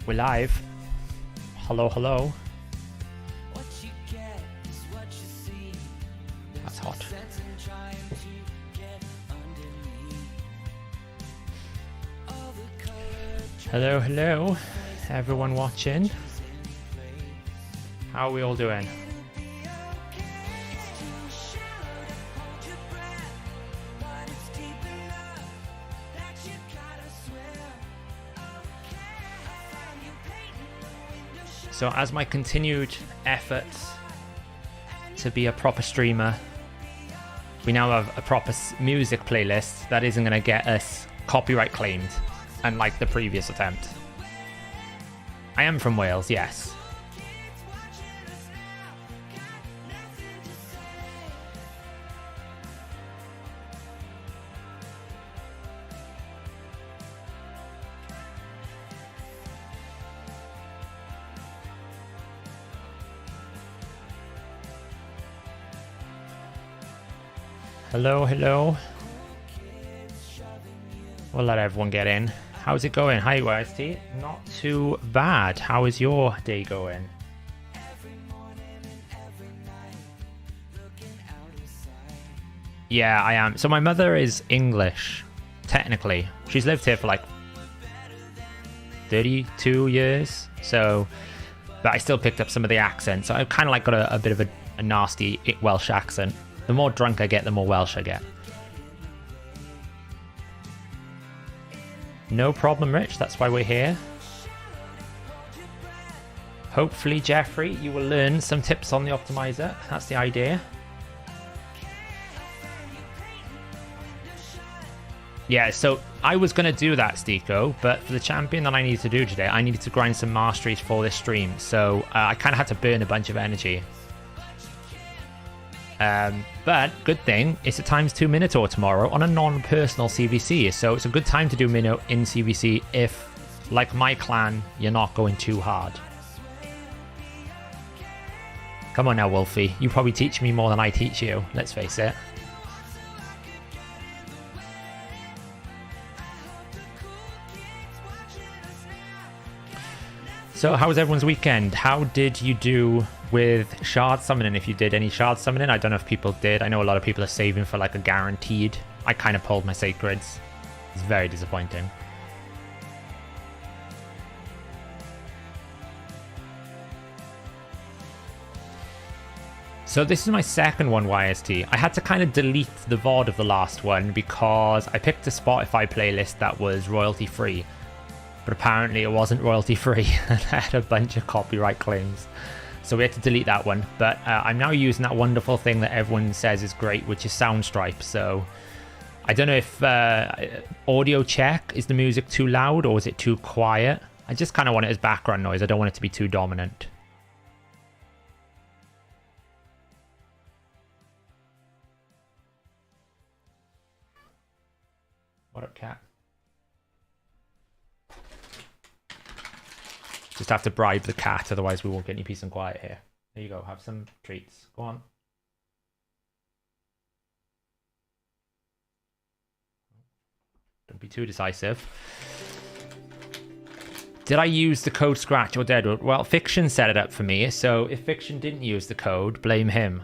We're live. Hello, hello. That's hot. Hello, hello. Everyone watching. How are we all doing? So as my continued efforts to be a proper streamer, we now have a proper music playlist that isn't going to get us copyright claimed, unlike the previous attempt. I am from Wales, yes. Hello, hello. We'll let everyone get in. How's it going? Hi, YST. Not too bad. How is your day going? Yeah, I am. So my mother is English, technically. She's lived here for like 32 years. So, but I still picked up some of the accent. So I've kind of like got a bit of a nasty Welsh accent. The more drunk I get, the more Welsh I get. No problem, Rich. That's why we're here. Hopefully, Jeffrey, you will learn some tips on the optimizer. That's the idea. Yeah, so I was going to do that, Stiko, but for the champion that I needed to do today, I needed to grind some masteries for this stream. So I kind of had to burn a bunch of energy. But good thing, it's a ×2 Minotaur tomorrow on a non-personal CVC, so it's a good time to do Minnow in CVC if, like my clan, you're not going too hard. Come on now, Wolfie, you probably teach me more than I teach you, let's face it. So how was everyone's weekend? How did you do with shard summoning, if you did any shard summoning? I don't know if people did. I know a lot of people are saving for like a guaranteed. I kind of pulled my sacreds. It's very disappointing. So this is my second one, YST. I had to kind of delete the VOD of the last one because I picked a Spotify playlist that was royalty free. But apparently it wasn't royalty free and I had a bunch of copyright claims. So we had to delete that one. But I'm now using that wonderful thing that everyone says is great, which is Soundstripe. So I don't know if audio check, is the music too loud or is it too quiet? I just kind of want it as background noise. I don't want it to be too dominant. What up, cat? Just have to bribe the cat, otherwise we won't get any peace and quiet here. There you go, have some treats. Go on. Don't be too decisive. Did I use the code Scratch or Deadwood? Well, Fiction set it up for me, so if Fiction didn't use the code, blame him.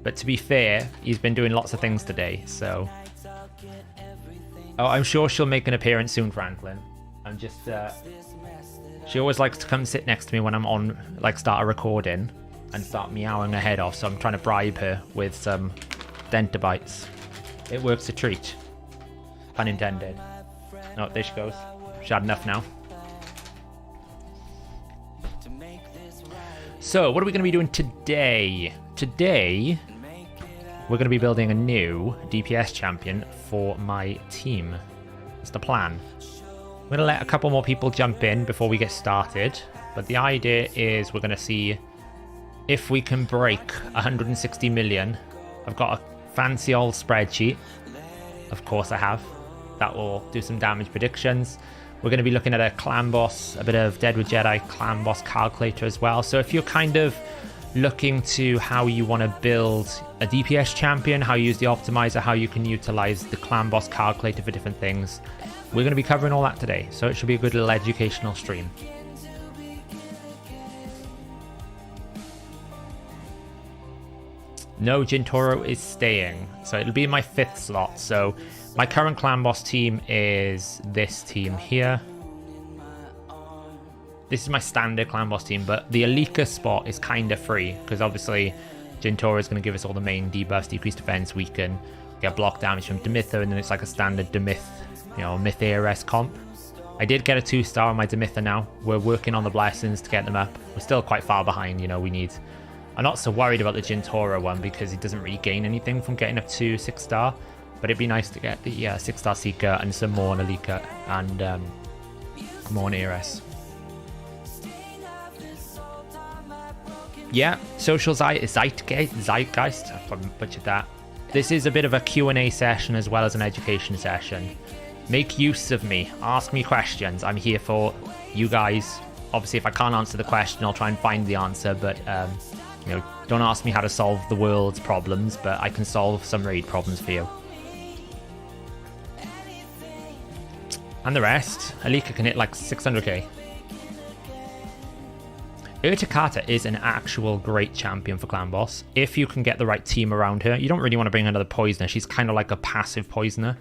But to be fair, he's been doing lots of things today, so... Oh, I'm sure she'll make an appearance soon, Franklin. I'm just... She always likes to come sit next to me when I'm on, like, start a recording and start meowing her head off, so I'm trying to bribe her with some Dentabites. It works a treat. Pun intended. Oh, there she goes. She's had enough now. So, what are we going to be doing today? Today, we're going to be building a new DPS champion for my team. That's the plan. I'm going to let a couple more people jump in before we get started, but the idea is we're going to see if we can break 160 million. I've got a fancy old spreadsheet. Of course I have. That will do some damage predictions. We're going to be looking at a clan boss, a bit of Deadwood Jedi clan boss calculator as well. So if you're kind of looking to how you want to build a DPS champion, how you use the optimizer, how you can utilize the clan boss calculator for different things, we're going to be covering all that today, so it should be a good little educational stream. No, Jintoro is staying, so it'll be in my 5th slot. So my current clan boss team is this team here. This is my standard clan boss team, but the Alika spot is kind of free, because obviously Jintoro is going to give us all the main debuffs, decreased defense, weaken, get block damage from Demitha, and then it's like a standard Demith, you know, Myth ARS comp. I did get a 2-star on my Demitha now. We're working on the blessings to get them up. We're still quite far behind, you know, we need... I'm not so worried about the Jintoro one because he doesn't really gain anything from getting up to 6-star, but it'd be nice to get the 6-star Seeker and some more on Alika and more on ARS. Yeah, social zeitgeist, I probably butchered that. This is a bit of a Q&A session as well as an education session. Make use of me, ask me questions. I'm here for you guys. Obviously, if I can't answer the question, I'll try and find the answer, but you know, don't ask me how to solve the world's problems, but I can solve some raid problems for you. And the rest, Alika can hit like 600k. Urtikata is an actual great champion for clan boss. If you can get the right team around her, you don't really want to bring another poisoner. She's kind of like a passive poisoner.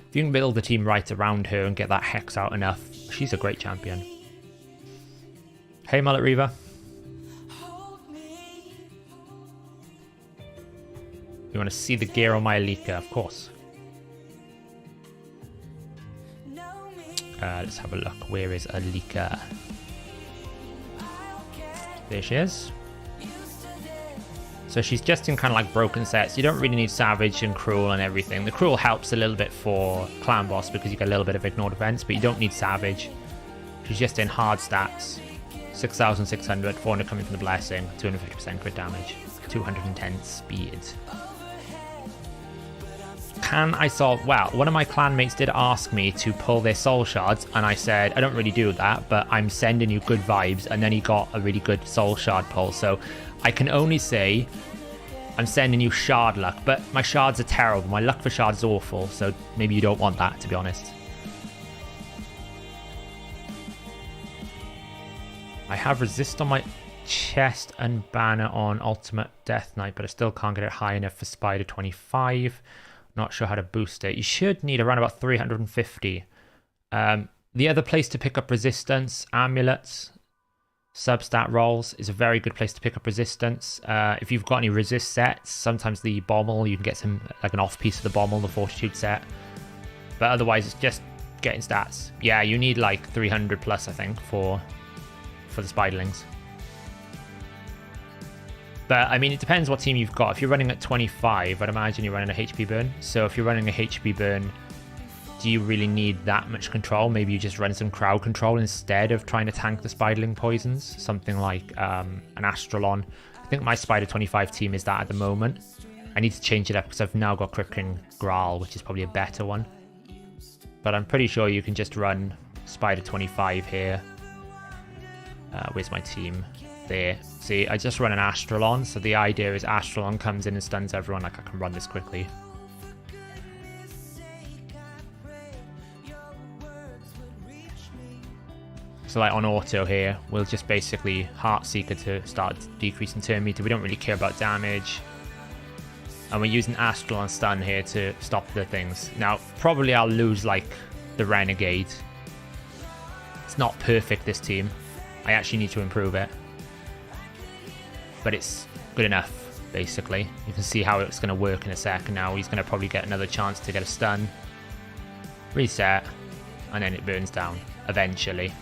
If you can build the team right around her and get that hex out enough, she's a great champion. Hey, Mullet Reaver. You want to see the gear on my Alika, of course. Let's have a look. Where is Alika? There she is. So she's just in kind of like broken sets. You don't really need Savage and Cruel and everything. The Cruel helps a little bit for Clan Boss because you get a little bit of ignore defense, but you don't need Savage. She's just in hard stats. 6,600, 400 coming from the Blessing, 250% crit damage, 210 speed. Can I solve... Well, one of my clanmates did ask me to pull their soul shards, and I said, I don't really do that, but I'm sending you good vibes, and then he got a really good soul shard pull, so I can only say I'm sending you shard luck, but my shards are terrible. My luck for shards is awful, so maybe you don't want that, to be honest. I have resist on my chest and banner on ultimate death knight, but I still can't get it high enough for spider 25. Not sure how to boost it. You should need around about 350. The other place to pick up resistance, amulets, substat rolls, is a very good place to pick up resistance. If you've got any resist sets, sometimes the bommel, you can get some, like an off piece of the bommel, the fortitude set. But otherwise, it's just getting stats. Yeah, you need like 300 plus, I think, for the spiderlings. But, I mean, it depends what team you've got. If you're running at 25, I'd imagine you're running a HP burn. So if you're running a HP burn, do you really need that much control? Maybe you just run some crowd control instead of trying to tank the spiderling poisons. Something like an Astralon. I think my Spider 25 team is that at the moment. I need to change it up because I've now got Crippling Graal, which is probably a better one. But I'm pretty sure you can just run Spider 25 here. Where's my team? There. See, I just run an Astralon, so the idea is Astralon comes in and stuns everyone. Like, I can run this quickly. So like on auto here, we'll just basically Heartseeker to start decreasing turn meter. We don't really care about damage. And we're using Astralon stun here to stop the things. Now, probably I'll lose like the Renegade. It's not perfect, this team. I actually need to improve it. But it's good enough, basically. You can see how it's going to work in a second now. He's going to probably get another chance to get a stun. Reset. And then it burns down, eventually.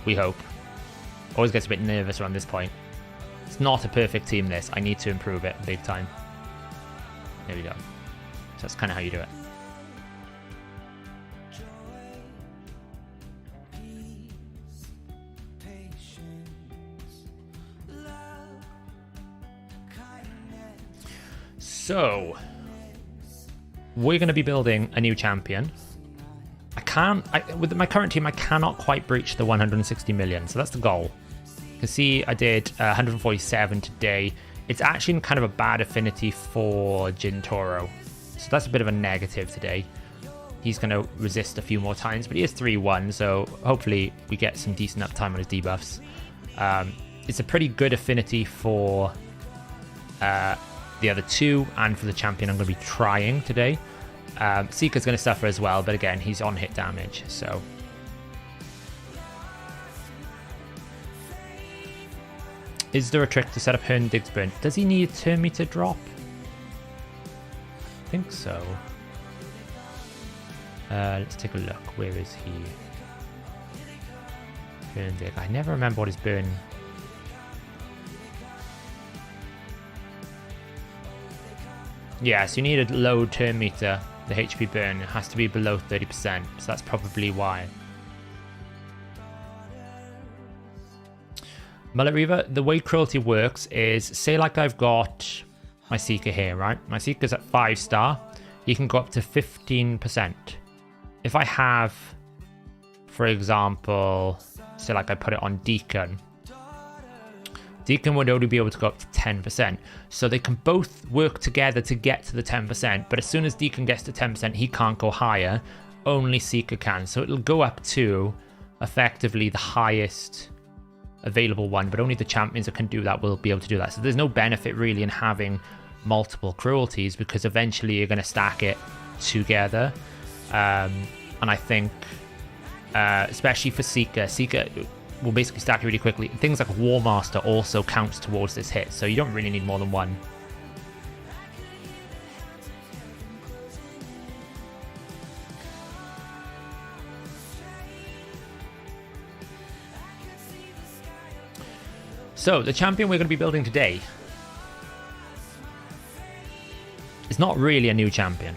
We hope. Always gets a bit nervous around this point. It's not a perfect team, this. I need to improve it big time. There we go. So that's kind of how you do it. So, we're going to be building a new champion. With my current team, I cannot quite breach the 160 million, so that's the goal. You can see I did 147 today. It's actually in kind of a bad affinity for Jintoro, so that's a bit of a negative today. he's going to resist a few more times, but he is 3-1, so hopefully we get some decent uptime on his debuffs. It's a pretty good affinity for the other two, and for the champion I'm going to be trying today. Seeker's going to suffer as well, but again, he's on hit damage, so... Is there a trick to set up Dig's burn? Does he need a turn meter drop? I think so. Let's take a look. Where is he? Dig. I never remember what his burn... Yeah, so you need a low turn meter. The HP burn has to be below 30%, so that's probably why. Mullet Reaver, the way cruelty works is, say like I've got my Seeker here, right? My Seeker's at 5-star. You can go up to 15%. If I have, for example, say like I put it on Deacon. Deacon would only be able to go up to 10%. So they can both work together to get to the 10%. But as soon as Deacon gets to 10%, he can't go higher. Only Seeker can. So it'll go up to effectively the highest available one, but only the champions that can do that will be able to do that. So there's no benefit really in having multiple cruelties, because eventually you're going to stack it together. And I think especially for Seeker will basically stack it really quickly. Things like War Master also counts towards this hit, so you don't really need more than one. So, the champion we're going to be building today is not really a new champion.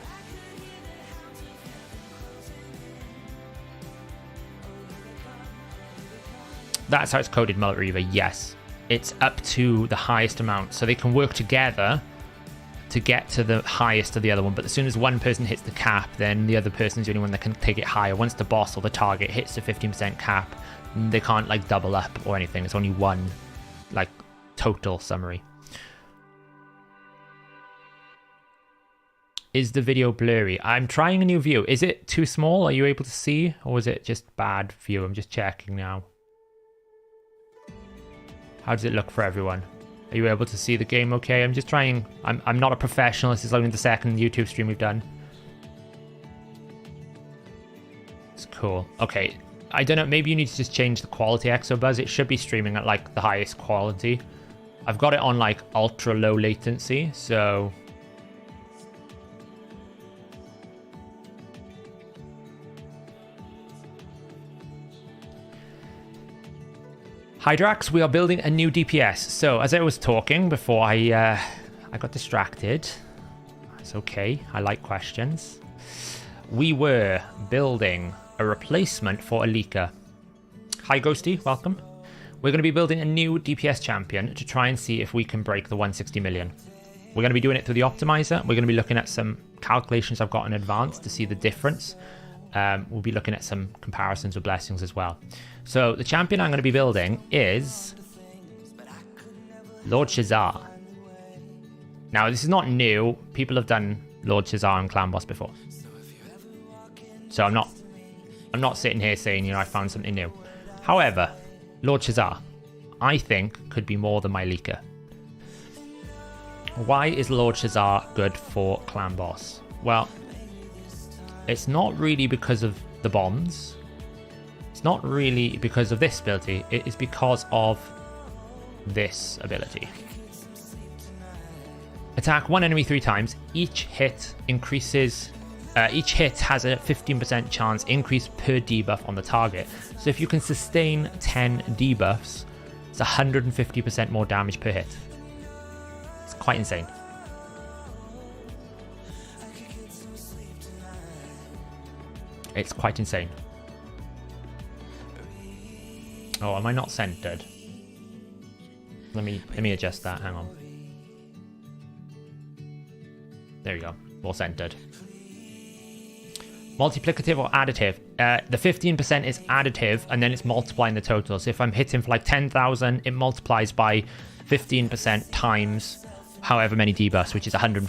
That's how it's coded, Mullet Reaver, yes. It's up to the highest amount, so they can work together to get to the highest of the other one, but as soon as one person hits the cap, then the other person's the only one that can take it higher. Once the boss or the target hits the 15% cap, they can't like double up or anything. It's only one like total summary. Is the video blurry? I'm trying a new view. Is it too small? Are you able to see, or is it just bad view? I'm just checking now. How does it look for everyone? Are you able to see the game okay? I'm just trying. I'm not a professional. This is only the second YouTube stream we've done. It's cool. Okay. I don't know, maybe you need to just change the quality Exobuzz. It should be streaming at like the highest quality. I've got it on like ultra low latency, so... Hydrax, we are building a new DPS. So as I was talking before I got distracted. It's okay, I like questions. We were building a replacement for Alika. Hi Ghosty, welcome. We're going to be building a new DPS champion to try and see if we can break the 160 million. We're going to be doing it through the optimizer. We're going to be looking at some calculations I've got in advance to see the difference. We'll be looking at some comparisons with blessings as well. So the champion I'm going to be building is Lord Shazar. Now this is not new. People have done Lord Shazar and Clan Boss before. So I'm not sitting here saying, you know, I found something new. However, Lord Shazar, I think, could be more than my Leaker. Why is Lord Shazar good for Clan Boss? Well, it's not really because of the bombs. It's not really because of this ability. It is because of this ability. Attack one enemy 3 times. Each hit increases... each hit has a 15% chance increase per debuff on the target. So if you can sustain 10 debuffs, it's 150% more damage per hit. It's quite insane. It's quite insane. Oh, am I not centered? Let me adjust that. Hang on. There we go. More centered. Multiplicative or additive? The 15% is additive, and then it's multiplying the total. So if I'm hitting for like 10,000, it multiplies by 15% times however many debuffs, which is 150%.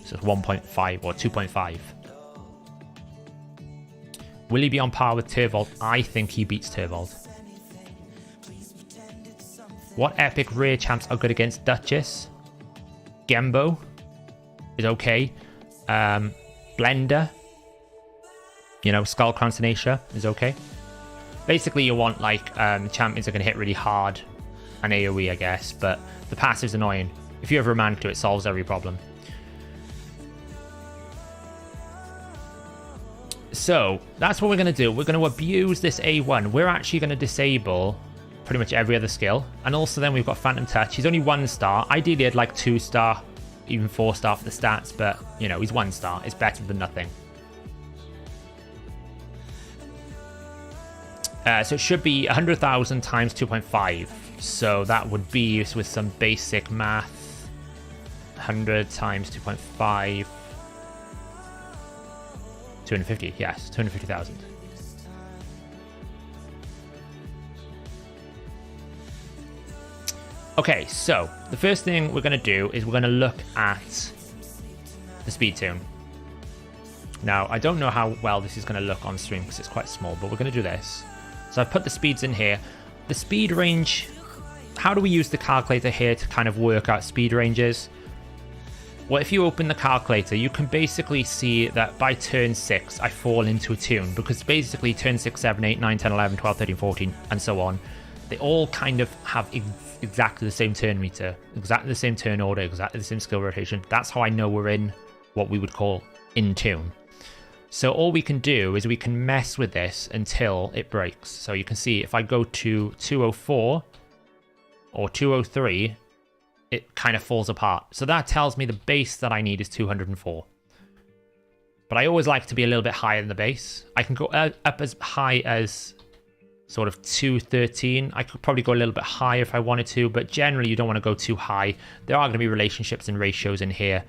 So it's 1.5 or 2.5. Will he be on par with Turvold? I think he beats Turvold. What epic rare champs are good against Duchess? Gembo is okay. Blender, you know, Skull Crown Tenacia is okay. Basically, you want like champions that are going to hit really hard and AoE, I guess, but the passive's annoying. If you have Romanto, it solves every problem. So that's what we're going to do. We're going to abuse this A1. We're actually going to disable pretty much every other skill. And also then we've got Phantom Touch. He's only 1 star. Ideally, I'd like 2 star, even 4 star for the stats, but, you know, he's 1 star. It's better than nothing. So it should be 100,000 times 2.5. So that would be, with some basic math, 100 times 2.5. 250, yes, 250,000. Okay, so the first thing we're going to do is we're going to look at the speed tune. Now, I don't know how well this is going to look on stream because it's quite small, but we're going to do this. So I've put the speeds in here. The speed range, how do we use the calculator here to kind of work out speed ranges? Well, if you open the calculator, you can basically see that by turn 6, I fall into a tune, because basically turn 6, 7, 8, 9, 10, 11, 12, 13, 14, and so on, they all kind of have exactly the same turn meter, exactly the same turn order, exactly the same skill rotation. That's how I know we're in what we would call in tune. So all we can do is we can mess with this until it breaks. So you can see if I go to 204 or 203, it kind of falls apart. So that tells me the base that I need is 204. But I always like to be a little bit higher than the base. I can go up as high as sort of 213. I could probably go a little bit higher if I wanted to, but generally you don't want to go too high. There are going to be relationships and ratios in here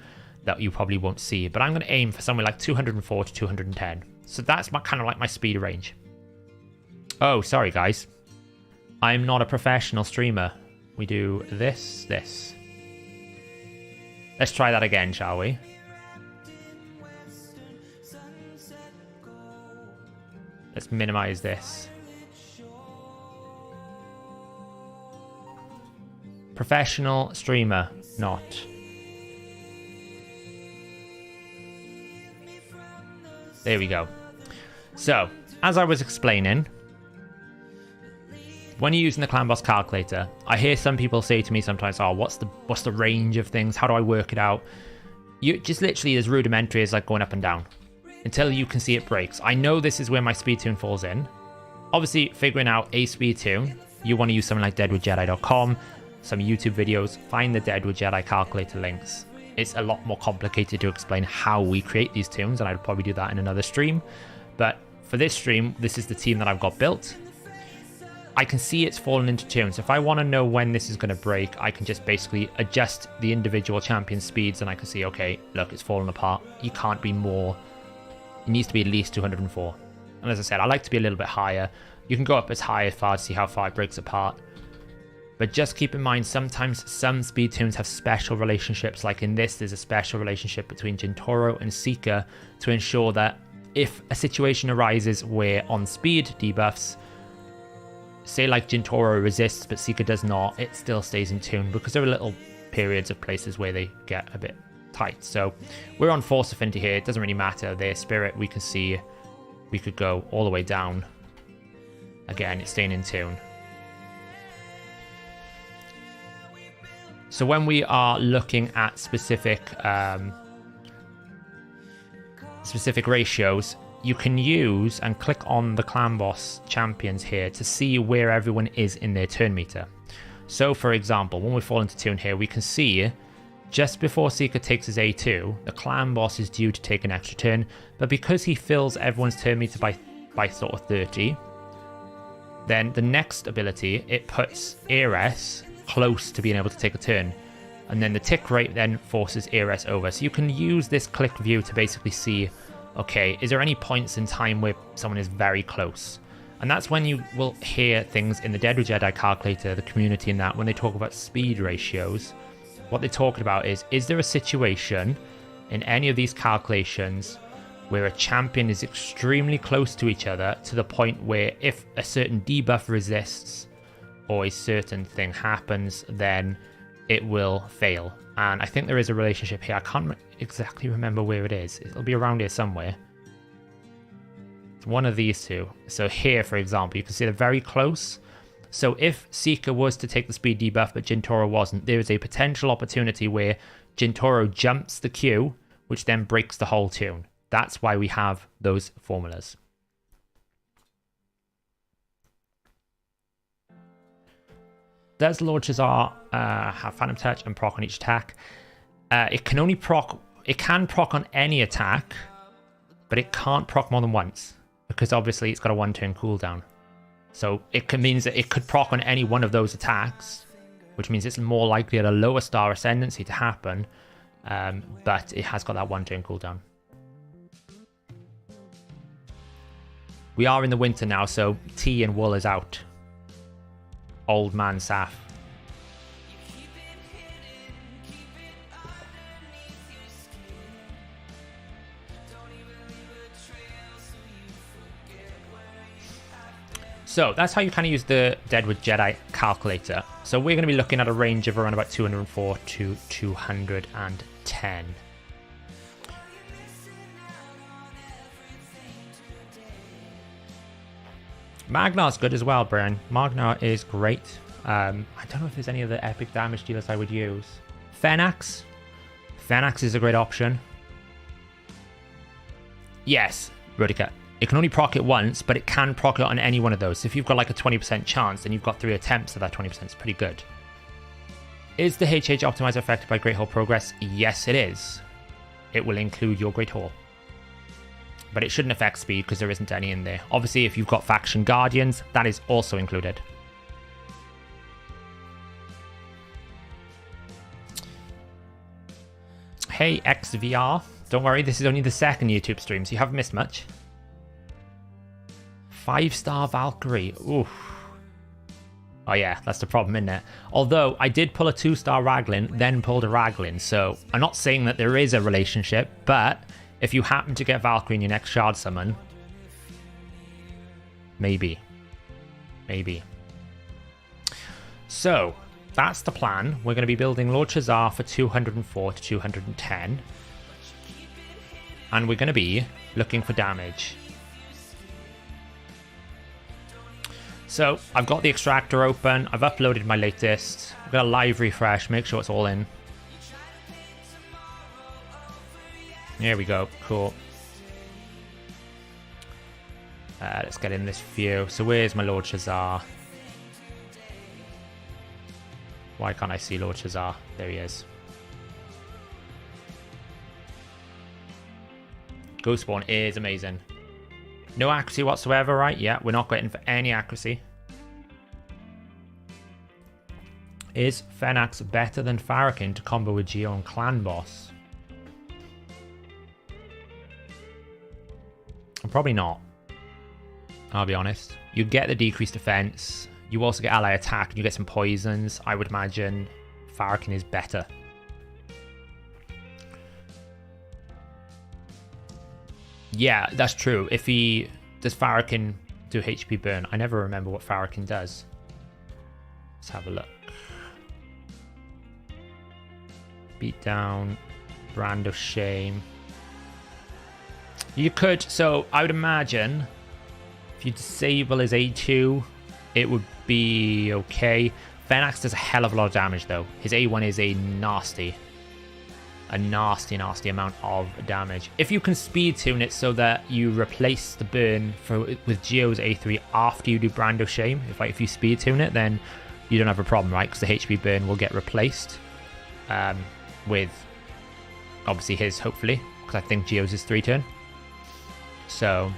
that you probably won't see, but I'm going to aim for somewhere like 204 to 210. So that's kind of like my speed range. Oh, sorry guys. I'm not a professional streamer. We do this. Let's try that again, shall we? Let's minimize this. Professional streamer, not. There we go. So, as I was explaining, when you're using the clan boss calculator, I hear some people say to me sometimes, oh, what's the range of things? How do I work it out? You just literally, as rudimentary as like going up and down until you can see it breaks. I know this is where my speed tune falls in. Obviously, figuring out a speed tune, you want to use something like deadwoodjedi.com, some YouTube videos, find the Deadwood Jedi calculator links. It's a lot more complicated to explain how we create these tunes, and I'd probably do that in another stream. But for this stream, this is the team that I've got built. I can see it's fallen into tunes. If I want to know when this is going to break, I can just basically adjust the individual champion speeds, and I can see, okay, look, it's fallen apart. You can't be more. It needs to be at least 204. And as I said, I like to be a little bit higher. You can go up as high as far to see how far it breaks apart. But just keep in mind, sometimes some speed tunes have special relationships. Like in this, there's a special relationship between Jintoro and Seeker to ensure that if a situation arises where on speed debuffs, say like Jintoro resists but Seeker does not, it still stays in tune, because there are little periods of places where they get a bit tight. So we're on Force Affinity here. It doesn't really matter. Their Spirit, we can see we could go all the way down. Again, it's staying in tune. So when we are looking at specific ratios, you can use and click on the clan boss champions here to see where everyone is in their turn meter. So for example, when we fall into tune here, we can see just before Seeker takes his A2, the clan boss is due to take an extra turn, but because he fills everyone's turn meter by sort of 30, then the next ability, it puts Ares close to being able to take a turn, and then the tick rate then forces Ares over. So you can use this click view to basically see, okay, is there any points in time where someone is very close? And that's when you will hear things in the Deadwood Jedi calculator, the community, and that when they talk about speed ratios, what they're talking about is there a situation in any of these calculations where a champion is extremely close to each other to the point where if a certain debuff resists or a certain thing happens, then it will fail. And I think there is a relationship here. I can't exactly remember where it is. It'll be around here somewhere. It's one of these two. So here, for example, you can see they're very close. So if Seeker was to take the speed debuff but Jintoro wasn't, there is a potential opportunity where Jintoro jumps the Q, which then breaks the whole tune. That's why we have those formulas. Does Lord Shazar have Phantom Touch and proc on each attack? It can only proc. It can proc on any attack, but it can't proc more than once because obviously it's got a 1-turn cooldown. So it means that it could proc on any one of those attacks, which means it's more likely at a lower star ascendancy to happen, but it has got that 1-turn cooldown. We are in the winter now, so tea and wool is out. Old man Saf. So that's how you kind of use the Deadwood Jedi calculator. So we're going to be looking at a range of around about 204 to 210. Magnar's good as well, Brian. Magnar is great. I don't know if there's any other epic damage dealers I would use. Fenax. Fenax is a great option. Yes, Rudica. It can only proc it once, but it can proc it on any one of those. So if you've got like a 20% chance, then you've got 3 attempts at that 20%. It's pretty good. Is the HH Optimiser affected by Great Hall progress? Yes, it is. It will include your Great Hall. But it shouldn't affect speed because there isn't any in there. Obviously, if you've got Faction Guardians, that is also included. Hey, XVR. Don't worry, this is only the second YouTube stream, so you haven't missed much. 5-star Valkyrie. Oof. Oh yeah, that's the problem, isn't it? Although, I did pull a 2-star Raglan, then pulled a Raglan, so I'm not saying that there is a relationship, but if you happen to get Valkyrie in your next Shard summon, maybe. Maybe. So, that's the plan. We're going to be building Lord Shazar for 204 to 210. And we're going to be looking for damage. So, I've got the extractor open. I've uploaded my latest. I've got a live refresh. Make sure it's all in. Here we go. Cool. Let's get in this view. So where's my Lord Shazar? Why can't I see Lord Shazar? There he is. Ghostborn is amazing. No accuracy whatsoever, right? Yeah, we're not getting for any accuracy. Is Fenax better than Farrakhan to combo with Geo and Clan Boss? Probably not. I'll be honest. You get the decreased defense. You also get ally attack and you get some poisons. I would imagine Farrakhan is better. Yeah, that's true. If he... Does Farrakhan do HP burn? I never remember what Farrakhan does. Let's have a look. Beatdown. Brand of Shame. You could, so I would imagine if you disable his A2, it would be okay. Fenax does a hell of a lot of damage though. His A1 is a nasty amount of damage. If you can speed tune it so that you replace the burn with Geo's A3 after you do Brand of Shame, if you speed tune it, then you don't have a problem, right? Because the HP burn will get replaced with obviously his, hopefully, because I think Geo's is 3-turn. So,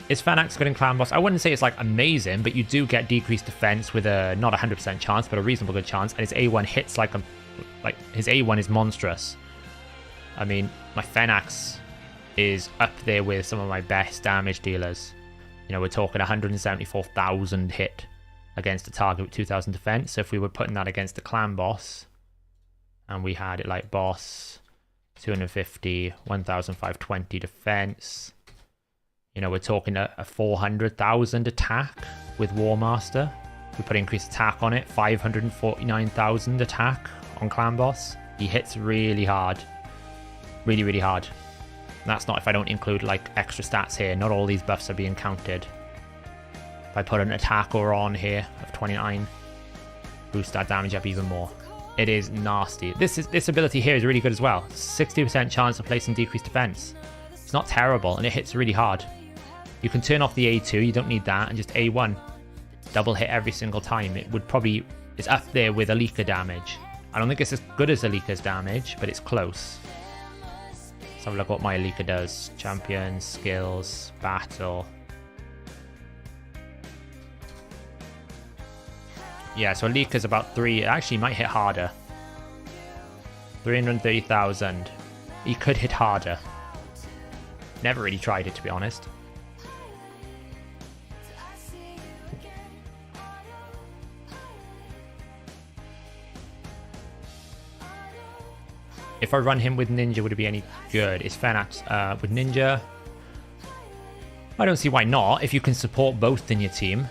is Fenax good in Clan Boss? I wouldn't say it's like amazing, but you do get decreased defense with a not 100% chance, but a reasonable good chance. And his A1 hits like his A1 is monstrous. I mean, my Fenax is up there with some of my best damage dealers. You know, we're talking 174,000 hit against a target with 2,000 defense. So if we were putting that against the Clan Boss, and we had it like boss, 250, 1,520 defense. You know, we're talking a 400,000 attack with War Master. We put increased attack on it, 549,000 attack on Clan Boss. He hits really hard. Really, really hard. And that's not if I don't include like extra stats here. Not all these buffs are being counted. If I put an attacker on here of 29, boost that damage up even more. It is nasty. This ability here is really good as well. 60% chance of placing decreased defense. It's not terrible, and it hits really hard. You can turn off the A2, you don't need that, and just A1. Double hit every single time. It would probably... It's up there with Alika damage. I don't think it's as good as Alika's damage, but it's close. Let's have a look what my Alika does. Champion, skills, battle. Yeah, so Alika's about 3. It actually might hit harder. 330,000. He could hit harder. Never really tried it, to be honest. If I run him with Ninja, would it be any good? Is Fenax with Ninja? I don't see why not, if you can support both in your team.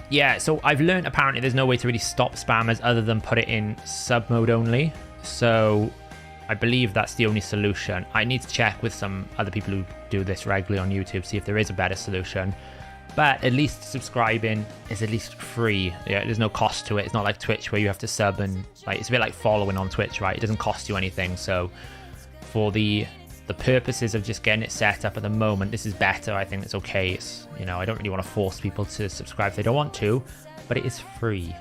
Yeah, so I've learned apparently there's no way to really stop spammers other than put it in sub mode only. So I believe that's the only solution. I need to check with some other people who do this regularly on YouTube, see if there is a better solution. But at least subscribing is at least free. Yeah, there's no cost to it. It's not like Twitch where you have to sub and like it's a bit like following on Twitch, right? It doesn't cost you anything. So for the purposes of just getting it set up at the moment, this is better. I think it's okay. It's, you know, I don't really want to force people to subscribe if they don't want to, but it is free.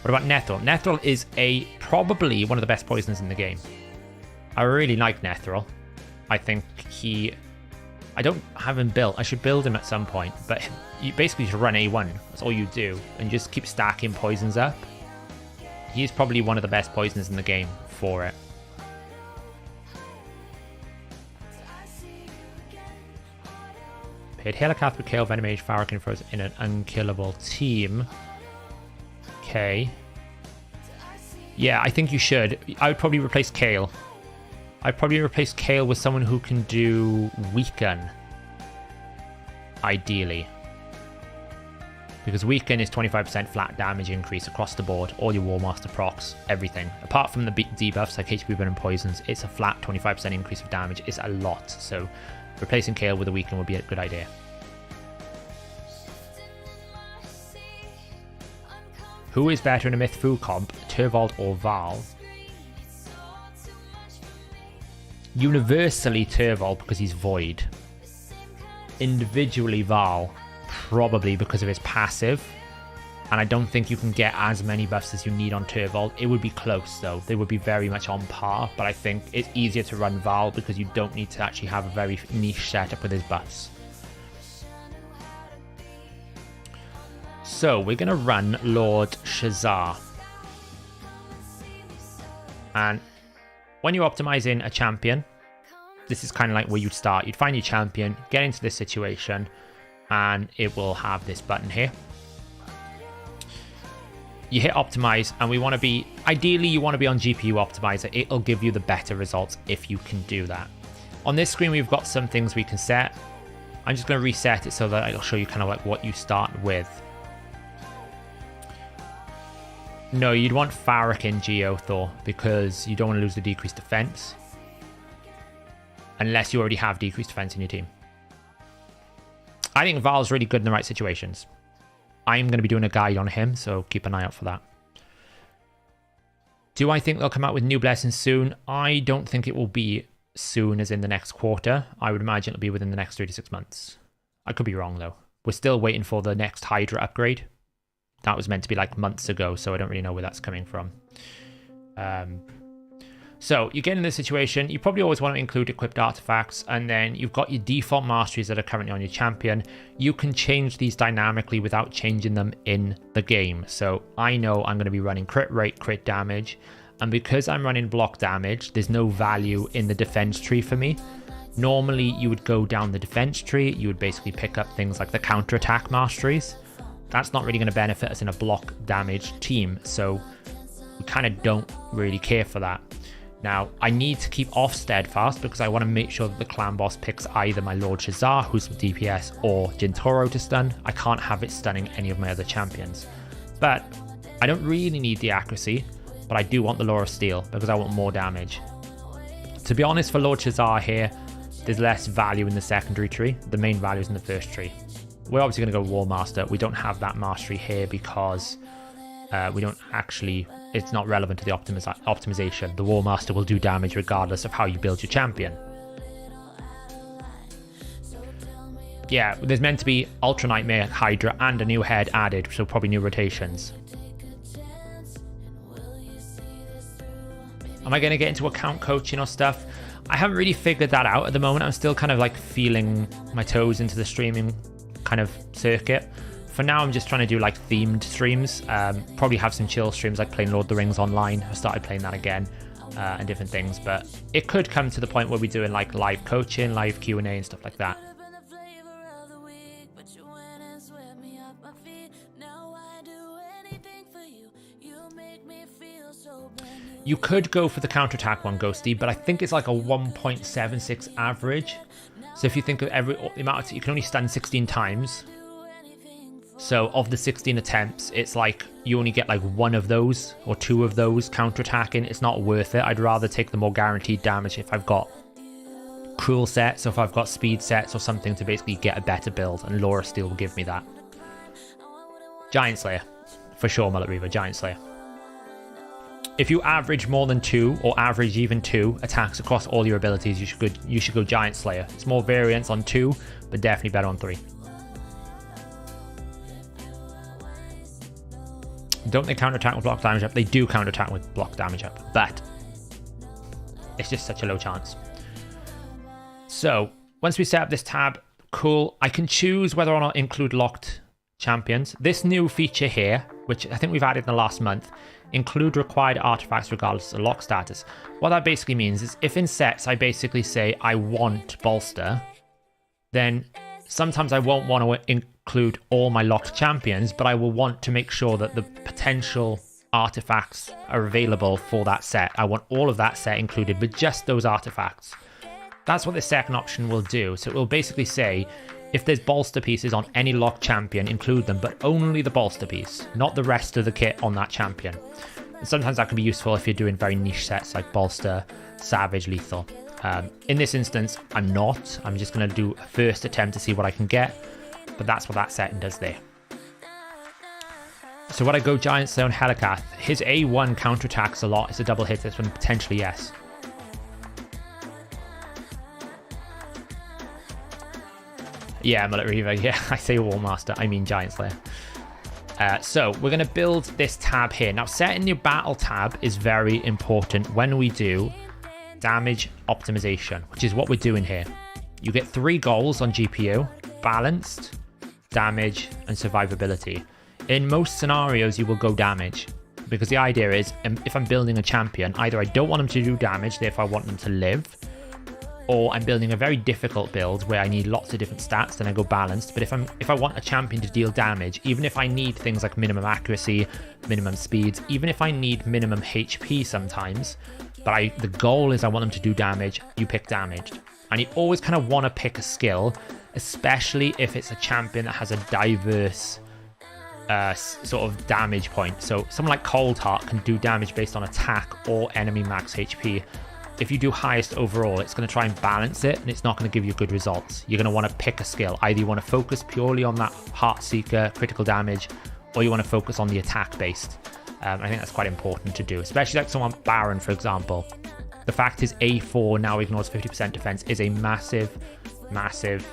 What about Nethril? Nethril is probably one of the best poisoners in the game. I really like Nethril. I think I don't have him built. I should build him at some point, but you basically just run A1. That's all you do, and just keep stacking poisons up. He's probably one of the best poisoners in the game for it. Paid Helicath with Kale, Venomage, Farrakhan throws in an unkillable team. Okay. Yeah, I think you should. I would probably replace Kale. I'd probably replace Kale with someone who can do Weaken. Ideally. Because Weaken is 25% flat damage increase across the board. All your War Master procs, everything. Apart from the debuffs like HP Burn and Poisons, it's a flat 25% increase of damage. It's a lot. So replacing Kale with a Weaken would be a good idea. Who is better in a Myth-Fu comp, Turvold or Val? Universally Turvold because he's Void. Individually Val, probably because of his passive. And I don't think you can get as many buffs as you need on Turvold. It would be close though. They would be very much on par. But I think it's easier to run Val because you don't need to actually have a very niche setup with his buffs. So we're going to run Lord Shazar. And when you're optimizing a champion, this is kind of like where you'd start. You'd find your champion, get into this situation, and it will have this button here. You hit optimize, and we want to be, ideally you want to be on GPU optimizer. It'll give you the better results if you can do that. On this screen, we've got some things we can set. I'm just going to reset it so that it'll show you kind of like what you start with. No, you'd want Farrakhan Geothor because you don't want to lose the decreased defense. Unless you already have decreased defense in your team. I think Val's really good in the right situations. I'm going to be doing a guide on him, so keep an eye out for that. Do I think they'll come out with new blessings soon? I don't think it will be soon as in the next quarter. I would imagine it'll be within the next 3 to 6 months. I could be wrong though. We're still waiting for the next Hydra upgrade. That was meant to be like months ago, so I don't really know where that's coming from. So you get in this situation, you probably always want to include equipped artifacts, and then you've got your default masteries that are currently on your champion. You can change these dynamically without changing them in the game. So I know I'm going to be running crit rate, crit damage, and because I'm running block damage, there's no value in the defense tree for me. Normally you would go down the defense tree, you would basically pick up things like the counterattack masteries. That's not really going to benefit us in a block damage team. So kind of don't really care for that. Now, I need to keep off Steadfast because I want to make sure that the clan boss picks either my Lord Shazar, who's DPS, or Jintoro to stun. I can't have it stunning any of my other champions. But I don't really need the accuracy, but I do want the Lore of Steel because I want more damage. To be honest, for Lord Shazar here, there's less value in the secondary tree. The main value is in the first tree. We're obviously going to go War Master. We don't have that mastery here because we don't actually... It's not relevant to the optimization. The War Master will do damage regardless of how you build your champion. Yeah, there's meant to be Ultra Nightmare, Hydra, and a new head added, so probably new rotations. Am I going to get into account coaching or stuff? I haven't really figured that out at the moment. I'm still kind of like feeling my toes into the streaming kind of circuit. For now, I'm just trying to do like themed streams. Probably have some chill streams like playing Lord of the Rings online. I started playing that again and different things. But it could come to the point where we're doing like live coaching, live Q&A and stuff like that. You could go for the counterattack one, Ghosty, but I think it's like a 1.76 average. So if you think of every amount, you can only stun 16 times. So of the 16 attempts, it's like you only get like one of those or two of those counterattacking. It's not worth it. I'd rather take the more guaranteed damage if I've got cruel sets or if I've got speed sets or something to basically get a better build, and Lore of Steel will give me that. Giant Slayer. For sure, Mullet Reaver, Giant Slayer. If you average more than 2 or average even 2 attacks across all your abilities, you should go Giant Slayer. It's more variance on 2, but definitely better on 3. Don't they counterattack with block damage up? They do counterattack with block damage up, but it's just such a low chance. So once we set up this tab, cool. I can choose whether or not include locked champions. This new feature here, which I think we've added in the last month, include required artifacts regardless of lock status. What that basically means is if in sets I basically say I want bolster, then sometimes I won't want to include all my locked champions, but I will want to make sure that the potential artifacts are available for that set. I want all of that set included, but just those artifacts. That's what the second option will do. So it will basically say, if there's bolster pieces on any locked champion, include them, but only the bolster piece, not the rest of the kit on that champion. And sometimes that can be useful if you're doing very niche sets like bolster, savage, lethal. In this instance, I'm not. I'm just going to do a first attempt to see what I can get, but that's what that setting does there. So when I go Giant Slayer on Helicath, his A1 counterattacks a lot. It's a double hit, this one potentially yes. Yeah, Mullet Reaver, yeah, I say War Master, I mean Giant Slayer. So we're going to build this tab here. Now setting your battle tab is very important when we do damage optimization, which is what we're doing here. You get 3 goals on GPU: balanced, damage, and survivability. In most scenarios, you will go damage because the idea is if I'm building a champion, either I don't want them to do damage, therefore I want them to live, or I'm building a very difficult build where I need lots of different stats, then I go balanced. But if I want a champion to deal damage, even if I need things like minimum accuracy, minimum speed, even if I need minimum HP sometimes, but the goal is I want them to do damage, you pick damaged. And you always kind of want to pick a skill, especially if it's a champion that has a diverse sort of damage point. So someone like Cold Heart can do damage based on attack or enemy max HP. If you do highest overall, it's going to try and balance it, and it's not going to give you good results. You're going to want to pick a skill. Either you want to focus purely on that Heart Seeker critical damage, or you want to focus on the attack based. I think that's quite important to do, especially like someone Baron, for example. The fact his A4 now ignores 50% defense is a massive, massive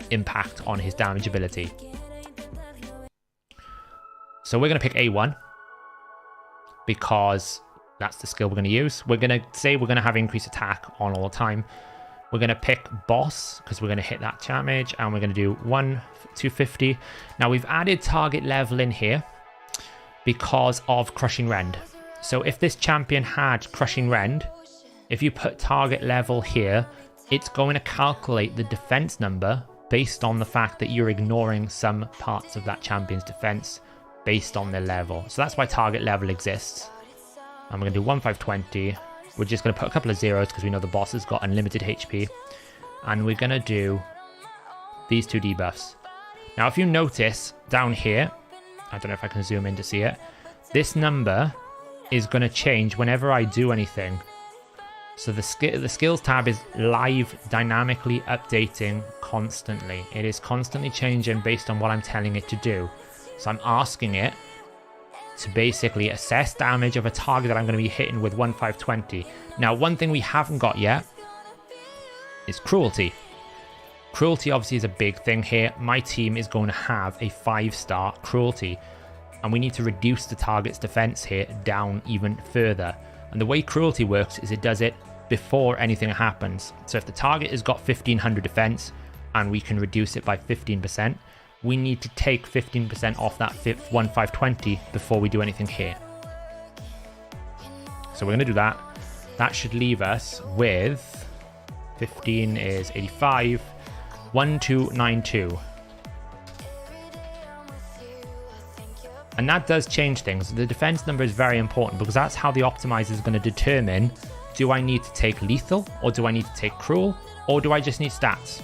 impact on his damage ability. So we're going to pick A1 because that's the skill we're going to use. We're going to say we're going to have increased attack on all the time. We're going to pick boss because we're going to hit that damage, and we're going to do 250. Now we've added target level in here because of Crushing Rend. So if this champion had Crushing Rend, if you put target level here, it's going to calculate the defense number based on the fact that you're ignoring some parts of that champion's defense based on their level. So that's why target level exists. And we're going to do 1520. We're just going to put a couple of zeros because we know the boss has got unlimited HP. And we're going to do these 2 debuffs. Now, if you notice down here, I don't know if I can zoom in to see it, this number is going to change whenever I do anything. So the skills tab is live, dynamically updating constantly. It is constantly changing based on what I'm telling it to do. So I'm asking it to basically assess damage of a target that I'm going to be hitting with 1520. Now, one thing we haven't got yet is cruelty. Cruelty obviously is a big thing here. My team is going to have a 5-star cruelty, and we need to reduce the target's defense here down even further. And the way cruelty works is it does it before anything happens. So if the target has got 1500 defense and we can reduce it by 15%, we need to take 15% off that 1520 before we do anything here. So we're going to do that. That should leave us with 15 is 85, 1292. And that does change things. The defense number is very important because that's how the optimizer is going to determine, do I need to take lethal, or do I need to take cruel, or do I just need stats?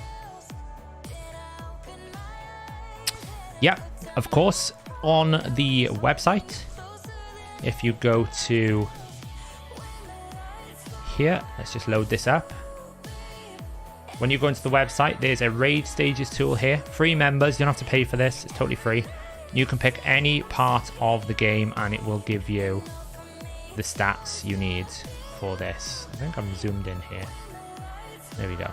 Yeah, of course, on the website, if you go to here, let's just load this up. When you go into the website, there's a raid stages tool here. Free members, you don't have to pay for this, it's totally free. You can pick any part of the game and it will give you the stats you need for this. I think I'm zoomed in here. There we go.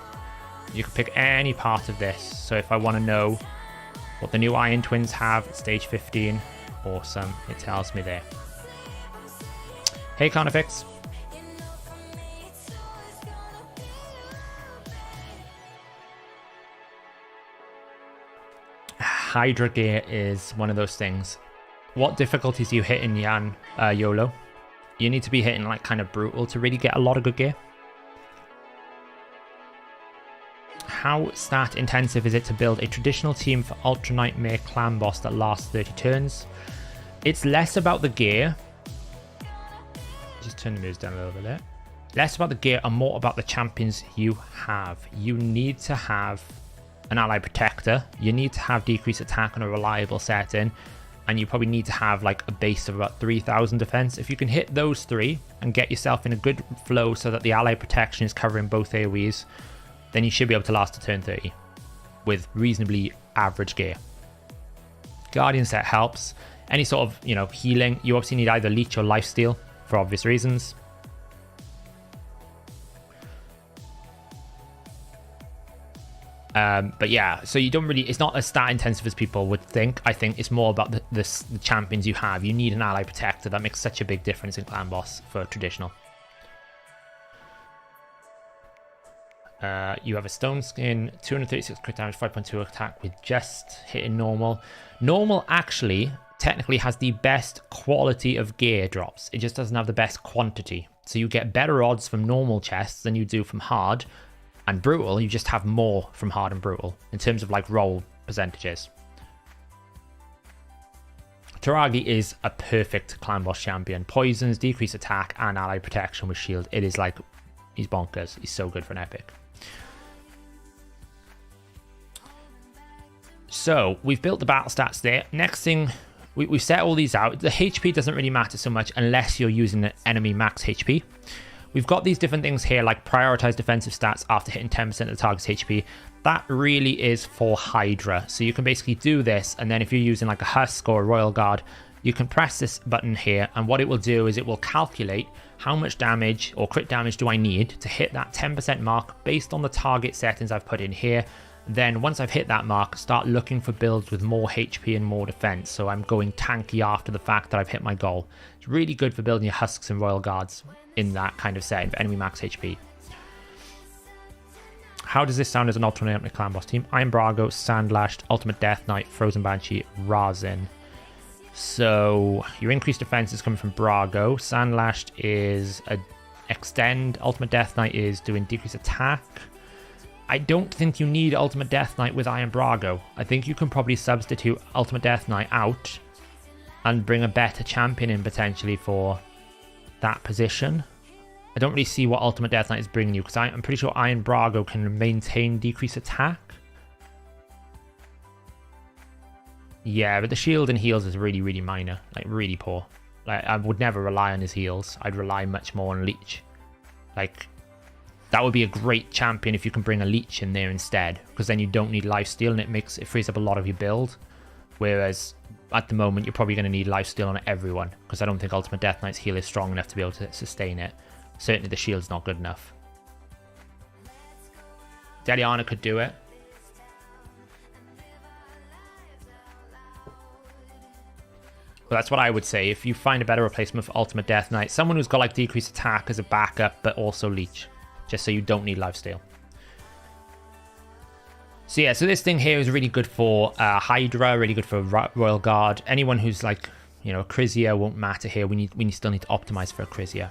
You can pick any part of this. So if I want to know what the new Iron Twins have at stage 15, awesome, it tells me there. Hey Carnifex. Hydra gear is one of those things. What difficulties do you hit in YOLO? You need to be hitting like kind of brutal to really get a lot of good gear. How stat intensive is it to build a traditional team for Ultra Nightmare Clan Boss that lasts 30 turns? It's less about the gear. Just turn the moves down a little bit there. Less about the gear and more about the champions you have. You need to have an ally protector. You need to have decreased attack and a reliable setting. And you probably need to have like a base of about 3000 defense. If you can hit those 3 and get yourself in a good flow so that the ally protection is covering both AoEs, then you should be able to last to turn 30 with reasonably average gear. Guardian set helps. Any sort of, healing, you obviously need either leech or lifesteal for obvious reasons. But yeah, so you don't really, it's not as stat intensive as people would think. I think it's more about the champions you have. You need an ally protector. That makes such a big difference in Clan Boss for traditional. You have a stone skin, 236 crit damage, 5.2 attack with just hitting normal. Normal actually technically has the best quality of gear drops. It just doesn't have the best quantity. So you get better odds from normal chests than you do from hard. And brutal, you just have more from hard and brutal in terms of like roll percentages. Taragi is a perfect Clan Boss champion. Poisons, decreased attack, and ally protection with shield. It is like, he's bonkers. He's so good for an epic. So we've built the battle stats there. Next thing, we've set all these out. The HP doesn't really matter so much unless you're using an enemy max HP. We've got these different things here like prioritize defensive stats after hitting 10% of the target's HP. That really is for Hydra. So you can basically do this, and then if you're using like a Husk or a Royal Guard, you can press this button here, and what it will do is it will calculate how much damage or crit damage do I need to hit that 10% mark based on the target settings I've put in here. Then once I've hit that mark, start looking for builds with more HP and more defense. So I'm going tanky after the fact that I've hit my goal. It's really good for building your Husks and Royal Guards in that kind of setting for enemy max HP. How does this sound as an alternate Clan Boss team? Iron Brago, Sandlashed, Ultimate Death Knight, Frozen Banshee, Razin. So your increased defense is coming from Brago. Sandlashed is a extend. Ultimate Death Knight is doing decreased attack. I don't think you need Ultimate Death Knight with Iron Brago. I think you can probably substitute Ultimate Death Knight out and bring a better champion in potentially for that position. I don't really see what Ultimate Death Knight is bringing you, because I'm pretty sure Iron Brago can maintain decreased attack. Yeah, but the shield and heals is really, really minor. Like, really poor. Like, I would never rely on his heals. I'd rely much more on Leech. Like, that would be a great champion if you can bring a Leech in there instead, because then you don't need lifesteal and it frees up a lot of your build. Whereas at the moment you're probably going to need lifesteal on everyone, because I don't think Ultimate Death Knight's heal is strong enough to be able to sustain it. Certainly the shield's not good enough. Deliana could do it. But that's what I would say. If you find a better replacement for Ultimate Death Knight, someone who's got like decreased attack as a backup, but also Leech, just so you don't need lifesteal. So yeah, so this thing here is really good for Hydra, really good for Royal Guard. Anyone who's like, you know, a Krizia won't matter here. We still need to optimize for a Krizia.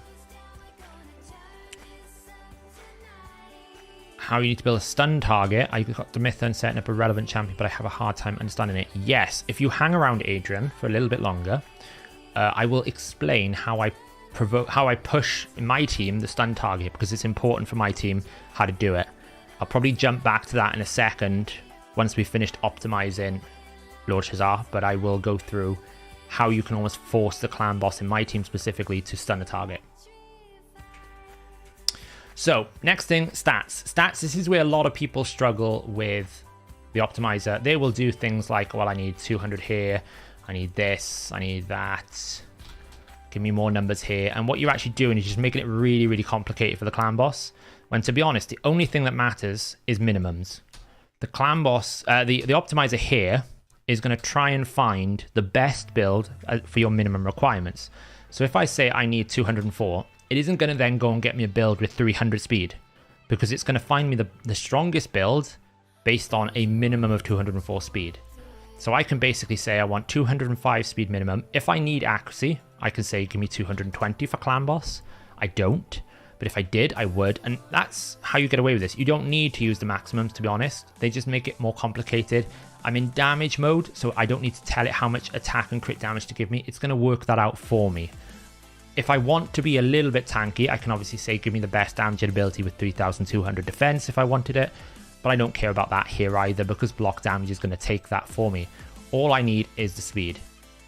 How you need to build a stun target. I've got Demithon setting up a relevant champion, but I have a hard time understanding it. Yes, if you hang around Adrian for a little bit longer, I will explain how I push in my team the stun target, because it's important for my team how to do it. I'll probably jump back to that in a second once we've finished optimizing Lord Shazar, but I will go through how you can almost force the clan boss in my team specifically to stun a target. So, next thing, stats. Stats, this is where a lot of people struggle with the optimizer. They will do things like, well, I need 200 here, I need this, I need that. Give me more numbers here. And what you're actually doing is just making it really, really complicated for the clan boss. When, to be honest, the only thing that matters is minimums. The clan boss, the optimizer here is going to try and find the best build for your minimum requirements. So if I say I need 204, it isn't going to then go and get me a build with 300 speed, because it's going to find me the strongest build based on a minimum of 204 speed. So I can basically say I want 205 speed minimum. If I need accuracy, I can say give me 220 for clan boss. I don't. But if I did, I would. And that's how you get away with this. You don't need to use the maximums, to be honest. They just make it more complicated. I'm in damage mode, so I don't need to tell it how much attack and crit damage to give me. It's going to work that out for me. If I want to be a little bit tanky, I can obviously say give me the best damage ability with 3,200 defense if I wanted it. But I don't care about that here either, because block damage is going to take that for me. All I need is the speed.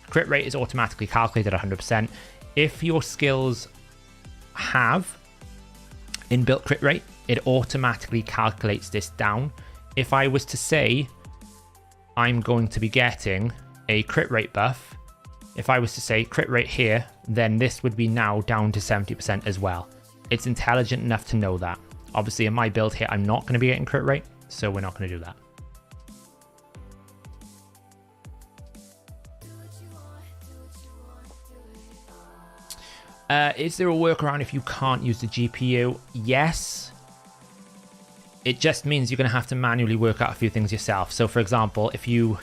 Crit rate is automatically calculated at 100%. If your skills have inbuilt crit rate, it automatically calculates this down. If I was to say I'm going to be getting a crit rate buff, if I was to say crit rate here, then this would be now down to 70% as well. It's intelligent enough to know that. Obviously in my build here, I'm not going to be getting crit rate, so we're not going to do that. Is there a workaround if you can't use the GPU? Yes. It just means you're going to have to manually work out a few things yourself. So for example, if you're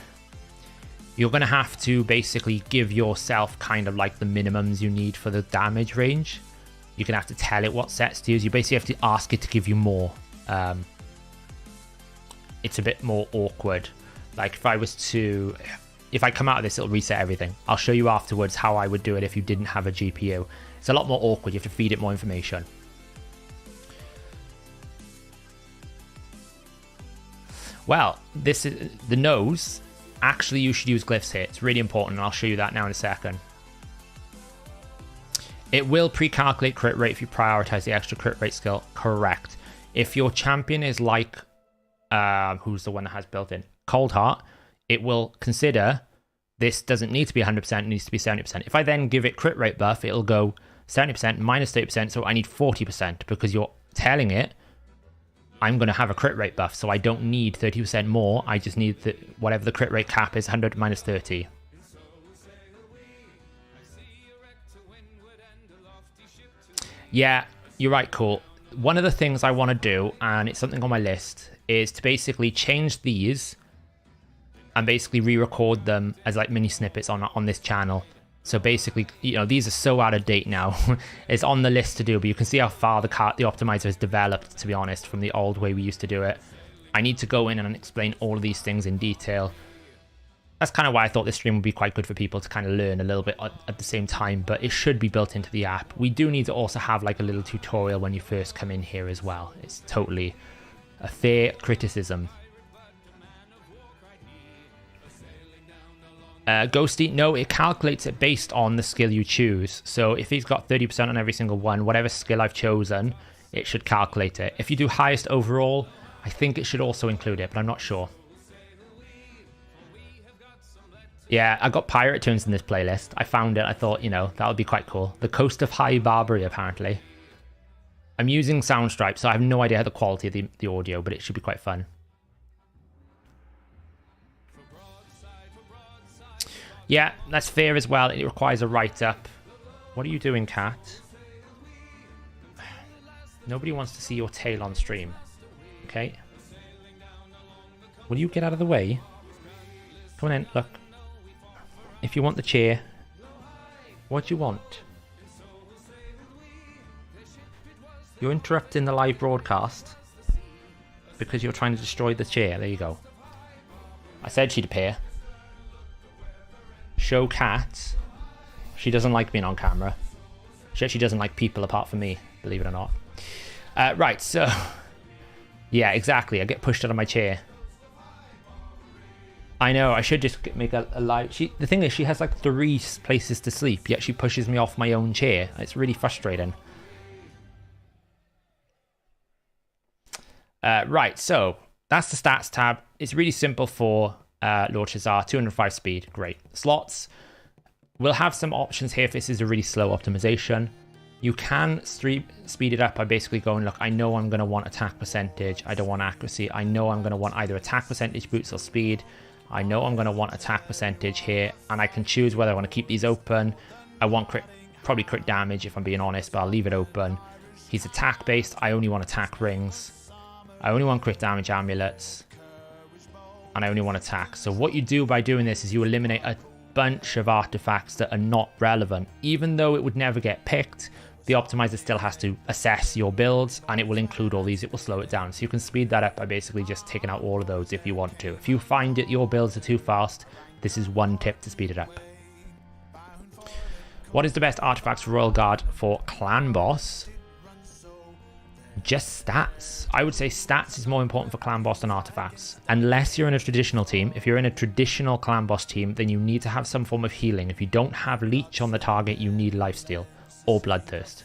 going to have to basically give yourself kind of like the minimums you need for the damage range. You're going to have to tell it what sets to use. You basically have to ask it to give you more. It's a bit more awkward. Like if I come out of this, it'll reset everything. I'll show you afterwards how I would do it if you didn't have a GPU. It's a lot more awkward. You have to feed it more information. Well, this is the nose. Actually, you should use Glyphs here. It's really important, and I'll show you that now in a second. It will pre-calculate crit rate if you prioritize the extra crit rate skill. Correct. If your champion is like, who's the one that has built in? Cold Heart, it will consider this doesn't need to be 100%, it needs to be 70%. If I then give it crit rate buff, it'll go 70% minus 30%, so I need 40%, because you're telling it I'm going to have a crit rate buff, so I don't need 30% more. I just need whatever the crit rate cap is, 100 minus 30. Yeah, you're right, cool. One of the things I want to do, and it's something on my list, is to basically change these and basically re-record them as like mini snippets on this channel. So basically, you know, these are so out of date now. It's on the list to do, but you can see how far the optimizer has developed, to be honest, from the old way we used to do it. I need to go in and explain all of these things in detail. that's kind of why I thought this stream would be quite good for people to kind of learn a little bit at the same time, but it should be built into the app. We do need to also have like a little tutorial when you first come in here as well. It's totally a fair criticism. Ghosty, no, it calculates it based on the skill you choose. So if he's got 30% on every single one, whatever skill I've chosen, it should calculate it. If you do highest overall, I think it should also include it, but I'm not sure. Yeah, I got pirate tunes in this playlist. I found it. I thought, you know, that would be quite cool. The Coast of High Barbary, apparently. I'm using Soundstripe, so I have no idea the quality of the audio, but it should be quite fun. Yeah, that's fair as well. It requires a write-up. What are you doing, cat? Nobody wants to see your tail on stream. Okay. Will you get out of the way? Come on in, look. If you want the chair, what do you want? You're interrupting the live broadcast because you're trying to destroy the chair. There you go. I said she'd appear. Show cat. She doesn't like being on camera. She actually doesn't like people apart from me, believe it or not. Right, so... Yeah, exactly. I get pushed out of my chair. I know, I should just make a live... The thing is, she has like 3 places to sleep, yet she pushes me off my own chair. It's really frustrating. Right, so that's the stats tab. It's really simple for Lord Shazar. 205 speed, great. Slots. We'll have some options here if this is a really slow optimization. You can speed it up by basically going, look, I know I'm going to want attack percentage. I don't want accuracy. I know I'm going to want either attack percentage, boots, or speed. I know I'm going to want attack percentage here, and I can choose whether I want to keep these open. I want probably crit damage if I'm being honest, but I'll leave it open. He's attack based. I only want attack rings. I only want crit damage amulets. And I only want attack. So what you do by doing this is you eliminate a bunch of artifacts that are not relevant. Even though it would never get picked, the optimizer still has to assess your builds, and it will include all these. It will slow it down. So you can speed that up by basically just taking out all of those if you want to. If you find that your builds are too fast, this is one tip to speed it up. What is the best artifacts for Royal Guard for Clan Boss? Just stats. I would say stats is more important for Clan Boss than artifacts. Unless you're in a traditional team. If you're in a traditional Clan Boss team, then you need to have some form of healing. If you don't have Leech on the target, you need Lifesteal or Bloodthirst.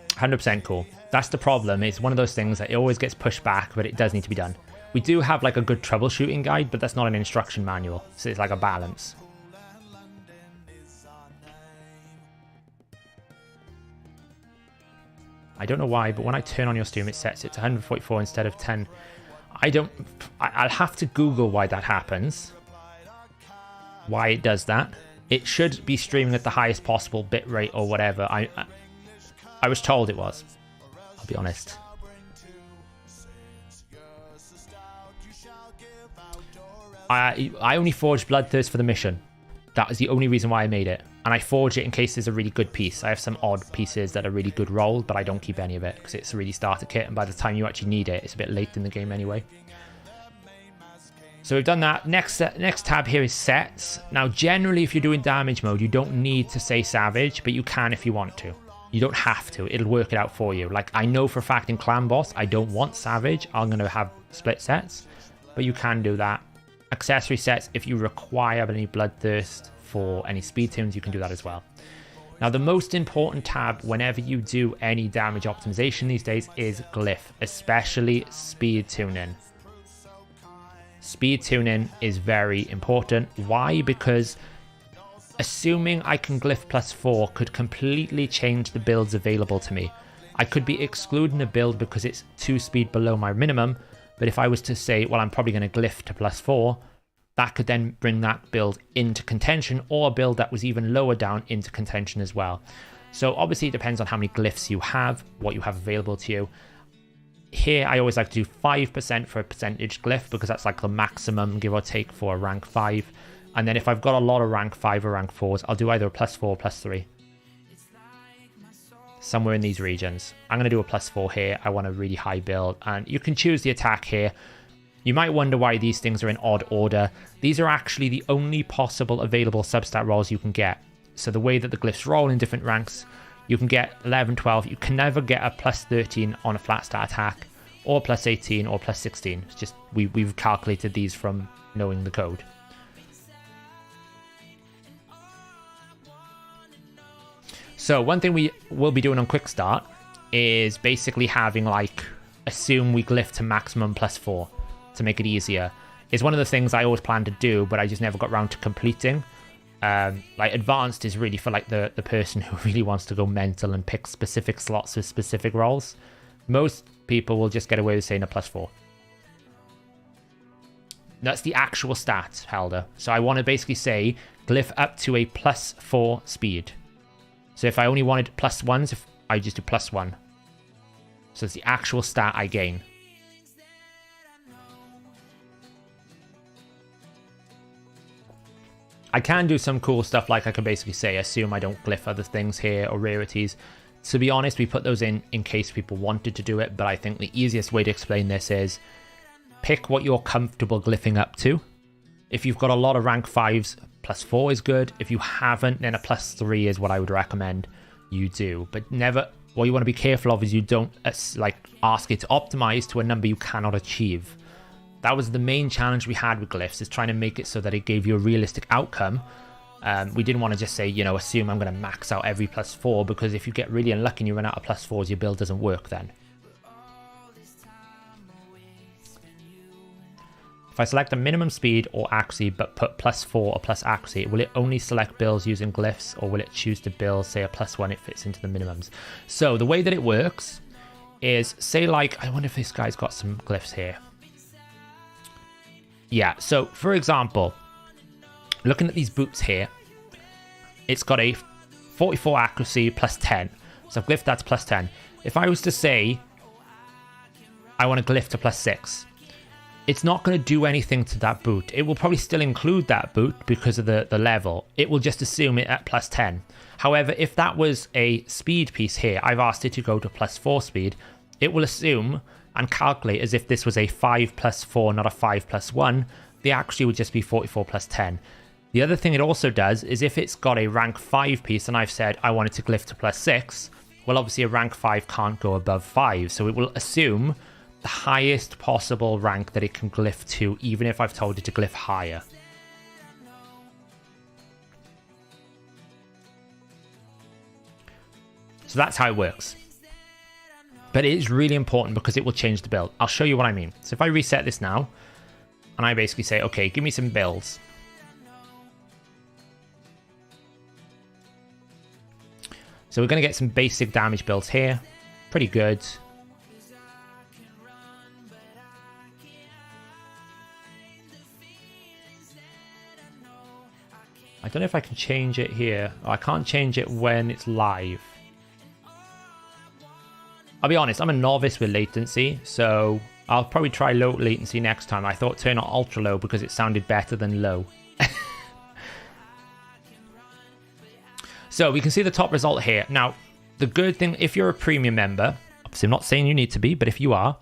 100% cool. That's the problem. It's one of those things that it always gets pushed back, but it does need to be done. We do have like a good troubleshooting guide, but that's not an instruction manual. So it's like a balance. I don't know why, but when I turn on your stream, it sets it to 144 instead of 10. I'll have to Google why that happens. Why it does that. It should be streaming at the highest possible bitrate or whatever. I was told it was. I'll be honest. I only forged Bloodthirst for the mission. That was the only reason why I made it. And I forged it in case there's a really good piece. I have some odd pieces that are really good rolled, but I don't keep any of it because it's a really starter kit. And by the time you actually need it, it's a bit late in the game anyway. So we've done that. Next tab here is sets. Now, generally, if you're doing damage mode, you don't need to say Savage, but you can if you want to. You don't have to. It'll work it out for you. Like, I know for a fact in Clan Boss, I don't want Savage. I'm going to have split sets, but you can do that. Accessory sets, if you require any Bloodthirst for any speed tunes, you can do that as well. Now, the most important tab whenever you do any damage optimization these days is Glyph, especially speed tuning. Speed tuning is very important. Why? Because assuming I can Glyph +4 could completely change the builds available to me. I could be excluding a build because it's 2 speed below my minimum, but if I was to say, well, I'm probably going to Glyph to +4, that could then bring that build into contention, or a build that was even lower down into contention as well. So obviously it depends on how many Glyphs you have, what you have available to you. Here, I always like to do 5% for a percentage Glyph because that's like the maximum, give or take, for a rank 5. And then if I've got a lot of rank 5 or rank 4s, I'll do either a +4 or +3. somewhere in these regions. I'm going to do a +4 here. I want a really high build, and you can choose the attack here. You might wonder why these things are in odd order. These are actually the only possible available substat rolls you can get. So the way that the glyphs roll in different ranks, you can get 11, 12. You can never get a +13 on a flat stat attack, or +18 or +16. It's just we've calculated these from knowing the code. So one thing we will be doing on quick start is basically having like assume we glyph to maximum +4 to make it easier. It's one of the things I always planned to do, but I just never got around to completing. Like advanced is really for like the person who really wants to go mental and pick specific slots with specific roles. Most people will just get away with saying a +4. That's the actual stat, Helder. So I want to basically say glyph up to a +4 speed. So if I only wanted +1s, if I just do +1. So it's the actual stat I gain. I can do some cool stuff, like I can basically say, assume I don't glyph other things here or rarities. To be honest, we put those in case people wanted to do it, but I think the easiest way to explain this is pick what you're comfortable glyphing up to. If you've got a lot of rank 5s, +4 is good. If you haven't, then a +3 is what I would recommend you do. But never, what you want to be careful of is you don't like ask it to optimize to a number you cannot achieve. That was the main challenge we had with glyphs, is trying to make it so that it gave you a realistic outcome. We didn't want to just say, you know, assume I'm going to max out every +4, because if you get really unlucky and you run out of +4s, your build doesn't work then. If I select a minimum speed or accuracy but put +4 or +accuracy, will it only select builds using glyphs, or will it choose to build, say, a +1 it fits into the minimums? So the way that it works is, say like, I wonder if this guy's got some glyphs here. Yeah, so for example, looking at these boots here, it's got a 44 accuracy +10. So I've glyphed that to +10. If I was to say I want to glyph to +6, it's not going to do anything to that boot. It will probably still include that boot because of the level. It will just assume it at +10. However, if that was a speed piece here, I've asked it to go to +4 speed, it will assume and calculate as if this was a 5 +4, not a 5 +1. The accuracy would just be 44 +10. The other thing it also does is if it's got a rank 5 piece and I've said I want it to glyph to +6, well, obviously a rank 5 can't go above 5. So it will assume the highest possible rank that it can glyph to, even if I've told it to glyph higher. So that's how it works. But it is really important because it will change the build. I'll show you what I mean. So if I reset this now, and I basically say, okay, give me some builds. So we're going to get some basic damage builds here. Pretty good. I don't know if I can change it here. Oh, I can't change it when it's live. I'll be honest, I'm a novice with latency, so I'll probably try low latency next time. I thought turn on ultra low because it sounded better than low. So we can see the top result here. Now, the good thing, if you're a premium member, obviously I'm not saying you need to be, but if you are,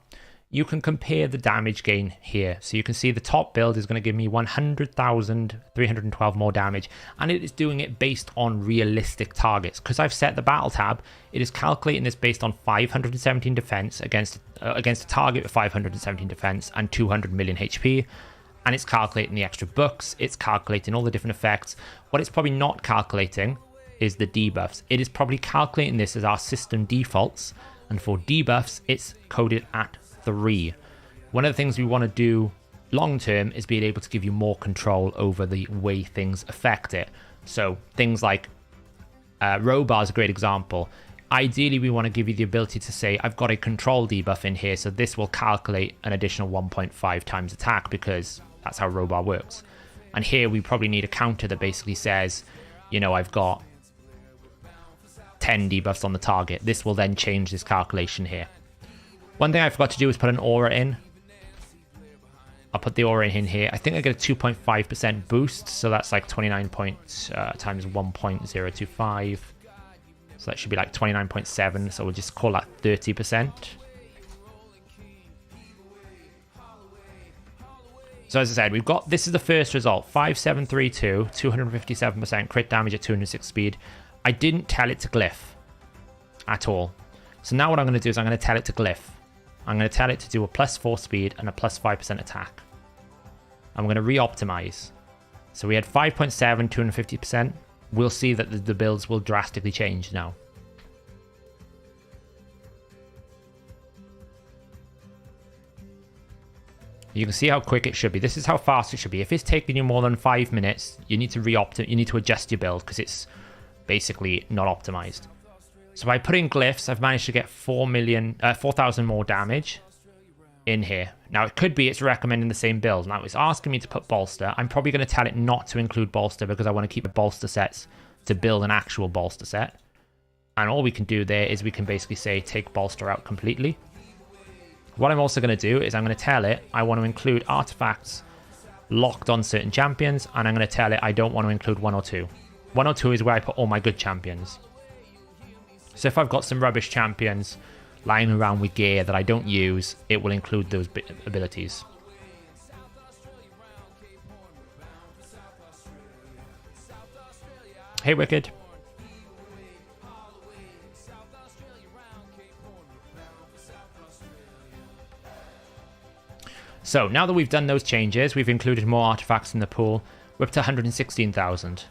you can compare the damage gain here. So you can see the top build is going to give me 100,312 more damage, and it is doing it based on realistic targets. Because I've set the battle tab, it is calculating this based on 517 defense against a target of 517 defense and 200 million HP. And it's calculating the extra books, it's calculating all the different effects. What it's probably not calculating is the debuffs. It is probably calculating this as our system defaults, and for debuffs, it's coded at 3. One of the things we want to do long term is being able to give you more control over the way things affect it. So things like Robar is a great example. Ideally, we want to give you the ability to say, I've got a control debuff in here, so this will calculate an additional 1.5 times attack, because that's how Robar works. And here we probably need a counter that basically says, you know, I've got 10 debuffs on the target. This will then change this calculation here. One thing I forgot to do is put an aura in. I'll put the aura in here. I think I get a 2.5% boost, so that's like 29 points times 1.025. So that should be like 29.7. So we'll just call that 30%. So as I said, we've got, this is the first result, 5732, 257% crit damage at 206 speed. I didn't tell it to Glyph at all. So now what I'm going to do is I'm going to tell it to Glyph. I'm going to tell it to do a +4 speed and a +5% attack. I'm going to re-optimize. So we had 5.7, 250%. We'll see that the builds will drastically change now. You can see how quick it should be. This is how fast it should be. If it's taking you more than 5 minutes, you need to you need to adjust your build because it's basically not optimized. So by putting Glyphs, I've managed to get 4,000 more damage in here. Now it could be it's recommending the same build. Now it's asking me to put Bolster. I'm probably going to tell it not to include Bolster because I want to keep the Bolster sets to build an actual Bolster set. And all we can do there is we can basically say take Bolster out completely. What I'm also going to do is I'm going to tell it I want to include artifacts locked on certain champions, and I'm going to tell it I don't want to include 102. 102 is where I put all my good champions. So if I've got some rubbish champions lying around with gear that I don't use, it will include those abilities. Hey, Wicked. So now that we've done those changes, we've included more artifacts in the pool. We're up to 116,000.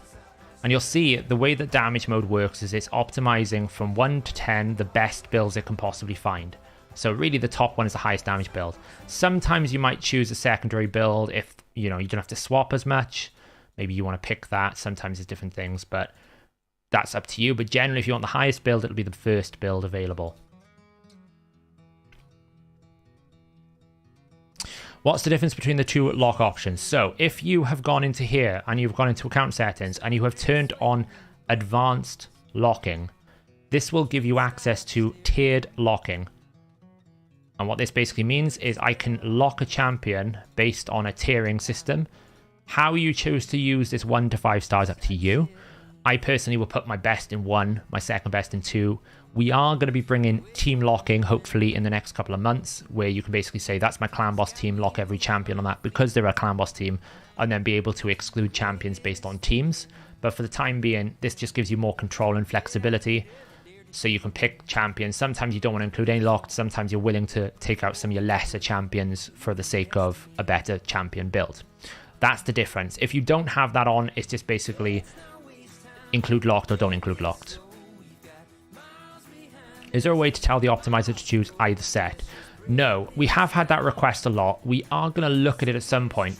And you'll see the way that damage mode works is it's optimizing from 1 to 10 the best builds it can possibly find. So really the top one is the highest damage build. Sometimes you might choose a secondary build if you don't have to swap as much. Maybe you want to pick that. Sometimes there's different things, but that's up to you. But generally, if you want the highest build, it'll be the first build available. What's the difference between the two lock options? So if you have gone into here and you've gone into account settings and you have turned on advanced locking, this will give you access to tiered locking. And what this basically means is I can lock a champion based on a tiering system. How you choose to use this 1 to 5 stars up to you. I personally will put my best in 1, my second best in 2. We are going to be bringing team locking, hopefully, in the next couple of months, where you can basically say, that's my clan boss team, lock every champion on that because they're a clan boss team, and then be able to exclude champions based on teams. But for the time being, this just gives you more control and flexibility, so you can pick champions. Sometimes you don't want to include any locked, sometimes you're willing to take out some of your lesser champions for the sake of a better champion build. That's the difference. If you don't have that on, it's just basically include locked or don't include locked. Is there a way to tell the optimizer to choose either set? No, we have had that request a lot. We are going to look at it at some point.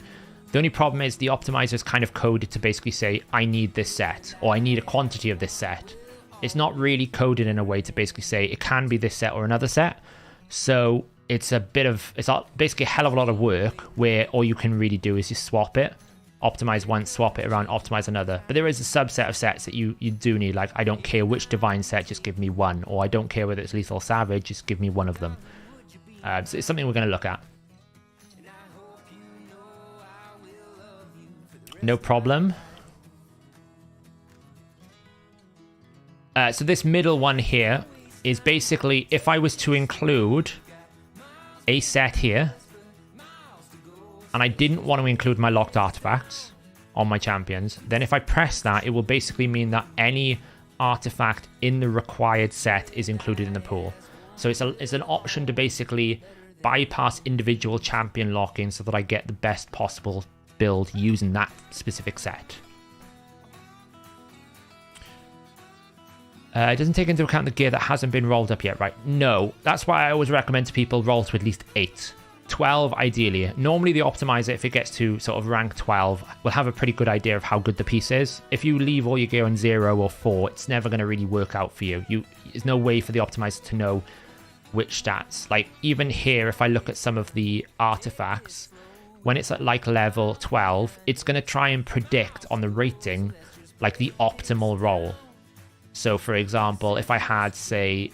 The only problem is the optimizer is kind of coded to basically say, I need this set, or I need a quantity of this set. It's not really coded in a way to basically say it can be this set or another set. So it's basically a hell of a lot of work where all you can really do is just swap it. Optimize one, swap it around, optimize another. But there is a subset of sets that you do need. Like, I don't care which divine set, just give me one. Or I don't care whether it's lethal savage, just give me one of them. So it's something we're going to look at. No problem. So this middle one here is basically, if I was to include a set here, and I didn't want to include my locked artifacts on my champions, then if I press that, it will basically mean that any artifact in the required set is included in the pool. So it's an option to basically bypass individual champion locking so that I get the best possible build using that specific set. It doesn't take into account the gear that hasn't been rolled up yet, right? No, that's why I always recommend to people roll to at least 8. 12 ideally. Normally the optimizer, if it gets to sort of rank 12, will have a pretty good idea of how good the piece is. If you leave all your gear on 0 or 4, it's never going to really work out for you. There's no way for the optimizer to know which stats. Like even here, if I look at some of the artifacts, when it's at like level 12, it's going to try and predict on the rating like the optimal roll. So for example, if I had, say,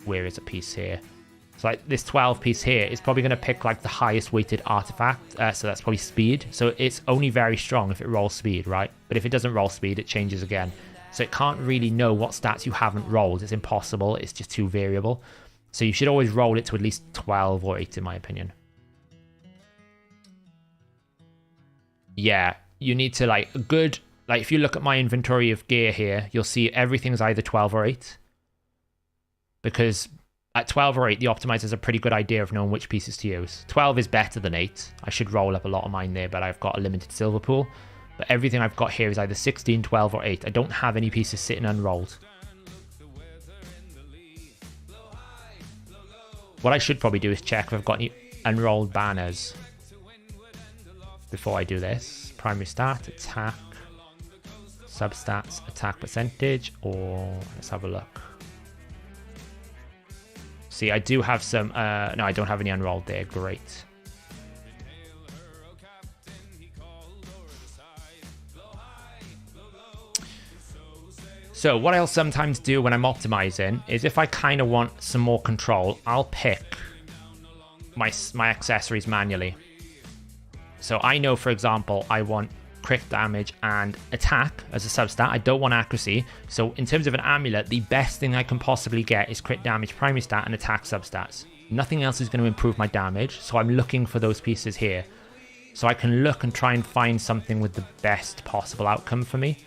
where is a piece here? So like this 12 piece here is probably going to pick like the highest weighted artifact. So that's probably speed. So it's only very strong if it rolls speed, right? But if it doesn't roll speed, it changes again. So it can't really know what stats you haven't rolled. It's impossible. It's just too variable. So you should always roll it to at least 12 or 8 in my opinion. Yeah, you need to like a good, like if you look at my inventory of gear here, you'll see everything's either 12 or 8. Because at 12 or 8, the optimizer is a pretty good idea of knowing which pieces to use. 12 is better than 8. I should roll up a lot of mine there, but I've got a limited silver pool. But everything I've got here is either 16, 12, or 8. I don't have any pieces sitting unrolled. What I should probably do is check if I've got any unrolled banners before I do this. Primary stat, attack, substats, attack percentage, or let's have a look. See, I do have some, no, I don't have any unrolled there, great. So what I'll sometimes do when I'm optimizing is if I kind of want some more control, I'll pick my accessories manually. So I know, for example, I want crit damage and attack as a substat. I don't want accuracy. So in terms of an amulet, the best thing I can possibly get is crit damage primary stat and attack substats. Nothing else is going to improve my damage. So I'm looking for those pieces here. So I can look and try and find something with the best possible outcome for me.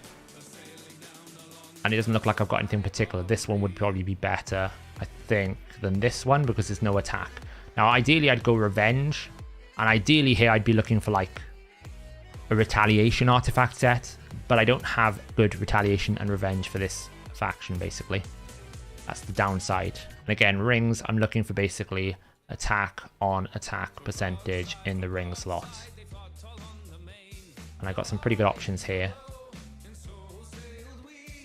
And it doesn't look like I've got anything particular. This one would probably be better, I think, than this one because there's no attack. Now, ideally, I'd go revenge. And ideally here, I'd be looking for like a retaliation artifact set. But I don't have good retaliation and revenge for this faction, basically. That's the downside. And again, rings, I'm looking for basically attack on attack percentage in the ring slot. And I got some pretty good options here.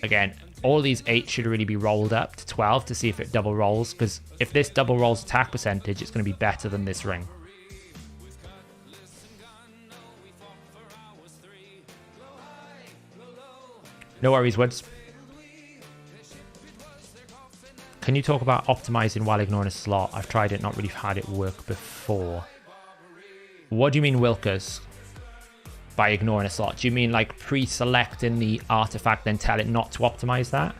Again, all these 8 should really be rolled up to 12 to see if it double rolls, because if this double rolls attack percentage, it's going to be better than this ring. No worries, Woods. Can you talk about optimizing while ignoring a slot? I've tried it, not really had it work before. What do you mean, Wilkers? By ignoring a slot? Do you mean like pre-selecting the artifact, then tell it not to optimize that?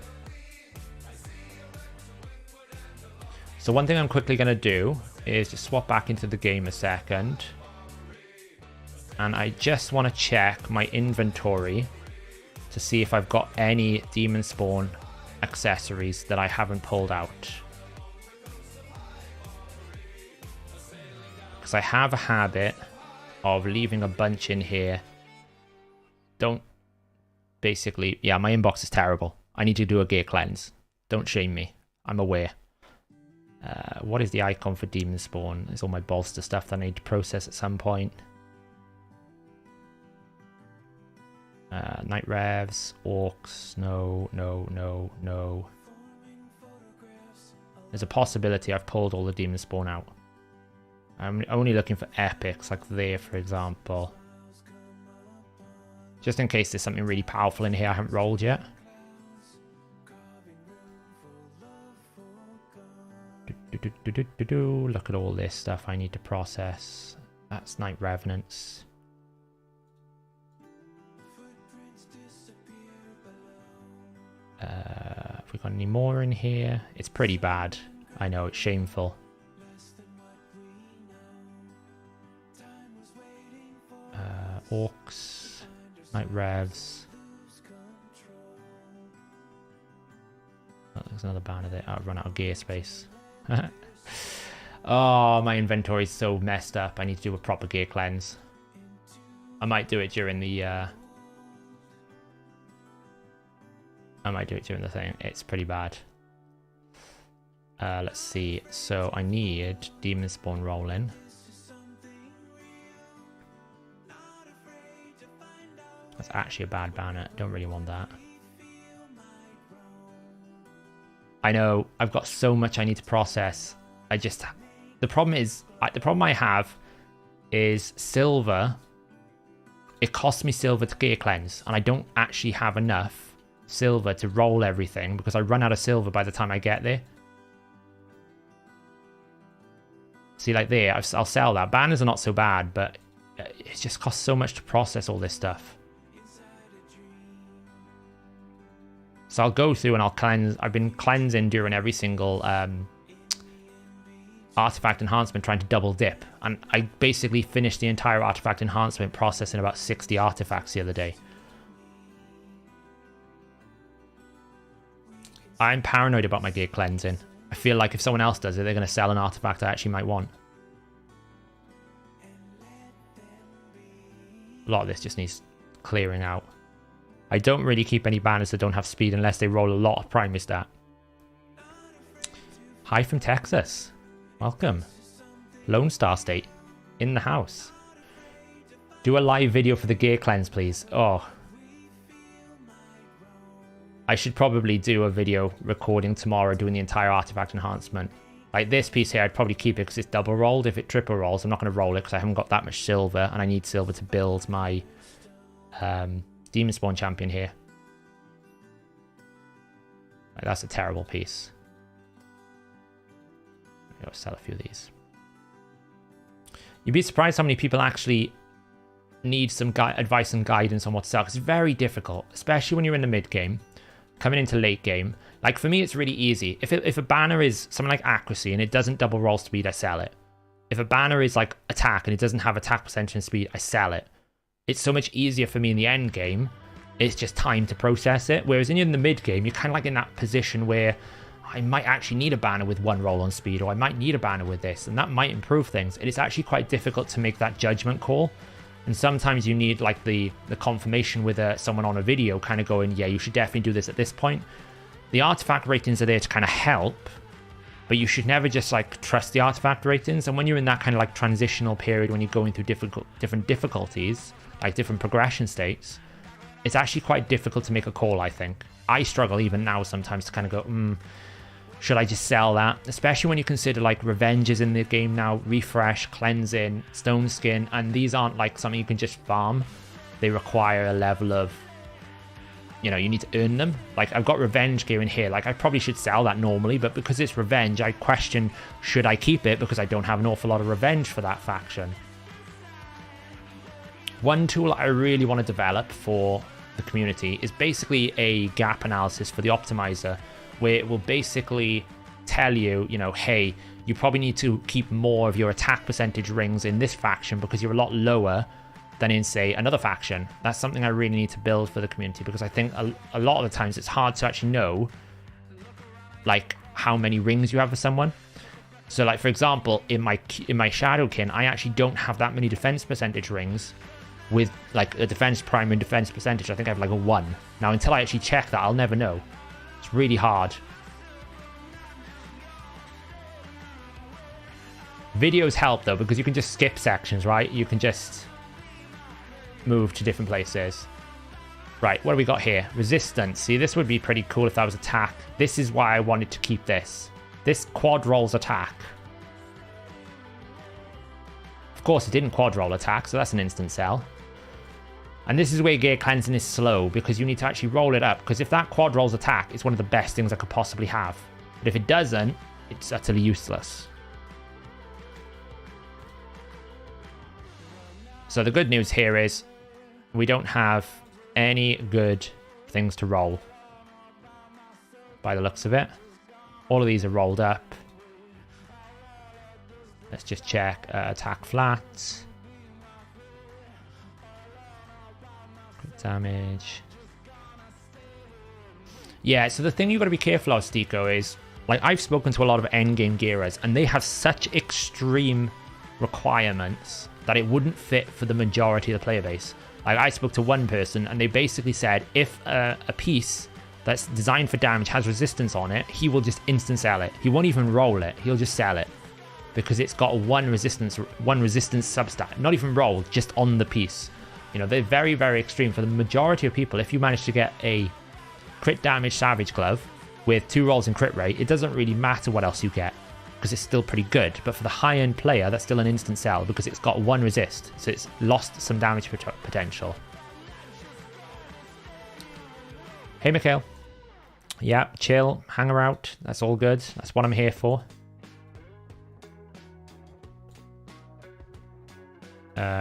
So one thing I'm quickly going to do is just swap back into the game a second. And I just want to check my inventory to see if I've got any demon spawn accessories that I haven't pulled out. Because I have a habit of leaving a bunch in here. Don't basically, yeah, my inbox is terrible. I need to do a gear cleanse. Don't shame me. I'm aware. What is the icon for demon spawn? There's all my bolster stuff that I need to process at some point. Night revs, orcs, no. There's a possibility I've pulled all the demon spawn out. I'm only looking for epics, like there, for example. Just in case there's something really powerful in here I haven't rolled yet. Look at all this stuff I need to process. That's Night Revenants. Have we got any more in here? It's pretty bad. I know, it's shameful. Orcs, Night Revs. Oh, there's another banner there. I've run out of gear space. Oh, my inventory is so messed up. I need to do a proper gear cleanse. I might do it during the thing. It's pretty bad. Let's see. So I need demon spawn rolling. That's actually a bad banner. Don't really want that. I know I've got so much I need to process. The problem I have is silver. It costs me silver to gear cleanse, and I don't actually have enough silver to roll everything because I run out of silver by the time I get there. See, like there, I'll sell that. Banners are not so bad, but it just costs so much to process all this stuff. So I'll go through and I'll cleanse. I've been cleansing during every single artifact enhancement, trying to double dip. And I basically finished the entire artifact enhancement process in about 60 artifacts the other day. I'm paranoid about my gear cleansing. I feel like if someone else does it, they're going to sell an artifact I actually might want. A lot of this just needs clearing out. I don't really keep any banners that don't have speed unless they roll a lot of primary stat. Hi from Texas. Welcome. Lone Star State. In the house. Do a live video for the gear cleanse, please. Oh. I should probably do a video recording tomorrow doing the entire artifact enhancement. Like this piece here, I'd probably keep it because it's double rolled. If it triple rolls, I'm not going to roll it because I haven't got that much silver and I need silver to build my Demon Spawn champion here. Like, that's a terrible piece. I'll sell a few of these. You'd be surprised how many people actually need some advice and guidance on what to sell. Because it's very difficult, especially when you're in the mid game. Coming into late game, like for me, it's really easy. If a banner is something like accuracy and it doesn't double roll speed, I sell it. If a banner is like attack and it doesn't have attack percentage and speed, I sell it. It's so much easier for me in the end game. It's just time to process it. Whereas in the mid game, you're kind of like in that position where I might actually need a banner with 1 roll on speed, or I might need a banner with this, and that might improve things. And it's actually quite difficult to make that judgment call. And sometimes you need like the confirmation with someone on a video kind of going, yeah, you should definitely do this at this point. The artifact ratings are there to kind of help, but you should never just like trust the artifact ratings. And when you're in that kind of like transitional period, when you're going through different difficulties, like different progression states, it's actually quite difficult to make a call, I think. I struggle even now sometimes to kind of go, should I just sell that? Especially when you consider like revenges in the game now, refresh, cleansing, stone skin, and these aren't like something you can just farm. They require a level of, you know, you need to earn them. Like I've got revenge gear in here. Like I probably should sell that normally, but because it's revenge, I question, should I keep it? Because I don't have an awful lot of revenge for that faction. One tool I really want to develop for the community is basically a gap analysis for the optimizer, where it will basically tell you, you know, hey, you probably need to keep more of your attack percentage rings in this faction because you're a lot lower than in, say, another faction. That's something I really need to build for the community, because I think a lot of the times it's hard to actually know, like, how many rings you have for someone. So, like, for example, in my Shadowkin, I actually don't have that many defense percentage rings with, like, a defense prime and defense percentage. I think I have, like, a 1. Now, until I actually check that, I'll never know. It's really hard. Videos help though, because you can just skip sections, right? You can just move to different places. Right, what do we got here? Resistance. See, this would be pretty cool if that was attack. This is why I wanted to keep this. This quad rolls attack. Of course, it didn't quad roll attack, so that's an instant sell. And this is where gear cleansing is slow, because you need to actually roll it up. Because if that quad rolls attack, it's one of the best things I could possibly have. But if it doesn't, it's utterly useless. So the good news here is we don't have any good things to roll, by the looks of it. All of these are rolled up. Let's just check attack flat. Damage. Yeah, so the thing you've got to be careful of, Stiko, is, like, I've spoken to a lot of endgame gearers, and they have such extreme requirements that it wouldn't fit for the majority of the player base. Like, I spoke to one person, and they basically said if a piece that's designed for damage has resistance on it, he will just instant sell it. He won't even roll it. He'll just sell it because it's got one resistance substat. Not even roll, just on the piece. You know, they're very, very extreme. For the majority of people, if you manage to get a crit damage Savage Glove with 2 rolls in crit rate, it doesn't really matter what else you get, because it's still pretty good. But for the high-end player, that's still an instant sell, because it's got 1 resist, so it's lost some damage potential. Hey, Mikhail. Yeah, chill, hang around. That's all good. That's what I'm here for.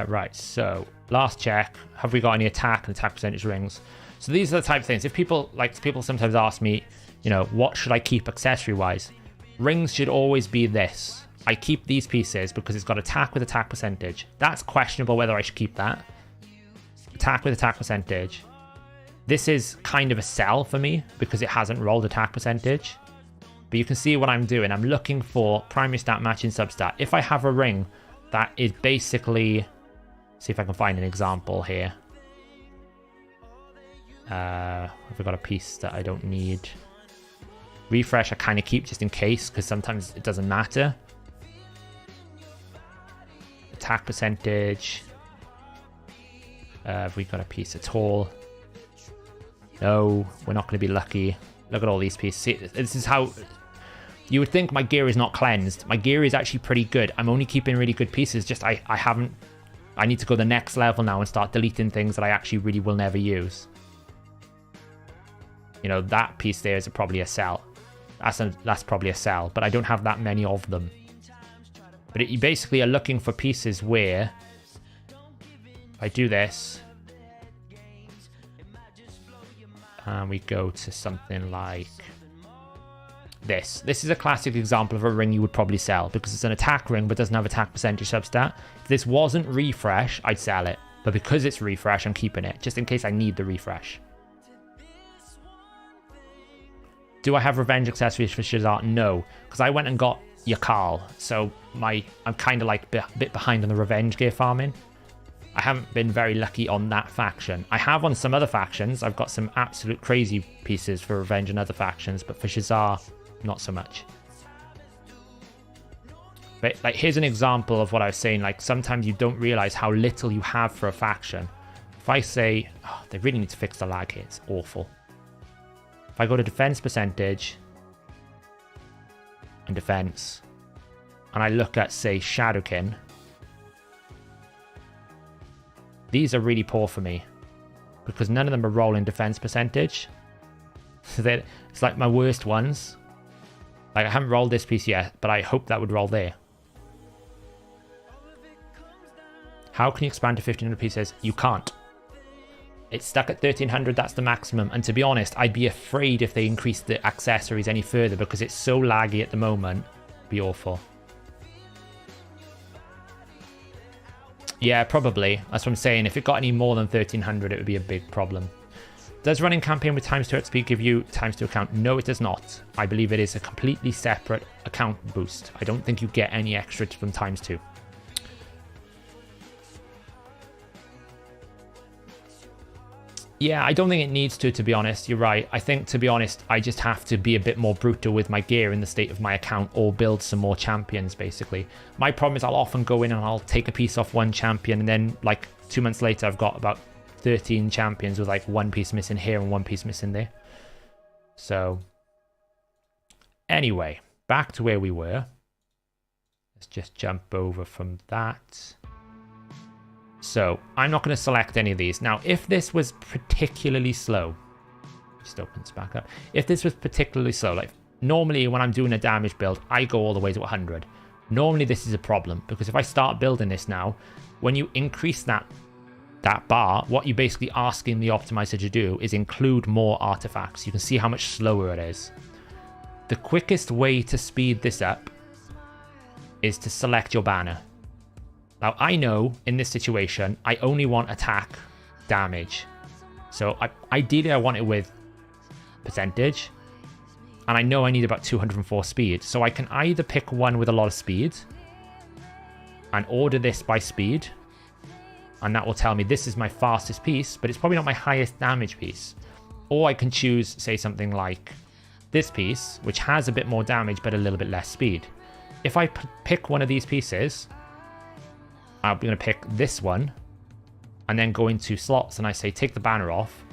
Right, so last check. Have we got any attack and attack percentage rings? So these are the type of things. If people sometimes ask me, you know, what should I keep accessory-wise? Rings should always be this. I keep these pieces because it's got attack with attack percentage. That's questionable whether I should keep that. Attack with attack percentage. This is kind of a sell for me because it hasn't rolled attack percentage. But you can see what I'm doing. I'm looking for primary stat matching substat. If I have a ring that is basically... See if I can find an example here. Have I got a piece that I don't need? Refresh I kind of keep just in case, because sometimes it doesn't matter. Attack percentage. Have we got a piece at all? No, we're not going to be lucky. Look at all these pieces. See, this is how... You would think my gear is not cleansed. My gear is actually pretty good. I'm only keeping really good pieces. Just I haven't... I need to go the next level now and start deleting things that I actually really will never use. You know, that piece there is probably a sell. That's probably a sell, but I don't have that many of them. But you basically are looking for pieces where... If I do this... And we go to something like... This. This is a classic example of a ring you would probably sell because it's an attack ring but doesn't have attack percentage substat. If this wasn't refresh, I'd sell it. But because it's refresh, I'm keeping it just in case I need the refresh. Do I have revenge accessories for Shazar? No, because I went and got Yakal. So I'm kind of like a bit behind on the revenge gear farming. I haven't been very lucky on that faction. I have on some other factions. I've got some absolute crazy pieces for revenge and other factions, but for Shazar, not so much. But like, here's an example of what I was saying. Like, sometimes you don't realize how little you have for a faction. If I say, oh, they really need to fix the lag here. It's awful. If I go to defense percentage and defense, and I look at, say, Shadowkin, these are really poor for me because none of them are rolling defense percentage. So it's like my worst ones. Like, I haven't rolled this piece yet, but I hope that would roll there. How can you expand to 1500 pieces? You can't. It's stuck at 1300, that's the maximum. And to be honest, I'd be afraid if they increased the accessories any further because it's so laggy at the moment. It'd be awful. Yeah, probably. That's what I'm saying. If it got any more than 1300, it would be a big problem. Does running campaign with ×2 at speed give you ×2 account? No, it does not. I believe it is a completely separate account boost. I don't think you get any extra from ×2. Yeah, I don't think it needs to be honest. You're right. I think, to be honest, I just have to be a bit more brutal with my gear in the state of my account or build some more champions, basically. My problem is I'll often go in and I'll take a piece off one champion and then, like, 2 months later, I've got about 13 champions with, like, one piece missing here and one piece missing there. So, anyway, back to where we were. Let's just jump over from that. So, I'm not going to select any of these. Now, if this was particularly slow, just opens back up. If this was particularly slow, like normally when I'm doing a damage build, I go all the way to 100. Normally this is a problem because if I start building this now, when you increase that bar, what you're basically asking the optimizer to do is include more artifacts. You can see how much slower it is. The quickest way to speed this up is to select your banner. Now, I know in this situation, I only want attack damage. So ideally, I want it with percentage. And I know I need about 204 speed. So I can either pick one with a lot of speed and order this by speed. And that will tell me this is my fastest piece, but it's probably not my highest damage piece. Or I can choose, say, something like this piece, which has a bit more damage, but a little bit less speed. If I pick one of these pieces, I'm going to pick this one and then go into slots and I say take the banner off.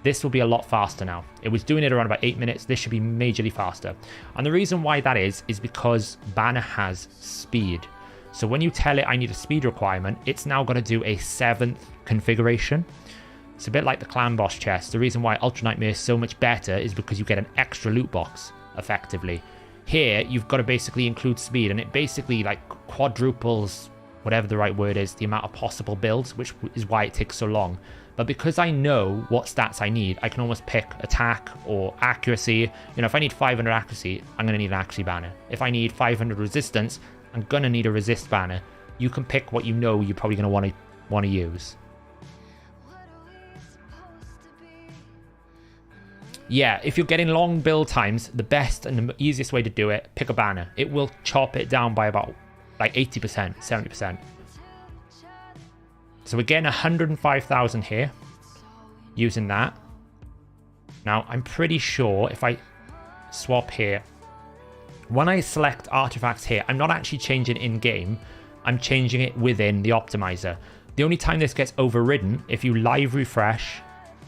This will be a lot faster now. It was doing it around about 8 minutes. This should be majorly faster. And the reason why that is because banner has speed. So when you tell it I need a speed requirement, it's now got to do a 7th configuration. It's a bit like the clan boss chest. The reason why Ultra Nightmare is so much better is because you get an extra loot box, effectively. Here, you've got to basically include speed, and it basically like quadruples, whatever the right word is, the amount of possible builds, which is why it takes so long. But because I know what stats I need, I can almost pick attack or accuracy. You know, if I need 500 accuracy, I'm going to need an accuracy banner. If I need 500 resistance, I'm going to need a resist banner. You can pick what you know you're probably going to want to use. Yeah, if you're getting long build times, the best and the easiest way to do it, pick a banner. It will chop it down by about like 80%, 70%. So we're getting 105,000 here using that. Now, I'm pretty sure if I swap here, when I select artifacts here, I'm not actually changing in-game. I'm changing it within the optimizer. The only time this gets overridden, if you live refresh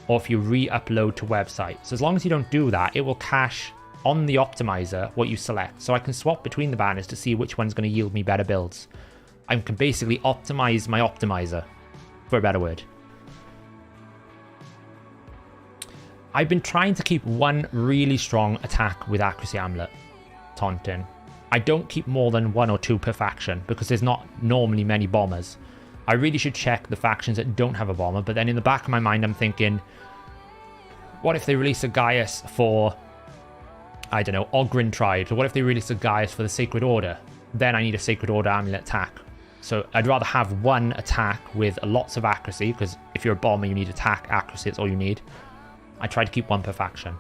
or if you re-upload to website. So as long as you don't do that, it will cache on the optimizer what you select. So I can swap between the banners to see which one's going to yield me better builds. I can basically optimize my optimizer, for a better word. I've been trying to keep one really strong attack with accuracy amulet, taunting. I don't keep more than 1 or 2 per faction because there's not normally many bombers. I really should check the factions that don't have a bomber, but then in the back of my mind I'm thinking, what if they release a Gaius for, I don't know, Ogrin tribes, or what if they release a Gaius for the Sacred Order? Then I need a Sacred Order amulet attack. So I'd rather have one attack with lots of accuracy, because if you're a bomber you need attack, accuracy, that's all you need. I try to keep one per faction.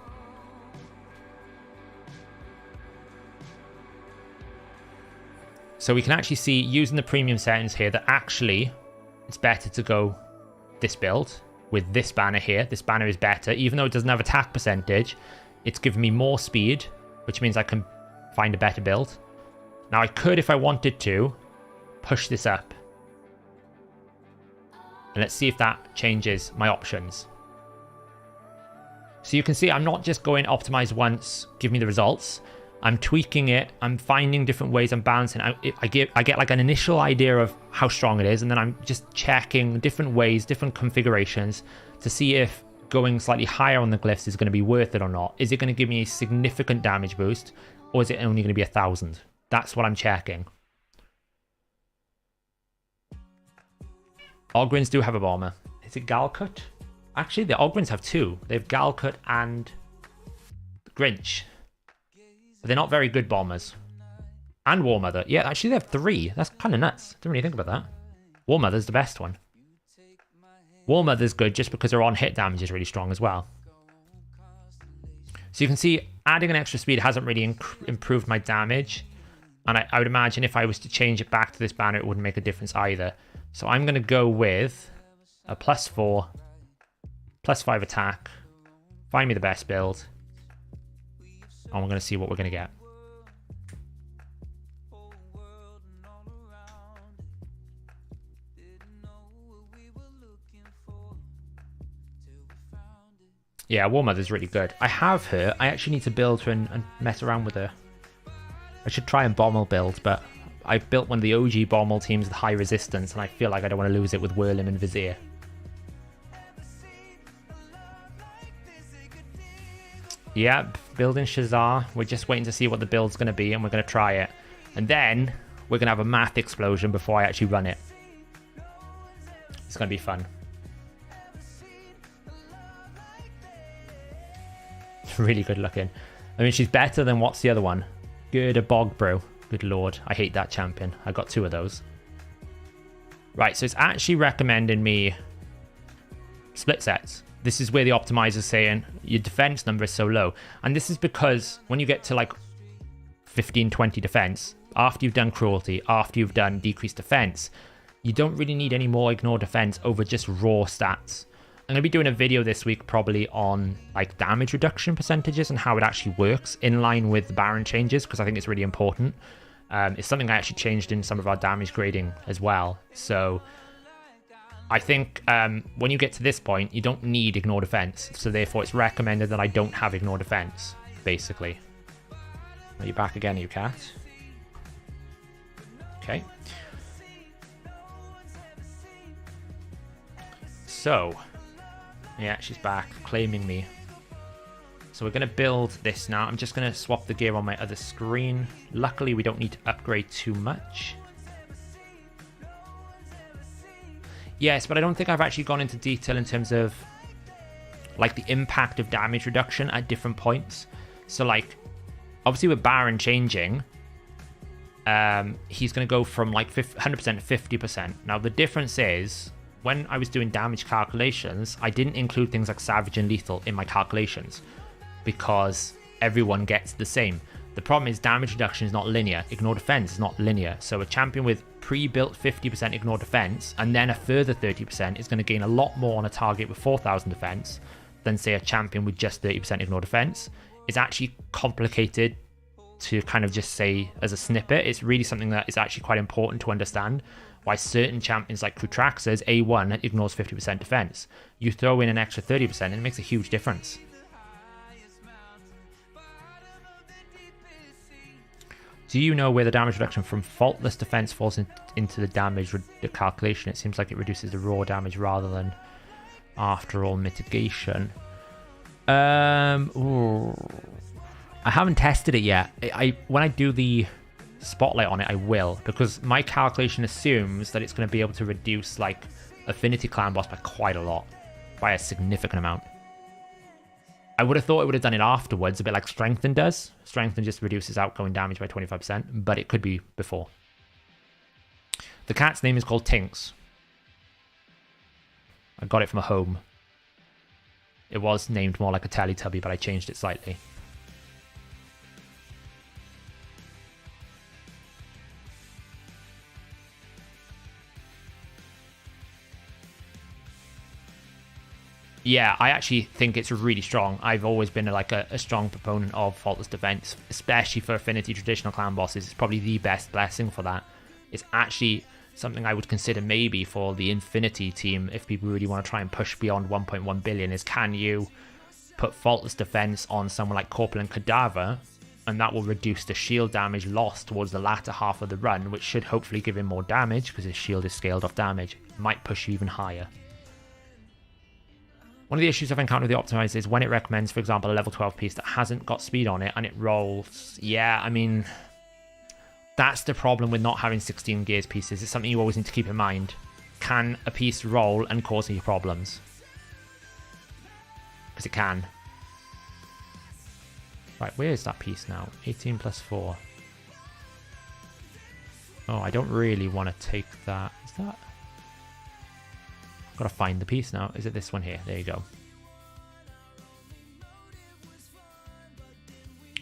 So we can actually see, using the premium settings here, that actually it's better to go this build with this banner here. This banner is better, even though it doesn't have attack percentage. It's giving me more speed, which means I can find a better build. Now I could, if I wanted to, push this up. And let's see if that changes my options. So you can see I'm not just going optimize once, give me the results. I'm tweaking it. I'm finding different ways. I'm balancing. I get like an initial idea of how strong it is, and then I'm just checking different ways, different configurations to see if going slightly higher on the glyphs is going to be worth it or not. Is it going to give me a significant damage boost, or is it only going to be 1,000? That's what I'm checking. Ogrins do have a bomber. Is it Galcut? Actually, the Ogrins have 2. They have Galcut and Grinch. But they're not very good bombers. And War Mother. Yeah, actually they have 3. That's kind of nuts. Didn't really think about that. War Mother's the best one. War Mother's good just because her on-hit damage is really strong as well. So you can see adding an extra speed hasn't really improved my damage. And I would imagine if I was to change it back to this banner, it wouldn't make a difference either. So I'm going to go with a +4, +5 attack. Find me the best build. And we're going to see what we're going to get. Yeah, War Mother's really good. I have her. I actually need to build her and mess around with her. I should try and Bommel build, but I've built one of the OG Bommel teams with high resistance, and I feel like I don't want to lose it with Whirling and Vizier. Yeah, building Shazar. We're just waiting to see what the build's going to be, and we're going to try it. And then we're going to have a math explosion before I actually run it. It's going to be fun. Really good looking. I mean, she's better than what's the other one? Good, a Bogbro. Good lord, I hate that champion. I got 2 of those. Right, so it's actually recommending me split sets. This is where the optimizer's saying your defense number is so low. And this is because when you get to like 15, 20 defense, after you've done cruelty, after you've done decreased defense, you don't really need any more ignore defense over just raw stats. I'm going to be doing a video this week probably on like damage reduction percentages and how it actually works in line with the Baron changes, because I think it's really important. It's something I actually changed in some of our damage grading as well. So I think when you get to this point, you don't need ignore defense. So therefore it's recommended that I don't have ignore defense, basically. Are you back again, you cat? Okay. So, yeah, she's back, claiming me. So we're going to build this now. I'm just going to swap the gear on my other screen. Luckily, we don't need to upgrade too much. Yes, but I don't think I've actually gone into detail in terms of like the impact of damage reduction at different points. So like, obviously with Baron changing, he's going to go from like 100% to 50%. Now the difference is, when I was doing damage calculations, I didn't include things like Savage and Lethal in my calculations because everyone gets the same. The problem is damage reduction is not linear. Ignore defense is not linear. So a champion with pre-built 50% ignore defense and then a further 30% is going to gain a lot more on a target with 4,000 defense than say a champion with just 30% ignore defense. It's actually complicated to kind of just say as a snippet. It's really something that is actually quite important to understand why certain champions like Krutraxa's A1 ignores 50% defense. You throw in an extra 30% and it makes a huge difference. Do you know where the damage reduction from faultless defense falls into the damage calculation? It seems like it reduces the raw damage rather than after all mitigation. I haven't tested it yet. When I do the spotlight on it, I will, because my calculation assumes that it's going to be able to reduce like affinity clan boss by quite a lot, by a significant amount. I would have thought it would have done it afterwards, a bit like Strengthen does. Strengthen just reduces outgoing damage by 25%, but it could be before. The cat's name is called Tinks. I got it from a home. It was named more like a Teletubby, but I changed it slightly. Yeah, I actually think it's really strong. I've always been a strong proponent of Faultless Defense, especially for Affinity traditional clan bosses. It's probably the best blessing for that. It's actually something I would consider maybe for the Infinity team if people really want to try and push beyond 1.1 billion is, can you put Faultless Defense on someone like Corpulent Cadaver, and that will reduce the shield damage lost towards the latter half of the run, which should hopefully give him more damage because his shield is scaled off damage. Might push you even higher. One of the issues I've encountered with the Optimizer is when it recommends, for example, a level 12 piece that hasn't got speed on it and it rolls. Yeah, I mean, that's the problem with not having 16 gears pieces. It's something you always need to keep in mind. Can a piece roll and cause you problems? Because it can. Right, where is that piece now? 18 plus 4. Oh, I don't really want to take that. Is that... Gotta find the piece now. Is it this one here? There you go.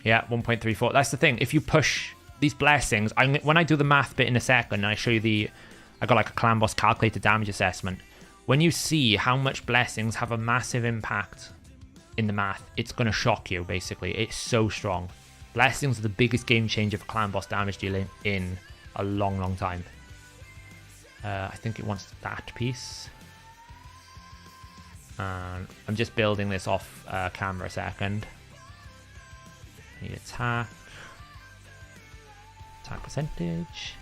Yeah, 1.34. That's the thing. If you push these blessings, when I do the math bit in a second, and I show you I got like a clan boss calculated damage assessment. When you see how much blessings have a massive impact in the math, it's gonna shock you. Basically, it's so strong. Blessings are the biggest game changer for clan boss damage dealing in a long time. I think it wants that piece. I'm just building this off camera a second. I need attack percentage.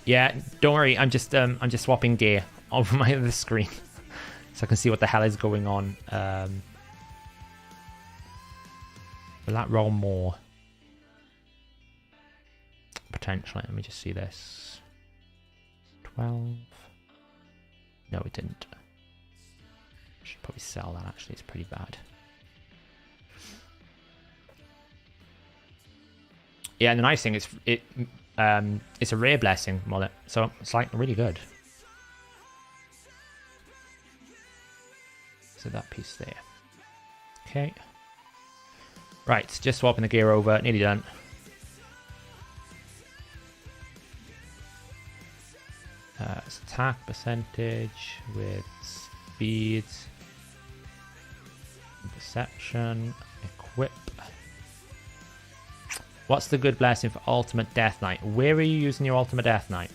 Yeah, don't worry. I'm just swapping gear over my other screen so I can see what the hell is going on. Will that roll more? Potentially. Let me just see this. 12. No, it didn't. Should probably sell that, actually. It's pretty bad. Yeah, and the nice thing is it's a rare blessing mullet, so it's like really good. So that piece there. Okay. Right, just swapping the gear over, nearly done. It's attack percentage with speed. Perception, equip. What's the good blessing for Ultimate Death Knight? Where are you using your Ultimate Death Knight?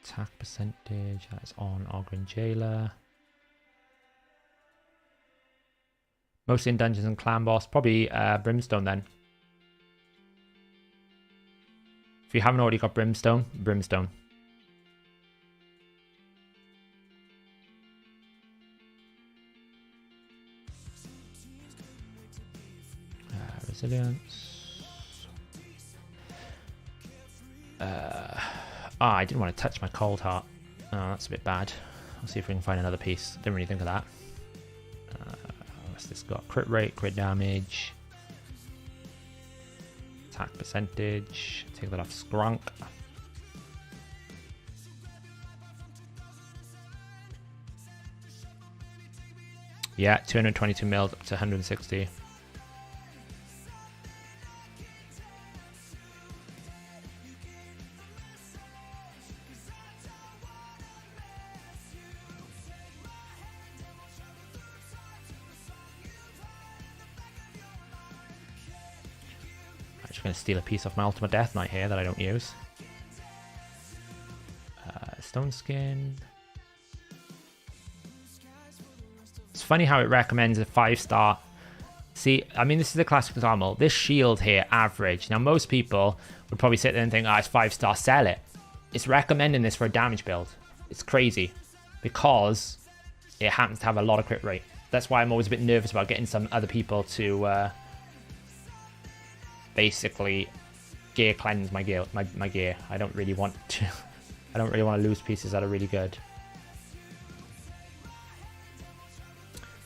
Attack percentage, that's on Ogren Jailer. Mostly in Dungeons and Clan Boss. Probably Brimstone then. If you haven't already got Brimstone, Brimstone. Resilience. I didn't want to touch my cold heart. Oh, that's a bit bad. I'll see if we can find another piece. Didn't really think of that. What's this got? Crit rate, crit damage, attack percentage. Take that off Skrunk. Yeah, 222 mil up to 160. I'm just going to steal a piece of my Ultimate Death Knight here that I don't use. Stone Skin. It's funny how it recommends a 5-star. See, I mean, this is a classic example. This shield here, average. Now, most people would probably sit there and think, oh, it's 5-star, sell it. It's recommending this for a damage build. It's crazy because it happens to have a lot of crit rate. That's why I'm always a bit nervous about getting some other people to basically gear cleanse my gear. My gear. I don't really want to. I don't really want to lose pieces that are really good.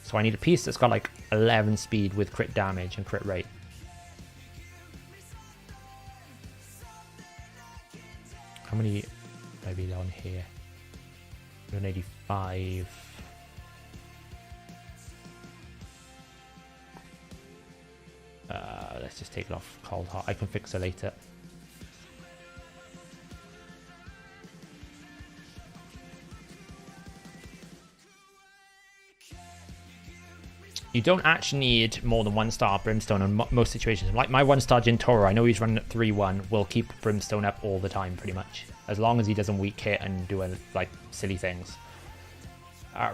So I need a piece that's got like 11 speed with crit damage and crit rate. How many maybe on here? 185. Let's just take it off Cold Heart. I can fix it later. You don't actually need more than 1-star Brimstone in most situations. Like my 1-star Gintoro, I know he's running at 3-1, will keep Brimstone up all the time, pretty much. As long as he doesn't weak hit and do like silly things.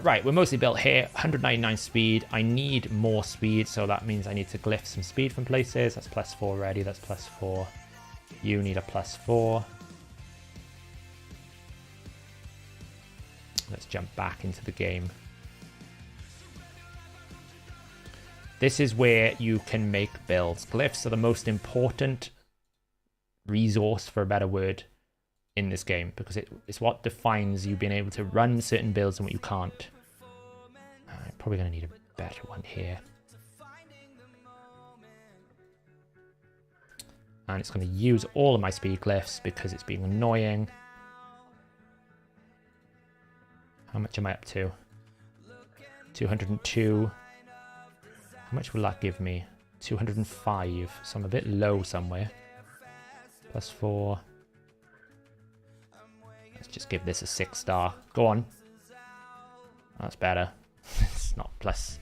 Right, we're mostly built here. 199 speed. I need more speed, so that means I need to glyph some speed from places. That's +4 already. That's +4. You need a +4. Let's jump back into the game. This is where you can make builds. Glyphs are the most important resource, for a better word, in this game, because it's what defines you being able to run certain builds and what you can't. I'm probably going to need a better one here. And it's going to use all of my speed glyphs because it's being annoying. How much am I up to? 202. How much will that give me? 205. So I'm a bit low somewhere. +4. Let's just give this a 6-star. Go on. That's better. It's not plus.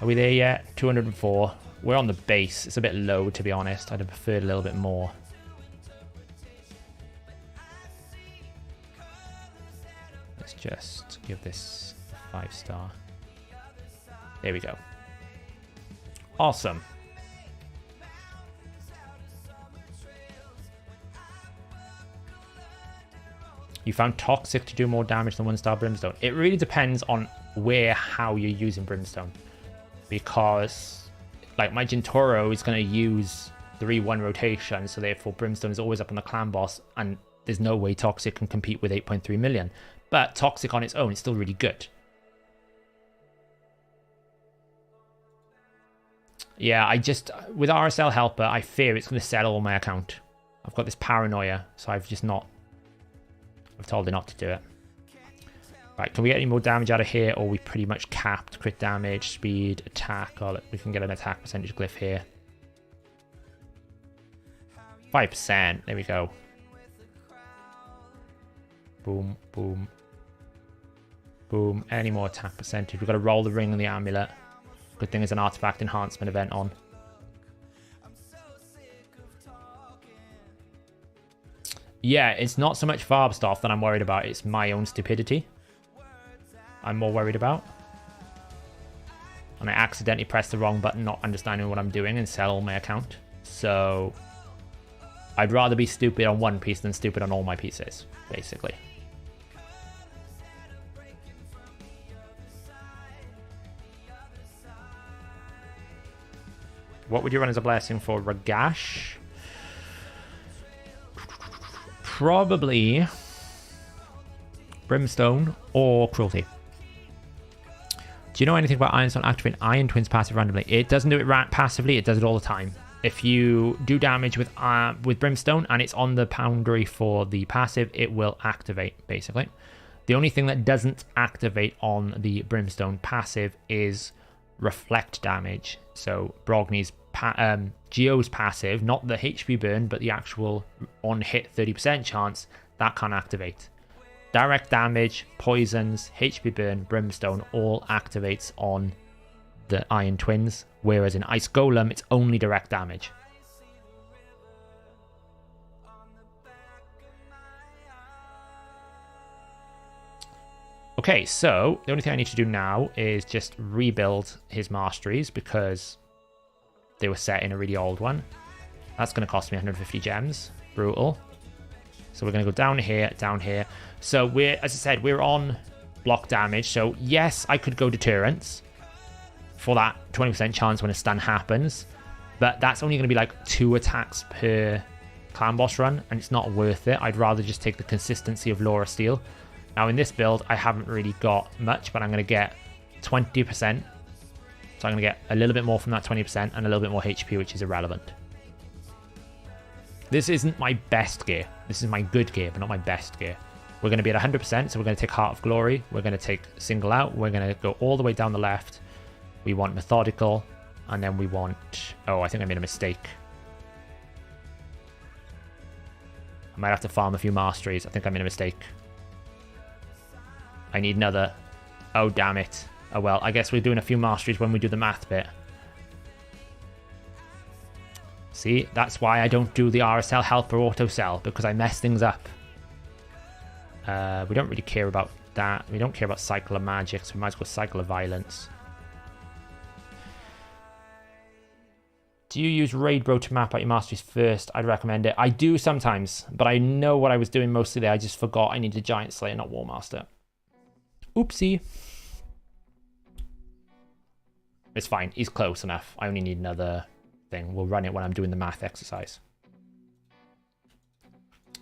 Are we there yet? 204. We're on the base. It's a bit low, to be honest. I'd have preferred a little bit more. Let's just give this a 5-star. There we go. Awesome. You found Toxic to do more damage than 1-star Brimstone. It really depends on how you're using Brimstone. Because, like, my Gintoro is going to use 3-1 rotation, so therefore Brimstone is always up on the clan boss, and there's no way Toxic can compete with 8.3 million. But Toxic on its own is still really good. Yeah, with RSL Helper, I fear it's going to settle on my account. I've got this paranoia, so I've told it not to do it. Right, can we get any more damage out of here, or are we pretty much capped? Crit damage, speed, attack. Oh, look, we can get an attack percentage glyph here. 5%, there we go. Boom, boom. Boom, any more attack percentage. We've got to roll the ring and the amulet. Good thing there's an artifact enhancement event on. Yeah, it's not so much Farb stuff that I'm worried about. It's my own stupidity I'm more worried about. And I accidentally pressed the wrong button, not understanding what I'm doing, and sell my account. So I'd rather be stupid on one piece than stupid on all my pieces, basically. What would you run as a blessing for Ragash? Probably Brimstone or Cruelty. Do you know anything about Ironstone activating Iron Twins passive randomly? It doesn't do it passively, it does it all the time. If you do damage with Brimstone and it's on the boundary for the passive, it will activate, basically. The only thing that doesn't activate on the Brimstone passive is reflect damage. So Brogni's Geo's passive, not the HP burn, but the actual on hit 30% chance, that can't activate. Direct damage, poisons, HP burn, Brimstone all activates on the Iron Twins, whereas in Ice Golem it's only direct damage. Okay, so the only thing I need to do now is just rebuild his Masteries because they were set in a really old one. That's going to cost me 150 gems. Brutal. So we're going to go down here, down here. So we're, as I said, we're on block damage. So yes, I could go Deterrence for that 20% chance when a stun happens. But that's only going to be like 2 attacks per clan boss run, and it's not worth it. I'd rather just take the consistency of Laura Steel. Now in this build, I haven't really got much, but I'm going to get 20%. So I'm going to get a little bit more from that 20% and a little bit more HP, which is irrelevant. This isn't my best gear. This is my good gear, but not my best gear. We're going to be at 100%, so we're going to take Heart of Glory. We're going to take Single Out. We're going to go all the way down the left. We want Methodical, and then we want... Oh, I think I made a mistake. I might have to farm a few Masteries. I think I made a mistake. I need another. Oh, damn it. Oh, well, I guess we're doing a few Masteries when we do the math bit. See, that's why I don't do the RSL health or auto sell, because I mess things up. We don't really care about that. We don't care about Cycle of Magic, so we might as well Cycle of Violence. Do you use Raid Bro to map out your Masteries first? I'd recommend it. I do sometimes, but I know what I was doing mostly there. I just forgot I needed Giant Slayer, not War Master. Oopsie. It's fine. He's close enough. I only need another thing. We'll run it when I'm doing the math exercise.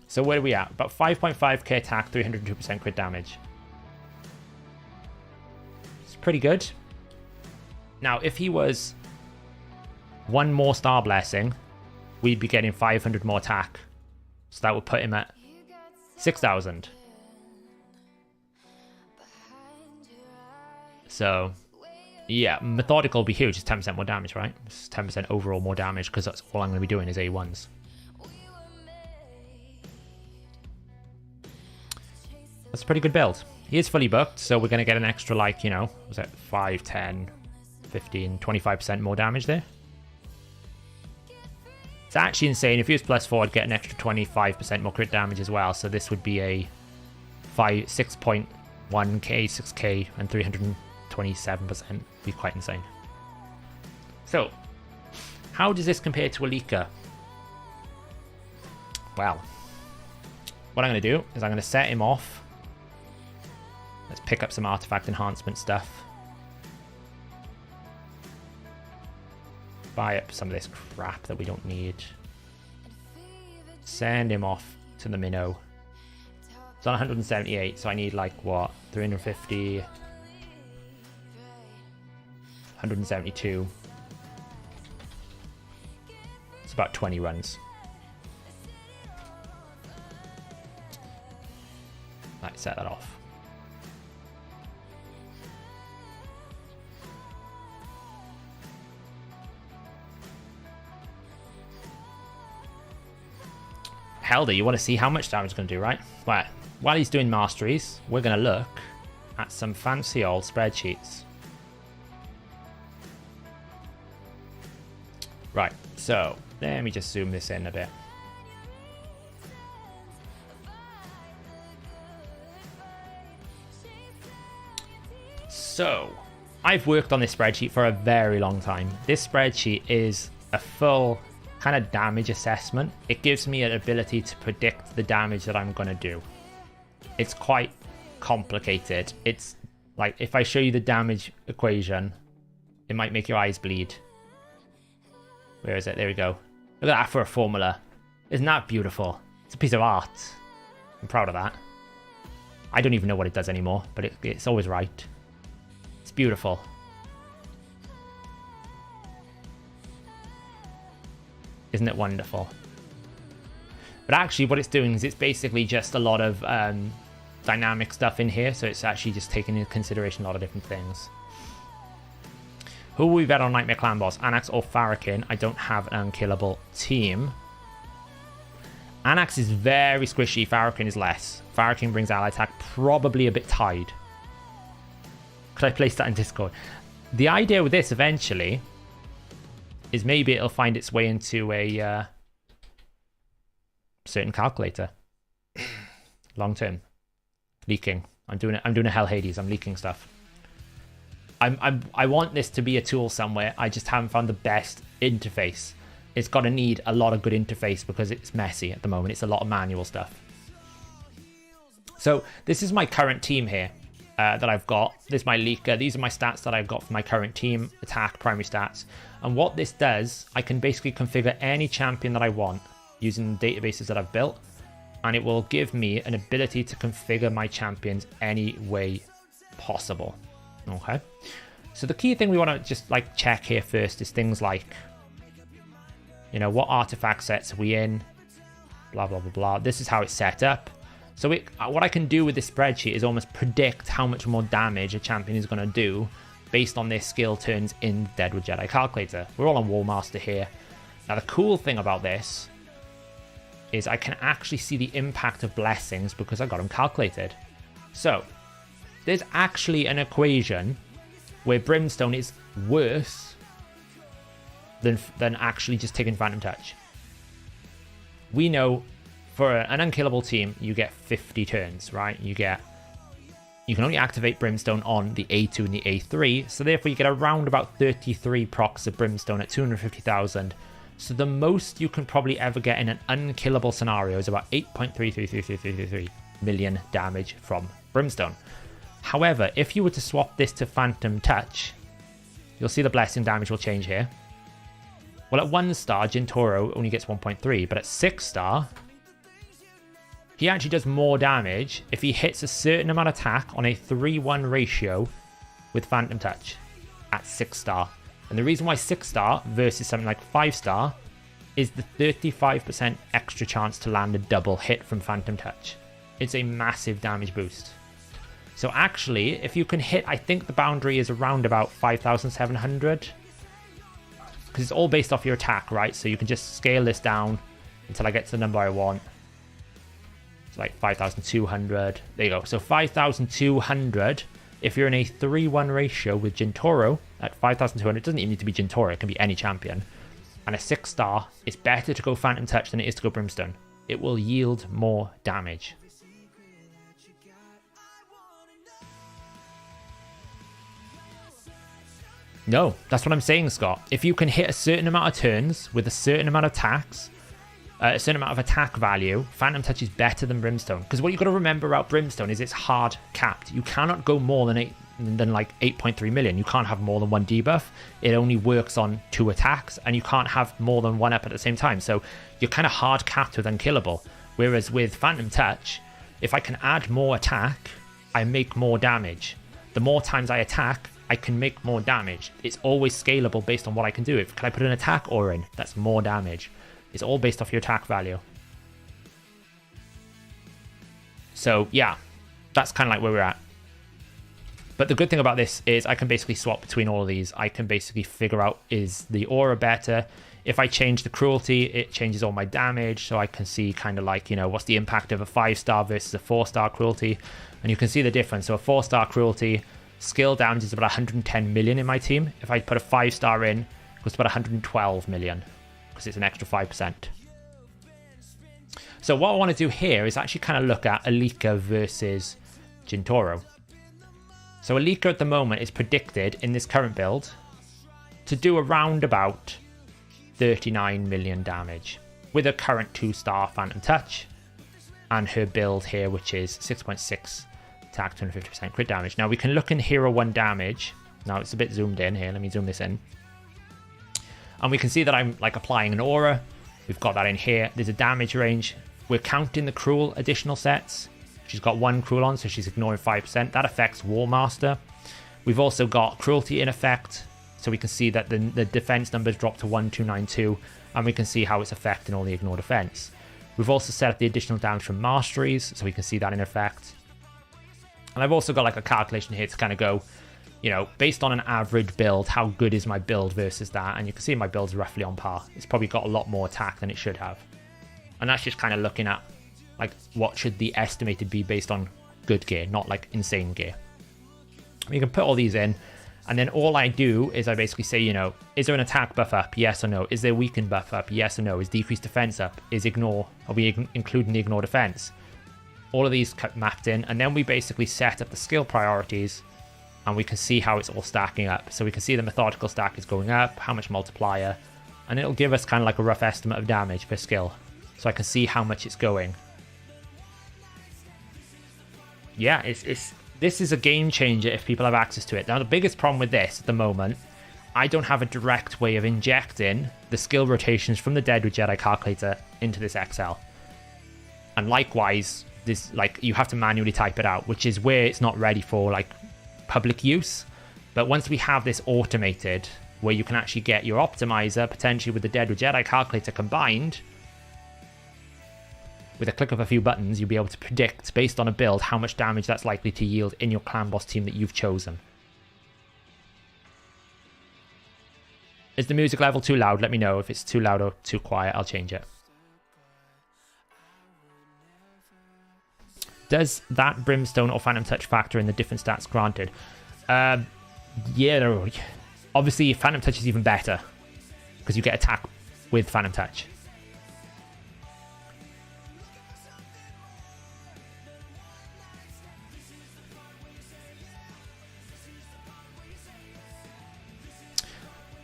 So where are we at? About 5.5k attack, 302% crit damage. It's pretty good. Now, if he was one more Star Blessing, we'd be getting 500 more attack. So that would put him at 6,000. So, yeah, Methodical will be huge. It's 10% more damage, right? It's 10% overall more damage because that's all I'm going to be doing is A1s. That's a pretty good build. He is fully booked, so we're going to get an extra, like, you know, was that 5, 10, 15, 25% more damage there? It's actually insane. If he was +4, I'd get an extra 25% more crit damage as well. So this would be a 6.1k, 6k, and 327%. Be quite insane. So, how does this compare to Alika? Well, what I'm going to do is I'm going to set him off. Let's pick up some artifact enhancement stuff. Buy up some of this crap that we don't need. Send him off to the minnow. It's on 178, so I need like what? 350. 172. It's about 20 runs. Let's set that off. Helder, you want to see how much damage it's going to do, right? Well, while he's doing Masteries, we're going to look at some fancy old spreadsheets. Right, so let me just zoom this in a bit. So, I've worked on this spreadsheet for a very long time. This spreadsheet is a full kind of damage assessment. It gives me an ability to predict the damage that I'm going to do. It's quite complicated. It's like, if I show you the damage equation, it might make your eyes bleed. Where is it? There we go. Look at that for a formula. Isn't that beautiful? It's a piece of art. I'm proud of that. I don't even know what it does anymore, but it's always right. It's beautiful. Isn't it wonderful? But actually what it's doing is it's basically just a lot of dynamic stuff in here, so it's actually just taking into consideration a lot of different things. Who will we bet on Nightmare Clan Boss? Anax or Farrakhan? I don't have an unkillable team. Anax is very squishy, Farrakhan is less. Farrakhan brings ally attack, probably a bit tied. Could I place that in Discord? The idea with this eventually is maybe it'll find its way into a certain calculator. Long term. Leaking. I'm doing a HellHades, I'm leaking stuff. I want this to be a tool somewhere. I just haven't found the best interface. It's got to need a lot of good interface because it's messy at the moment. It's a lot of manual stuff. So this is my current team here that I've got. This is my leaker. These are my stats that I've got for my current team, attack, primary stats. And what this does, I can basically configure any champion that I want using the databases that I've built. And it will give me an ability to configure my champions any way possible. Okay, so the key thing we want to just like check here first is things like, you know, what artifact sets are we in, blah blah blah blah. This is how it's set up. So what I can do with this spreadsheet is almost predict how much more damage a champion is going to do based on their skill turns in Deadwood Jedi calculator. We're all on Warmaster here. Now the cool thing about this is I can actually see the impact of blessings because I got them calculated. So there's actually an equation where Brimstone is worse than actually just taking Phantom Touch. We know for an unkillable team, you get 50 turns, right? You can only activate Brimstone on the A2 and the A3, so therefore you get around about 33 procs of Brimstone at 250,000. So the most you can probably ever get in an unkillable scenario is about 8.33333 million damage from Brimstone. However, if you were to swap this to Phantom Touch, you'll see the blessing damage will change here. Well, at 1 star, Jintoro only gets 1.3, but at 6 star, he actually does more damage if he hits a certain amount of attack on a 3-1 ratio with Phantom Touch at 6 star. And the reason why 6 star versus something like 5 star is the 35% extra chance to land a double hit from Phantom Touch. It's a massive damage boost. So actually, if you can hit, I think the boundary is around about 5,700. Because it's all based off your attack, right? So you can just scale this down until I get to the number I want. It's like 5,200. There you go. So 5,200. If you're in a 3-1 ratio with Jintoro at 5,200, it doesn't even need to be Jintoro. It can be any champion. And a 6 star, it's better to go Phantom Touch than it is to go Brimstone. It will yield more damage. No, that's what I'm saying, Scott. If you can hit a certain amount of turns with a certain amount of attacks, a certain amount of attack value, Phantom Touch is better than Brimstone. Because what you've got to remember about Brimstone is it's hard capped. You cannot go more than like 8.3 million. You can't have more than 1 debuff. It only works on 2 attacks, and you can't have more than 1 up at the same time. So you're kind of hard capped with Unkillable. Whereas with Phantom Touch, if I can add more attack, I make more damage. The more times I attack, I can make more damage. It's always scalable based on what I can do. Can I put an attack aura in? That's more damage. It's all based off your attack value. So yeah, that's kind of like where we're at. But the good thing about this is I can basically swap between all of these. I can basically figure out, is the aura better? If I change the cruelty, it changes all my damage. So I can see kind of like, you know, what's the impact of a 5-star versus a 4-star cruelty. And you can see the difference. So a 4-star cruelty, skill damage is about 110 million in my team. If I put a 5-star in, it goes to about 112 million because it's an extra 5%. So what I want to do here is actually kind of look at Alika versus Jintoro. So Alika at the moment is predicted in this current build to do around about 39 million damage with a current 2-star Phantom Touch and her build here, which is 6.6 attack, 250% crit damage. Now we can look in Hero 1 damage. Now it's a bit zoomed in here. Let me zoom this in. And we can see that I'm like applying an aura. We've got that in here. There's a damage range. We're counting the cruel additional sets. She's got 1 cruel on, so she's ignoring 5%. That affects War Master. We've also got cruelty in effect, so we can see that the defense numbers drop to 1292, and we can see how it's affecting all the ignored defense. We've also set up the additional damage from Masteries, so we can see that in effect. And I've also got like a calculation here to kind of go, you know, based on an average build, how good is my build versus that? And you can see my build's roughly on par. It's probably got a lot more attack than it should have. And that's just kind of looking at, like, what should the estimated be based on good gear, not like insane gear. You can put all these in, and then all I do is I basically say, you know, is there an attack buff up? Yes or no? Is there weaken buff up? Yes or no? Is decreased defense up? Is ignore? Are we including the ignore defense? All of these mapped in, and then we basically set up the skill priorities, and we can see how it's all stacking up. So we can see the methodical stack is going up, how much multiplier, and it'll give us kind of like a rough estimate of damage per skill. So I can see how much it's going. Yeah, this is a game changer if people have access to it. Now, the biggest problem with this at the moment, I don't have a direct way of injecting the skill rotations from the Deadwood Jedi calculator into this Excel. And likewise, this, like, you have to manually type it out, which is where it's not ready for like public use. But once we have this automated, where you can actually get your optimizer potentially with the Deadwood Jedi calculator combined, with a click of a few buttons, you'll be able to predict, based on a build, how much damage that's likely to yield in your clan boss team that you've chosen. Is the music level too loud? Let me know. If it's too loud or too quiet, I'll change it. Does that Brimstone or Phantom Touch factor in the different stats granted? Yeah, no. Obviously, Phantom Touch is even better, because you get attack with Phantom Touch.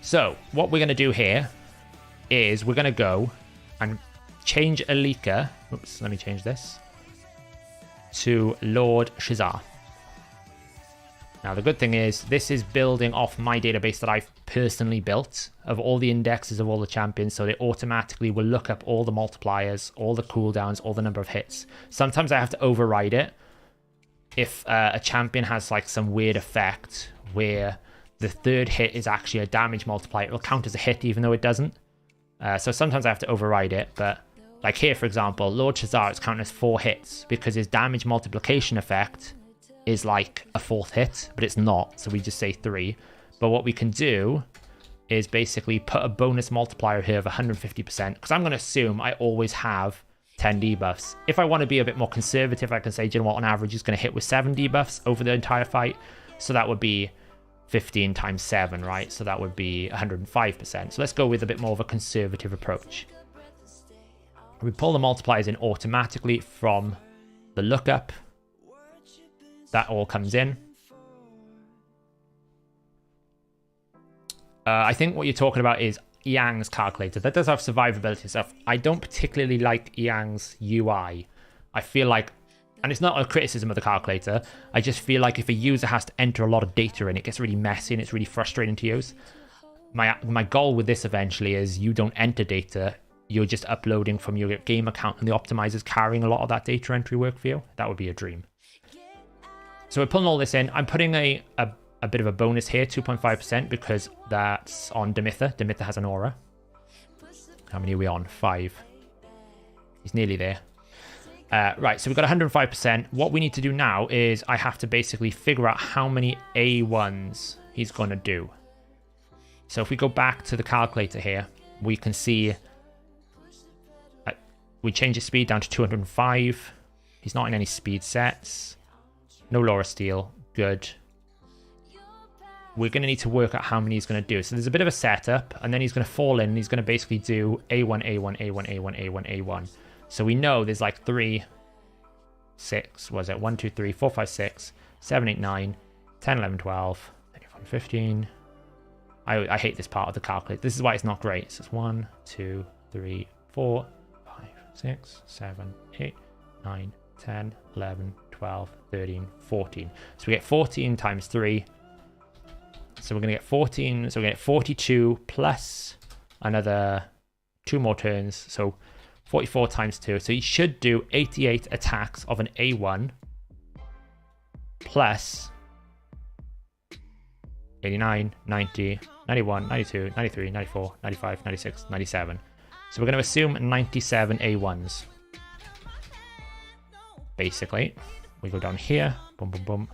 So what we're going to do here is we're going to go and change Alika. Oops, let me change this to Lord Shazar. Now, the good thing is this is building off my database that I've personally built of all the indexes of all the champions, so they automatically will look up all the multipliers, all the cooldowns, all the number of hits. Sometimes I have to override it if a champion has like some weird effect where the third hit is actually a damage multiplier. It will count as a hit even though it doesn't. So sometimes I have to override it, but like here, for example, Lord Shazar is counting as 4 hits because his damage multiplication effect is like a 4th hit, but it's not, so we just say 3. But what we can do is basically put a bonus multiplier here of 150%, because I'm going to assume I always have 10 debuffs. If I want to be a bit more conservative, I can say, do you know what, on average, he's going to hit with 7 debuffs over the entire fight. So that would be 15 times 7, right? So that would be 105%. So let's go with a bit more of a conservative approach. We pull the multipliers in automatically from the lookup. That all comes in. I think what you're talking about is Yang's calculator. That does have survivability stuff. I don't particularly like Yang's UI. I feel like, and it's not a criticism of the calculator, I just feel like if a user has to enter a lot of data in, it gets really messy and it's really frustrating to use. My goal with this eventually is you don't enter data, you're just uploading from your game account and the optimizer's carrying a lot of that data entry work for you. That would be a dream. So we're pulling all this in. I'm putting a bit of a bonus here, 2.5%, because that's on Demitha. Demitha has an aura. How many are we on? 5. He's nearly there. Right, so we've got 105%. What we need to do now is I have to basically figure out how many A1s he's going to do. So if we go back to the calculator here, we can see we change his speed down to 205. He's not in any speed sets. No Laura Steel. Good. We're going to need to work out how many he's going to do. So there's a bit of a setup, and then he's going to fall in, and he's going to basically do A1, A1, A1, A1, A1, A1. So we know there's like 3, 6, was it? 1, 2, 3, 4, 5, 6, 7, 8, 9, 10, 11, 12, 13, 14, 15. I hate this part of the calculator. This is why it's not great. So it's 1, 2, 3, 4, 5, 6, 7, 8, 9, 10, 11, 12, 13, 14. So we get 14 times 3. So we're going to get 14. So we're going to get 42 plus another 2 more turns. So 44 times 2. So he should do 88 attacks of an A1 plus 89, 90, 91, 92, 93, 94, 95, 96, 97. So we're going to assume 97 A1s. Basically, we go down here. Boom, boom, boom.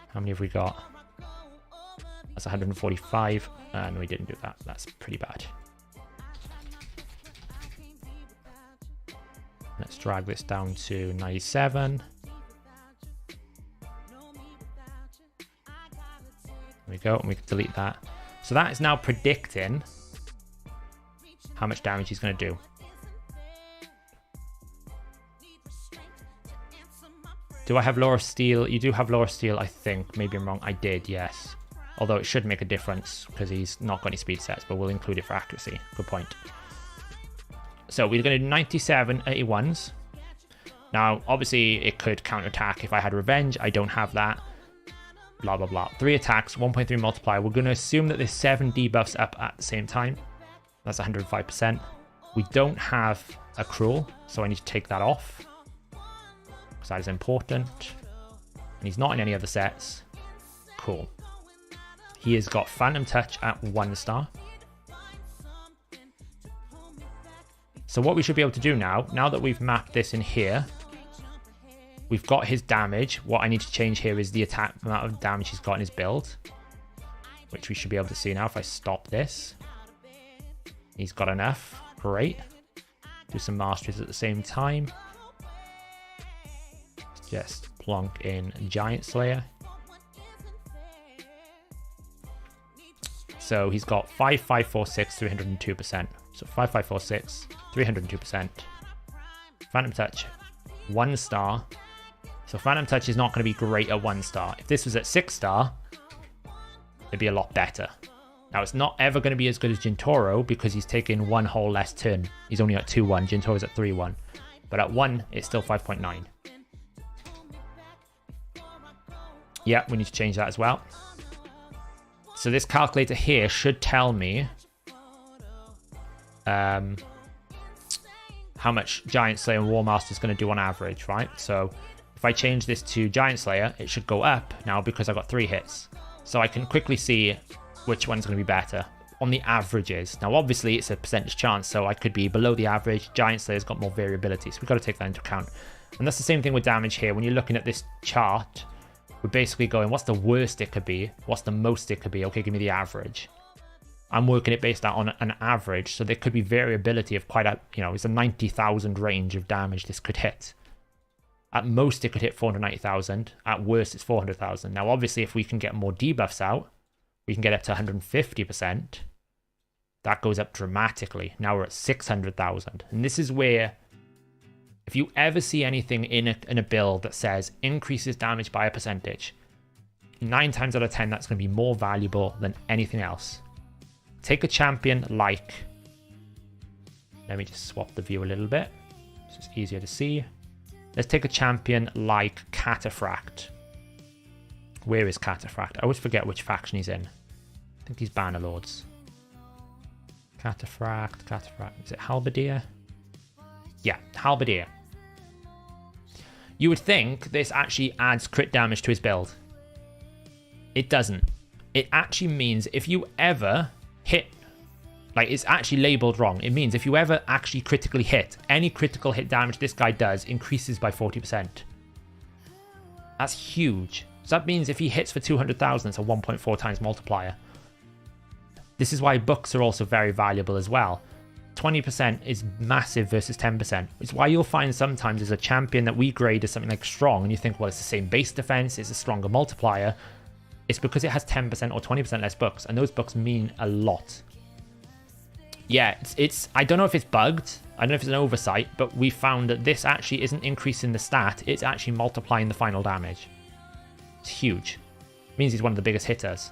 How many have we got? That's 145. And we didn't do that. That's pretty bad. Let's drag this down to 97. There we go, and we can delete that. So that is now predicting how much damage he's going to do. Do I have Law of Steel? You do have Law of Steel, I think. Maybe I'm wrong. I did, yes. Although it should make a difference because he's not got any speed sets, but we'll include it for accuracy. Good point. So we're going to do 97 81s. Now, obviously, it could counterattack if I had Revenge. I don't have that. Blah, blah, blah. 3 attacks, 1.3 multiplier. We're going to assume that there's 7 debuffs up at the same time. That's 105%. We don't have a Cruel, so I need to take that off. Because that is important. And he's not in any other sets. Cool. He has got Phantom Touch at 1 star. So what we should be able to do now that we've mapped this in here, we've got his damage. What I need to change here is the attack amount of damage he's got in his build, which we should be able to see now if I stop this. He's got enough. Great. Do some Masteries at the same time. Just plonk in Giant Slayer. So he's got 5546, 302%. So 5546, 302%. Phantom Touch, 1 star. So Phantom Touch is not going to be great at 1 star. If this was at 6 star, it'd be a lot better. Now, it's not ever going to be as good as Jintoro because he's taking 1 whole less turn. He's only at 2-1. Jintoro's at 3-1. But at 1, it's still 5.9. Yeah, we need to change that as well. So this calculator here should tell me how much Giant Slayer and War Master is going to do on average, right? So if I change this to Giant Slayer, it should go up now because I got 3 hits. So I can quickly see which one's going to be better on the averages. Now, obviously, it's a percentage chance, so I could be below the average. Giant Slayer's got more variability, so we've got to take that into account. And that's the same thing with damage here. When you're looking at this chart, we're basically going, what's the worst it could be? What's the most it could be? Okay, give me the average. I'm working it based out on an average, so there could be variability of quite a, it's a 90,000 range of damage this could hit. At most, it could hit 490,000. At worst, it's 400,000. Now, obviously, if we can get more debuffs out, we can get up to 150%. That goes up dramatically. Now we're at 600,000. And this is where, if you ever see anything in a build that says increases damage by a percentage, 9 times out of 10, that's going to be more valuable than anything else. Take a champion like, let me just swap the view a little bit, so it's easier to see. Let's take a champion like Cataphract. Where is Cataphract? I always forget which faction he's in. I think he's Bannerlords. Cataphract. Is it Halberdier? Yeah, Halberdier. You would think this actually adds crit damage to his build. It doesn't. It actually means if you ever hit, like, it's actually labeled wrong. It means if you ever actually critically hit, any critical hit damage this guy does increases by 40%. That's huge. So that means if he hits for 200,000, it's a 1.4 times multiplier. This is why books are also very valuable as well. 20% is massive versus 10%. It's why you'll find sometimes there's a champion that we grade as something like strong, and you think, well, it's the same base defense, it's a stronger multiplier. It's because it has 10% or 20% less books, and those books mean a lot. Yeah, it's I don't know if it's bugged, I don't know if it's an oversight, but we found that this actually isn't increasing the stat, it's actually multiplying the final damage. It's huge. It means he's one of the biggest hitters.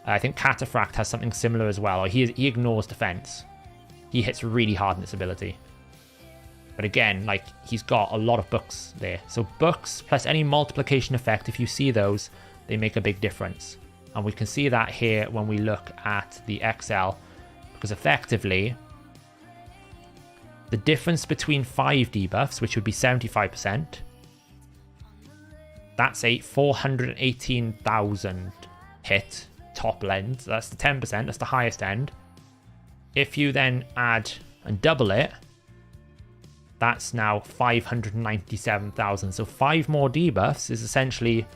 I think Cataphract has something similar as well. He ignores defense. He hits really hard in this ability. But again, like, he's got a lot of books there. So books plus any multiplication effect, if you see those, they make a big difference. And we can see that here when we look at the XL. Because effectively, the difference between 5 debuffs, which would be 75%, that's a 418,000 hit top end. So that's the 10%, that's the highest end. If you then add and double it, that's now 597,000. So 5 more debuffs is essentially,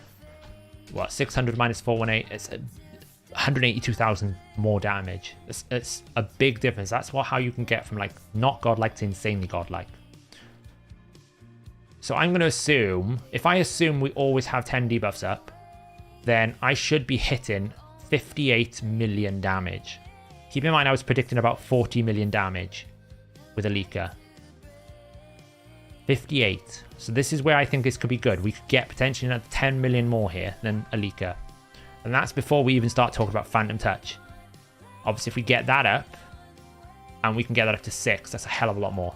what, 600 minus 418? It's 182,000 more damage. It's a big difference. That's how you can get from like not godlike to insanely godlike. So I'm going to assume, if I assume we always have 10 debuffs up, then I should be hitting 58 million damage. Keep in mind I was predicting about 40 million damage with Alika. 58. So this is where I think this could be good. We could get potentially another 10 million more here than Alika. And that's before we even start talking about Phantom Touch. Obviously, if we get that up, and we can get that up to 6, that's a hell of a lot more.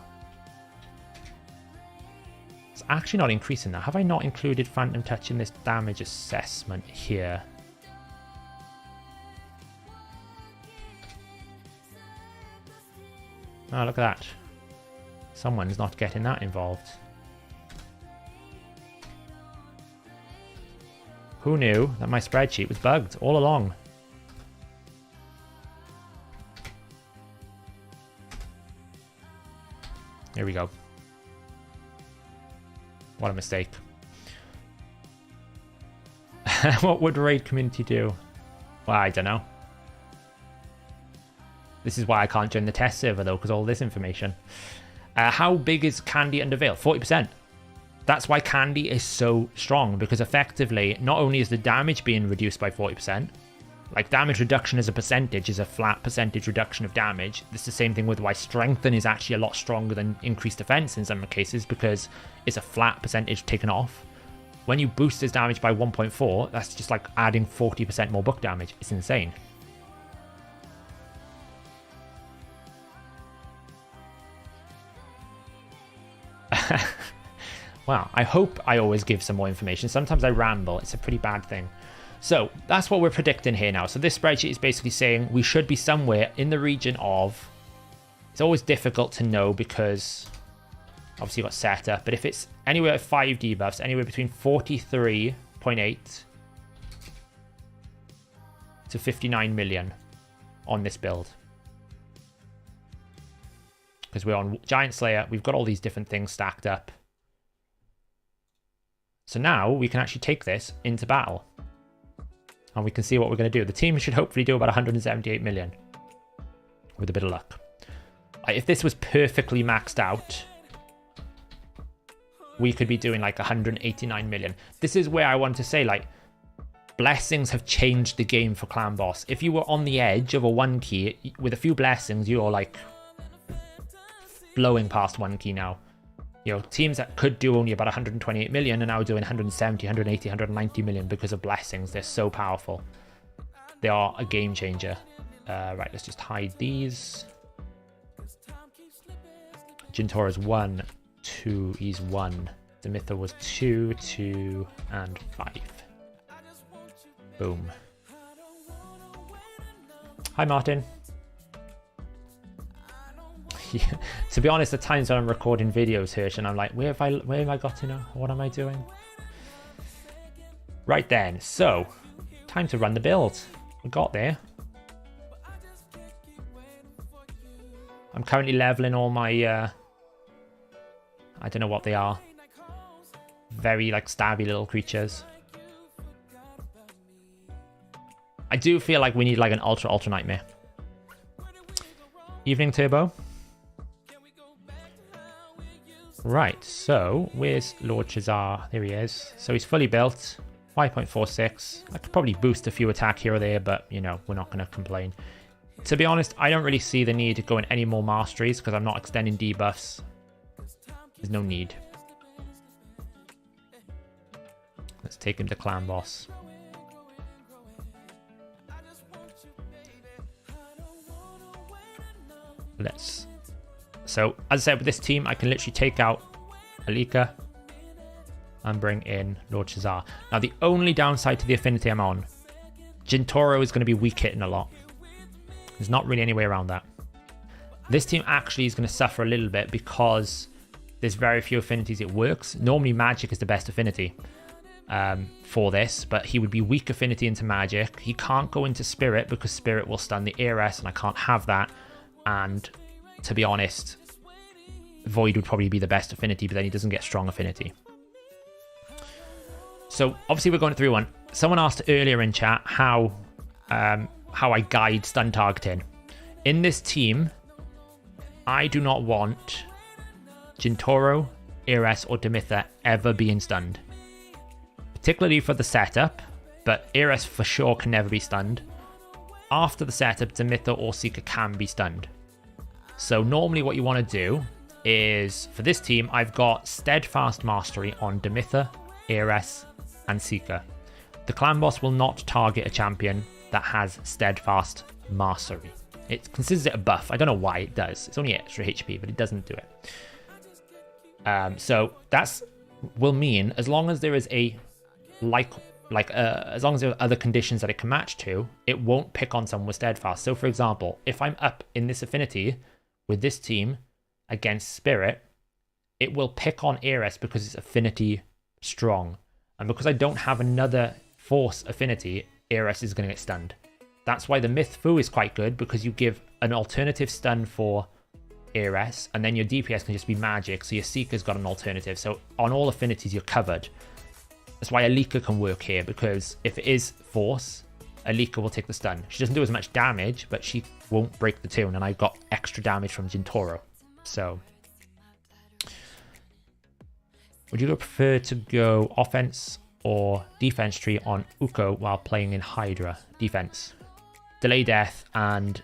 It's actually not increasing that. Have I not included Phantom Touch in this damage assessment here? Oh, look at that. Someone's not getting that involved. Who knew that my spreadsheet was bugged all along? Here we go. What a mistake. What would raid community do? Well, I don't know. This is why I can't join the test server though, because all this information. How big is Candy under Veil? 40%. That's why Candy is so strong, because effectively, not only is the damage being reduced by 40%, like damage reduction as a percentage is a flat percentage reduction of damage. This is the same thing with why Strengthen is actually a lot stronger than increased defense in some cases, because it's a flat percentage taken off. When you boost his damage by 1.4, that's just like adding 40% more book damage. It's insane. Wow, I hope I always give some more information. Sometimes I ramble. It's a pretty bad thing. So that's what we're predicting here now. So this spreadsheet is basically saying we should be somewhere in the region of... It's always difficult to know because obviously you've got setup. But if it's anywhere at 5 debuffs, anywhere between 43.8 to 59 million on this build. Because we're on Giant Slayer. We've got all these different things stacked up. So now we can actually take this into battle. And we can see what we're going to do. The team should hopefully do about 178 million. With a bit of luck. If this was perfectly maxed out, we could be doing like 189 million. This is where I want to say, like, blessings have changed the game for Clan Boss. If you were on the edge of a 1 key, with a few blessings, you're like blowing past 1 key now. You know, teams that could do only about 128 million are now doing 170, 180, 190 million because of blessings. They're so powerful. They are a game changer. Right, let's just hide these. Jintora's 1, 2, he's 1. Demitha was 2, 2, and 5. Boom. Hi, Martin. Yeah. To be honest, at times when I'm recording videos here, and I'm like, where have I got to now? What am I doing? Right then, so time to run the build. We got there. I'm currently leveling all my I don't know what they are. Very like stabby little creatures. I do feel like we need like an ultra nightmare. Evening Turbo. Right, so where's Lord Shazar? There he is. So he's fully built, 5.46. I could probably boost a few attack here or there, but you know, we're not going to complain. To be honest, I don't really see the need to go in any more masteries because I'm not extending debuffs. There's no need. Let's take him to Clan Boss. So, as I said, with this team, I can literally take out Alika and bring in Lord Shazar. Now, the only downside to the affinity I'm on, Jintoro is going to be weak hitting a lot. There's not really any way around that. This team actually is going to suffer a little bit because there's very few affinities it works. Normally magic is the best affinity for this, but he would be weak affinity into magic. He can't go into spirit because spirit will stun the heiress, and I can't have that. And to be honest, void would probably be the best affinity, but then he doesn't get strong affinity. So obviously we're going through one. Someone asked earlier in chat how I guide stun targeting. In this team, I do not want Jintoro, Heiress, or Demitha ever being stunned. Particularly for the setup, but Heiress for sure can never be stunned. After the setup, Demitha or Seeker can be stunned. So normally what you want to do is, for this team, I've got Steadfast Mastery on Demitha, Heiress, and Seeker. The clan boss will not target a champion that has Steadfast Mastery. It considers it a buff. I don't know why it does. It's only extra HP, but it doesn't do it. So that's will mean as long as there is a as long as there are other conditions that it can match to, it won't pick on someone with Steadfast. So for example, if I'm up in this affinity with this team against Spirit, it will pick on Heiress because it's affinity strong. And because I don't have another force affinity, Heiress is going to get stunned. That's why the Myth Fu is quite good, because you give an alternative stun for Heiress, and then your DPS can just be magic, so your Seeker's got an alternative. So on all affinities, you're covered. That's why Alika can work here, because if it is force, Alika will take the stun. She doesn't do as much damage, but she won't break the tune, and I got extra damage from Jintoro. So, would you prefer to go offense or defense tree on Uko while playing in Hydra? Defense. Delay death and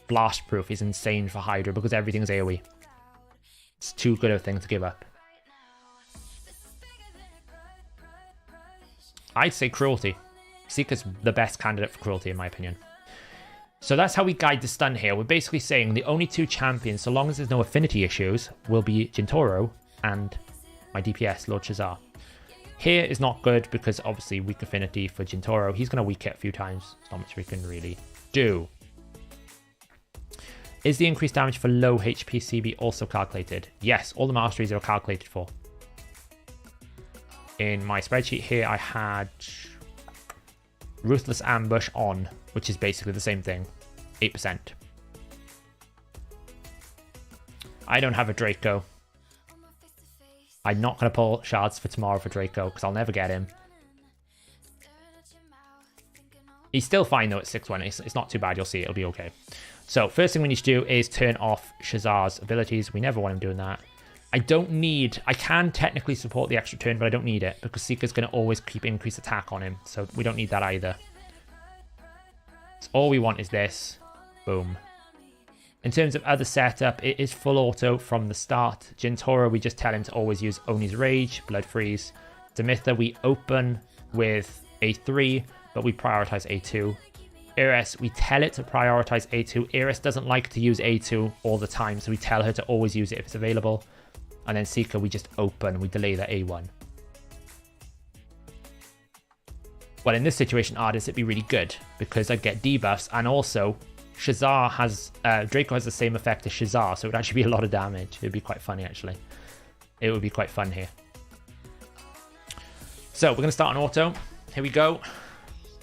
blast proof is insane for Hydra because everything's AoE. It's too good of a thing to give up. I'd say cruelty. Seeker's the best candidate for cruelty in my opinion. So that's how we guide the stun here. We're basically saying the only two champions, so long as there's no affinity issues, will be Jintoro and my DPS, Lord Shazar. Here is not good because obviously weak affinity for Jintoro. He's going to weak it a few times. There's not much we can really do. Is the increased damage for low HP CB also calculated? Yes, all the masteries are calculated for. In my spreadsheet here, I had Ruthless Ambush on, which is basically the same thing, 8%. I don't have a Draco. I'm not going to pull shards for tomorrow for Draco, because I'll never get him. He's still fine though at 6-1. It's not too bad, you'll see, it'll be okay. So first thing we need to do is turn off Shazar's abilities. We never want him doing that. I can technically support the extra turn, but I don't need it, because Seeker's going to always keep increased attack on him, so we don't need that either. So all we want is this. Boom. In terms of other setup, it is full auto from the start. Jintoro, we just tell him to always use Oni's Rage, Blood Freeze. Demitha, we open with A3, but we prioritize A2. Heiress, we tell it to prioritize A2. Heiress doesn't like to use A2 all the time, so we tell her to always use it if it's available. And then Seeker, we just open, we delay the A1. Well, in this situation, Ardis, it'd be really good, because I'd get debuffs, and also Shazar has, Draco has the same effect as Shazar, so it would actually be a lot of damage. It would be quite funny, actually. It would be quite fun here. So, we're going to start on auto. Here we go.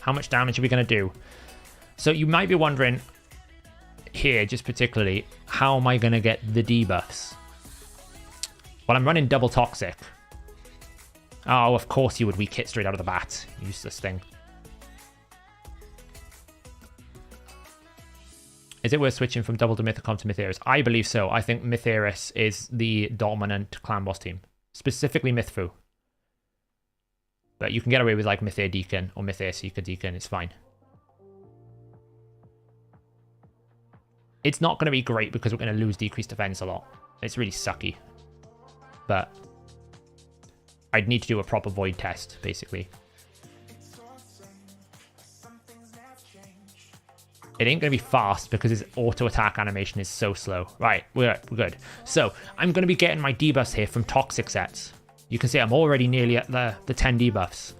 How much damage are we going to do? So, you might be wondering, here, just particularly, how am I going to get the debuffs? Well, I'm running double toxic. Oh, of course you would weak hit straight out of the bat. Useless thing. Is it worth switching from double to Mythicon to Mytheris? I believe so. I think Mytheris is the dominant clan boss team. Specifically Mythfu. But you can get away with like Mythere Deacon or Mythere Seeker Deacon. It's fine. It's not going to be great because we're going to lose decreased defense a lot. It's really sucky. But I'd need to do a proper void test, basically. It ain't going to be fast because his auto attack animation is so slow. Right, we're good. So I'm going to be getting my debuffs here from toxic sets. You can see I'm already nearly at the 10 debuffs.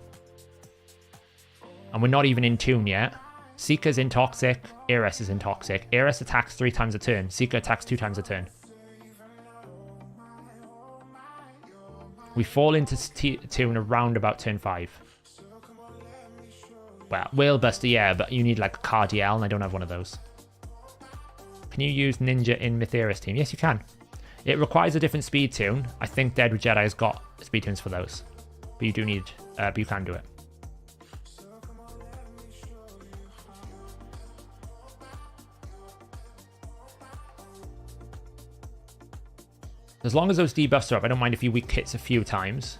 And we're not even in tune yet. Seeker's in toxic, Ares is in toxic. Ares attacks 3 times a turn, Seeker attacks 2 times a turn. We fall into tune around about turn 5. Well, Whalebuster, yeah, but you need like a Cardiel, and I don't have one of those. Can you use Ninja in Mytheris team? Yes, you can. It requires a different speed tune. I think Dead with Jedi has got speed tunes for those. But you do need, but you can do it. As long as those debuffs are up, I don't mind if you weak hits a few times.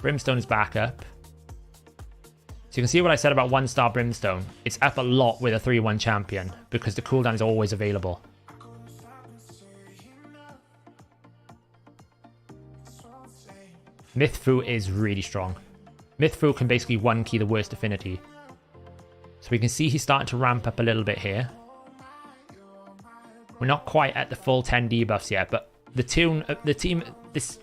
Brimstone is back up. So you can see what I said about 1-star Brimstone. It's up a lot with a 3-1 champion because the cooldown is always available. Mythfu is really strong. Mythfu can basically 1-key the worst affinity. So we can see he's starting to ramp up a little bit here. We're not quite at the full 10 debuffs yet, but this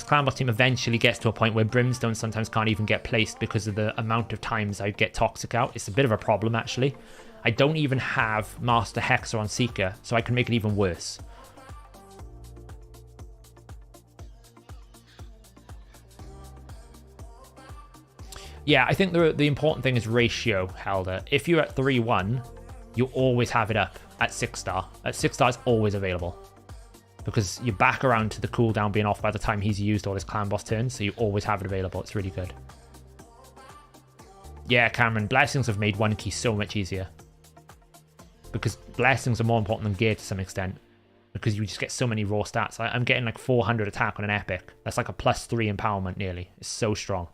clan boss team eventually gets to a point where Brimstone sometimes can't even get placed because of the amount of times I get Toxic out. It's a bit of a problem, actually. I don't even have Master Hexer on Seeker, so I can make it even worse. Yeah, I think the important thing is ratio, Helder. If you're at 3-1, you always have it up at 6-star. At 6-star, it's always available. Because you're back around to the cooldown being off by the time he's used all his clan boss turns, so you always have it available. It's really good. Yeah, Cameron, blessings have made 1-key so much easier. Because blessings are more important than gear to some extent. Because you just get so many raw stats. I'm getting like 400 attack on an epic. That's like a +3 empowerment nearly. It's so strong.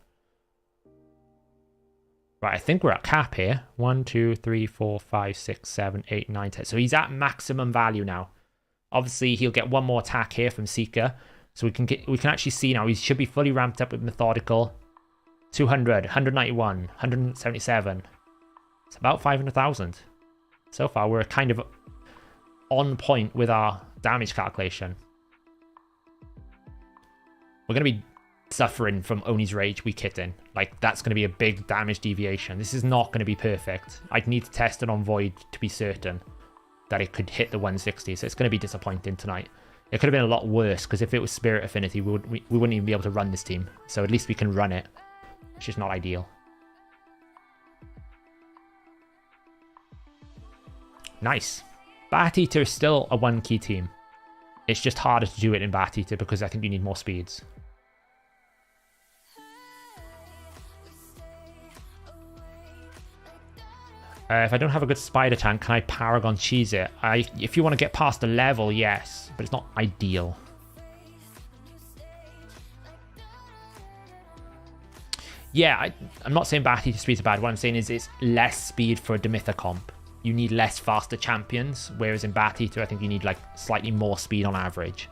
Right, I think we're at cap here. 1, 2, 3, 4, 5, 6, 7, 8, 9, 10. So he's at maximum value now. Obviously, he'll get one more attack here from Seeker. So we can actually see now he should be fully ramped up with Methodical. 200, 191, 177. It's about 500,000. So far, we're kind of on point with our damage calculation. We're going to be suffering from Oni's Rage weak hitting. Like, that's going to be a big damage deviation. This is not going to be perfect. I'd need to test it on Void to be certain that it could hit the 160, so it's going to be disappointing tonight. It could have been a lot worse, because if it was Spirit Affinity, we wouldn't even be able to run this team. So at least we can run it, which is not ideal. Nice. Bat Eater is still a 1-key team. It's just harder to do it in Bat Eater because I think you need more speeds. If I don't have a good spider tank, can I Paragon cheese it? If you want to get past the level, yes, but it's not ideal. Yeah, I'm not saying Bat Eater speed's bad. What I'm saying is it's less speed for a Demitha comp. You need less faster champions, whereas in Bat Eater, I think you need like slightly more speed on average.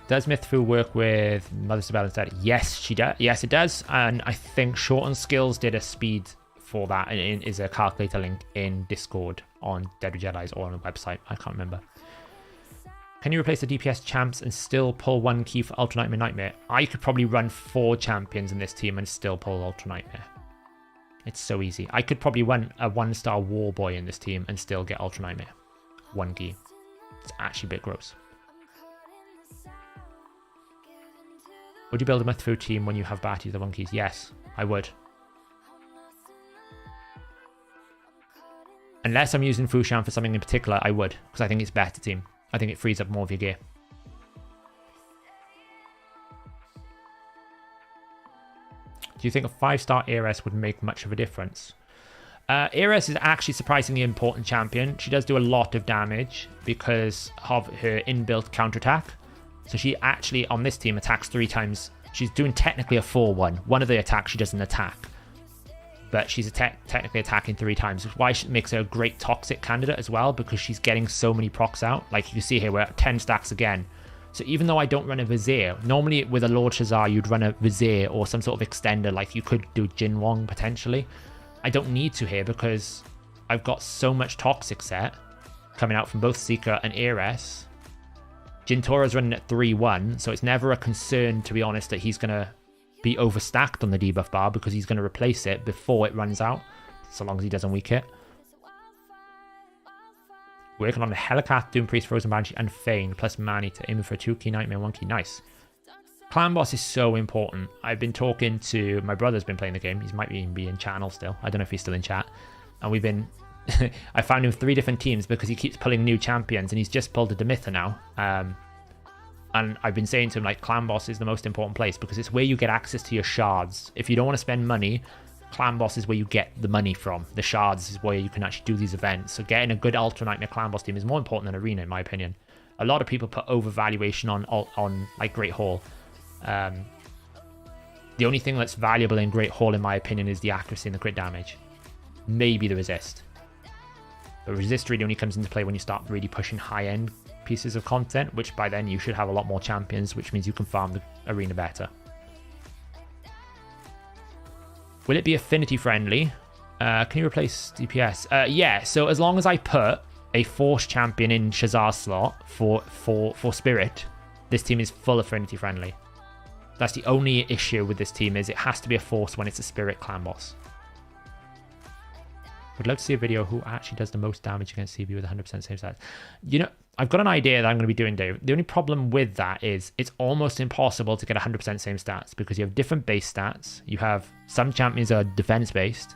Does Mythfu work with Mother Sabelle instead? Yes, she does. Yes, it does. And I think Shorten Skills did a speed for that. And it is a calculator link in Discord on Dead with Jedi's or on the website. I can't remember. Can you replace the DPS champs and still pull 1 key for Ultra Nightmare Nightmare? I could probably run 4 champions in this team and still pull Ultra Nightmare. It's so easy. I could probably run a 1-star War Boy in this team and still get Ultra Nightmare. 1 key. It's actually a bit gross. Would you build a Mythfu team when you have Batty the 1 keys? Yes, I would. Unless I'm using Fushan for something in particular, I would. Because I think it's a better team. I think it frees up more of your gear. Do you think a 5-star Ares would make much of a difference? Ares is actually surprisingly important champion. She does do a lot of damage because of her inbuilt counterattack. So she actually, on this team, attacks 3 times. She's doing technically a 4-1. One of the attacks she doesn't attack. But she's technically attacking 3 times, which is why she makes her a great toxic candidate as well, because she's getting so many procs out. Like you can see here, we're at 10 stacks again. So even though I don't run a Vizier, normally with a Lord Shazar, you'd run a Vizier or some sort of extender, like you could do Jin Wong potentially. I don't need to here because I've got so much toxic set coming out from both Seeker and Ares. Jintora's running at 3-1, so it's never a concern, to be honest, that he's going to be overstacked on the debuff bar because he's going to replace it before it runs out, so long as he doesn't weak it. Working on the Helicat, Doom Priest, Frozen Banshee, and Fane, plus Maneater, aiming for a 2-key Nightmare, 1-key. Nice. Clan Boss is so important. I've been talking to... My brother's been playing the game. He might even be in channel still. I don't know if he's still in chat. And we've been... I found him 3 different teams because he keeps pulling new champions, and he's just pulled a Demitha now. And I've been saying to him, like, Clan Boss is the most important place because it's where you get access to your shards. If you don't want to spend money, Clan Boss is where you get the money from. The shards is where you can actually do these events. So getting a good Ultra Nightmare Clan Boss team is more important than Arena, in my opinion. A lot of people put overvaluation on like Great Hall. The only thing that's valuable in Great Hall, in my opinion, is the accuracy and the crit damage. Maybe the resist. But resist really only comes into play when you start really pushing high-end pieces of content, which by then you should have a lot more champions, which means you can farm the arena better. Will it be affinity friendly? Can you replace DPS? Yeah, so as long as I put a Force champion in Shazar slot for Spirit, this team is full affinity friendly. That's the only issue with this team, is it has to be a Force when it's a Spirit Clan Boss. Would love to see a video who actually does the most damage against CB with 100% save stats. You know, I've got an idea that I'm going to be doing, Dave. The only problem with that is it's almost impossible to get 100% same stats because you have different base stats. You have some champions are defense based.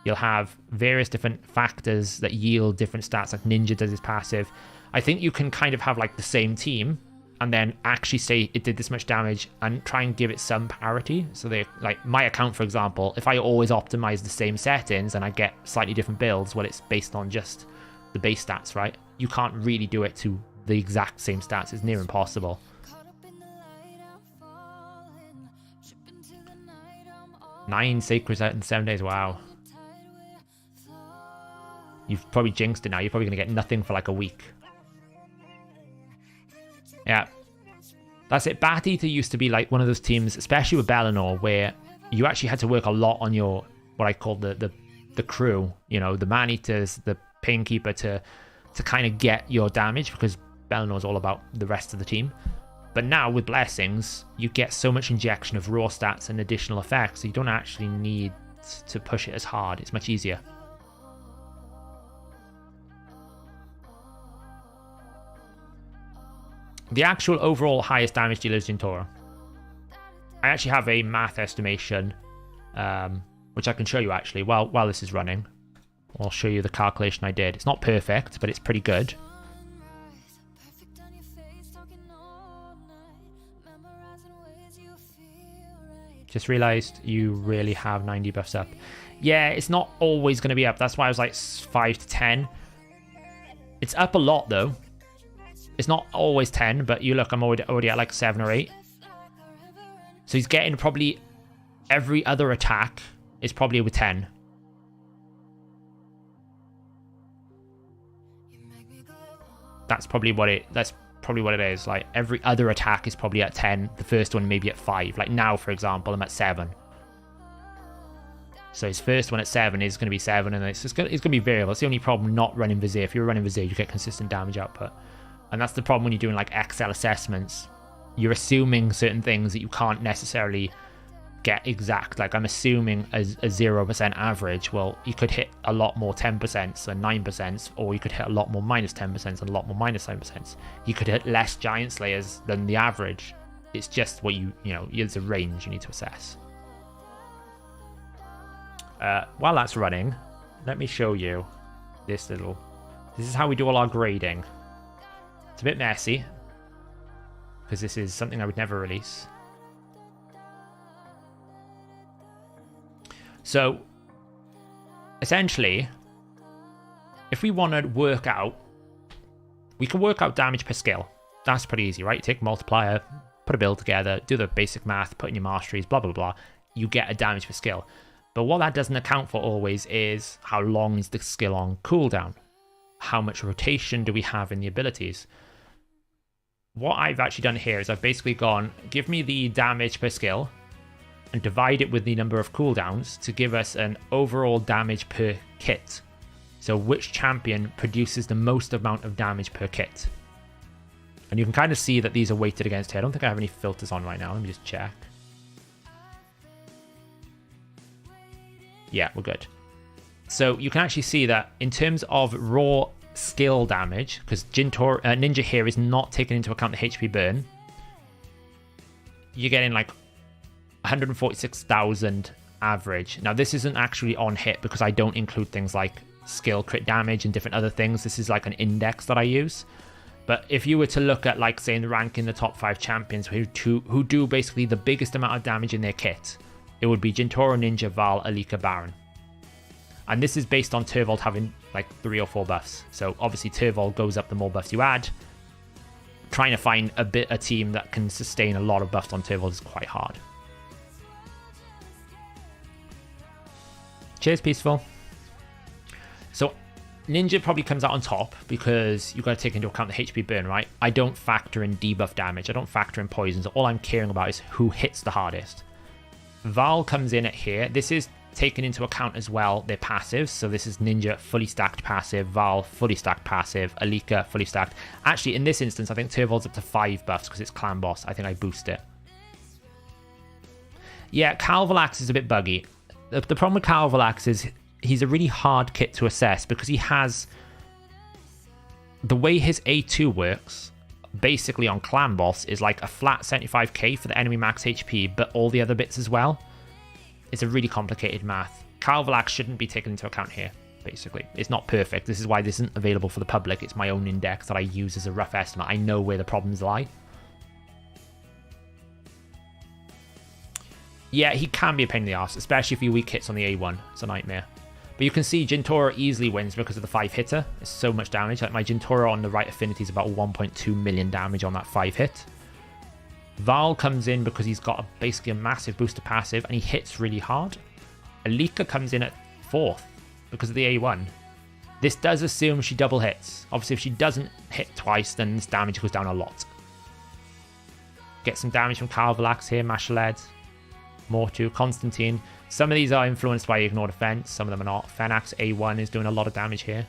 You'll have various different factors that yield different stats, like Ninja does his passive. I think you can kind of have like the same team and then actually say it did this much damage and try and give it some parity. So they, like my account, for example, if I always optimize the same settings and I get slightly different builds, well, it's based on just the base stats, right? You can't really do it to the exact same stats. It's near impossible. Nine Sacreds out in 7 days. Wow. You've probably jinxed it now. You're probably going to get nothing for like a week. Yeah, that's it. Bat Eater used to be like one of those teams, especially with Bellinor, where you actually had to work a lot on your, what I call the crew, you know, the Man-Eaters, the Painkeeper to kind of get your damage, because Bellinor is all about the rest of the team. But now with Blessings, you get so much injection of raw stats and additional effects, so you don't actually need to push it as hard. It's much easier. The actual overall highest damage dealer is Jintora. I actually have a math estimation, which I can show you actually while this is running. I'll show you the calculation I did. It's not perfect, but it's pretty good. Just realized you really have 9 debuffs up. Yeah, it's not always going to be up. That's why I was like 5 to 10. It's up a lot though. It's not always 10, but you look, I'm already at like 7 or 8. So he's getting probably every other attack is probably with 10. That's probably what it is. Like every other attack is probably at 10. The first one maybe at 5. Like now, for example, I'm at 7. So his first one at 7 is going to be 7, and it's going to be variable. It's the only problem not running Vizier. If you're running Vizier, you get consistent damage output. And that's the problem when you're doing like Excel assessments. You're assuming certain things that you can't necessarily get exact. Like I'm assuming a 0% average. Well, you could hit a lot more 10% and 9%, or you could hit a lot more minus 10% and a lot more minus 9%. You could hit less Giant Slayers than the average. It's just what you know, there's a range you need to assess. While that's running, let me show you this is how we do all our grading. It's a bit messy because this is something I would never release. So essentially, if we want to work out, we can work out damage per skill. That's pretty easy, right? You take a multiplier, put a build together, do the basic math, put in your masteries, blah, blah, blah. You get a damage per skill. But what that doesn't account for always is how long is the skill on cooldown? How much rotation do we have in the abilities? What I've actually done here is I've basically gone, give me the damage per skill and divide it with the number of cooldowns to give us an overall damage per kit. So which champion produces the most amount of damage per kit? And you can kind of see that these are weighted against here. I don't think I have any filters on right now. Let me just check. Yeah, we're good. So you can actually see that in terms of raw skill damage, because Ninja here is not taking into account the HP burn, you're getting like 146,000 average. Now this isn't actually on hit because I don't include things like skill crit damage and different other things. This is like an index that I use. But if you were to look at, like, say, in the ranking the top 5 champions who do basically the biggest amount of damage in their kit, it would be Jintoro, Ninja, Val, Alika, Baron. And this is based on Turvold having like 3 or 4 buffs. So obviously Turvold goes up the more buffs you add. Trying to find a team that can sustain a lot of buffs on Turvold is quite hard. Cheers, Peaceful. So Ninja probably comes out on top because you've got to take into account the HP burn, right? I don't factor in debuff damage. I don't factor in poisons. All I'm caring about is who hits the hardest. Val comes in at here. This is taken into account as well their passives. So this is Ninja fully stacked passive, Val fully stacked passive, Alika fully stacked. Actually, in this instance, I think Turvold's up to 5 buffs because it's Clan Boss. I think I boost it. Yeah, Calvalax is a bit buggy. The problem with Calvalax is he's a really hard kit to assess because he has... The way his A2 works, basically on Clan Boss, is like a flat 75k for the enemy max HP, but all the other bits as well. It's a really complicated math. Calvalax shouldn't be taken into account here, basically. It's not perfect. This is why this isn't available for the public. It's my own index that I use as a rough estimate. I know where the problems lie. Yeah, he can be a pain in the arse, especially if he weak hits on the A1. It's a nightmare. But you can see Jintoro easily wins because of the 5 hitter. It's so much damage. Like my Jintoro on the right affinity is about 1.2 million damage on that 5 hit. Val comes in because he's got basically a massive booster passive and he hits really hard. Alika comes in at 4th because of the A1. This does assume she double hits. Obviously, if she doesn't hit twice, then this damage goes down a lot. Get some damage from Calvalax here, Mashaled, Mortu, Constantine. Some of these are influenced by Ignore Defense, some of them are not. Fenax A1 is doing a lot of damage here.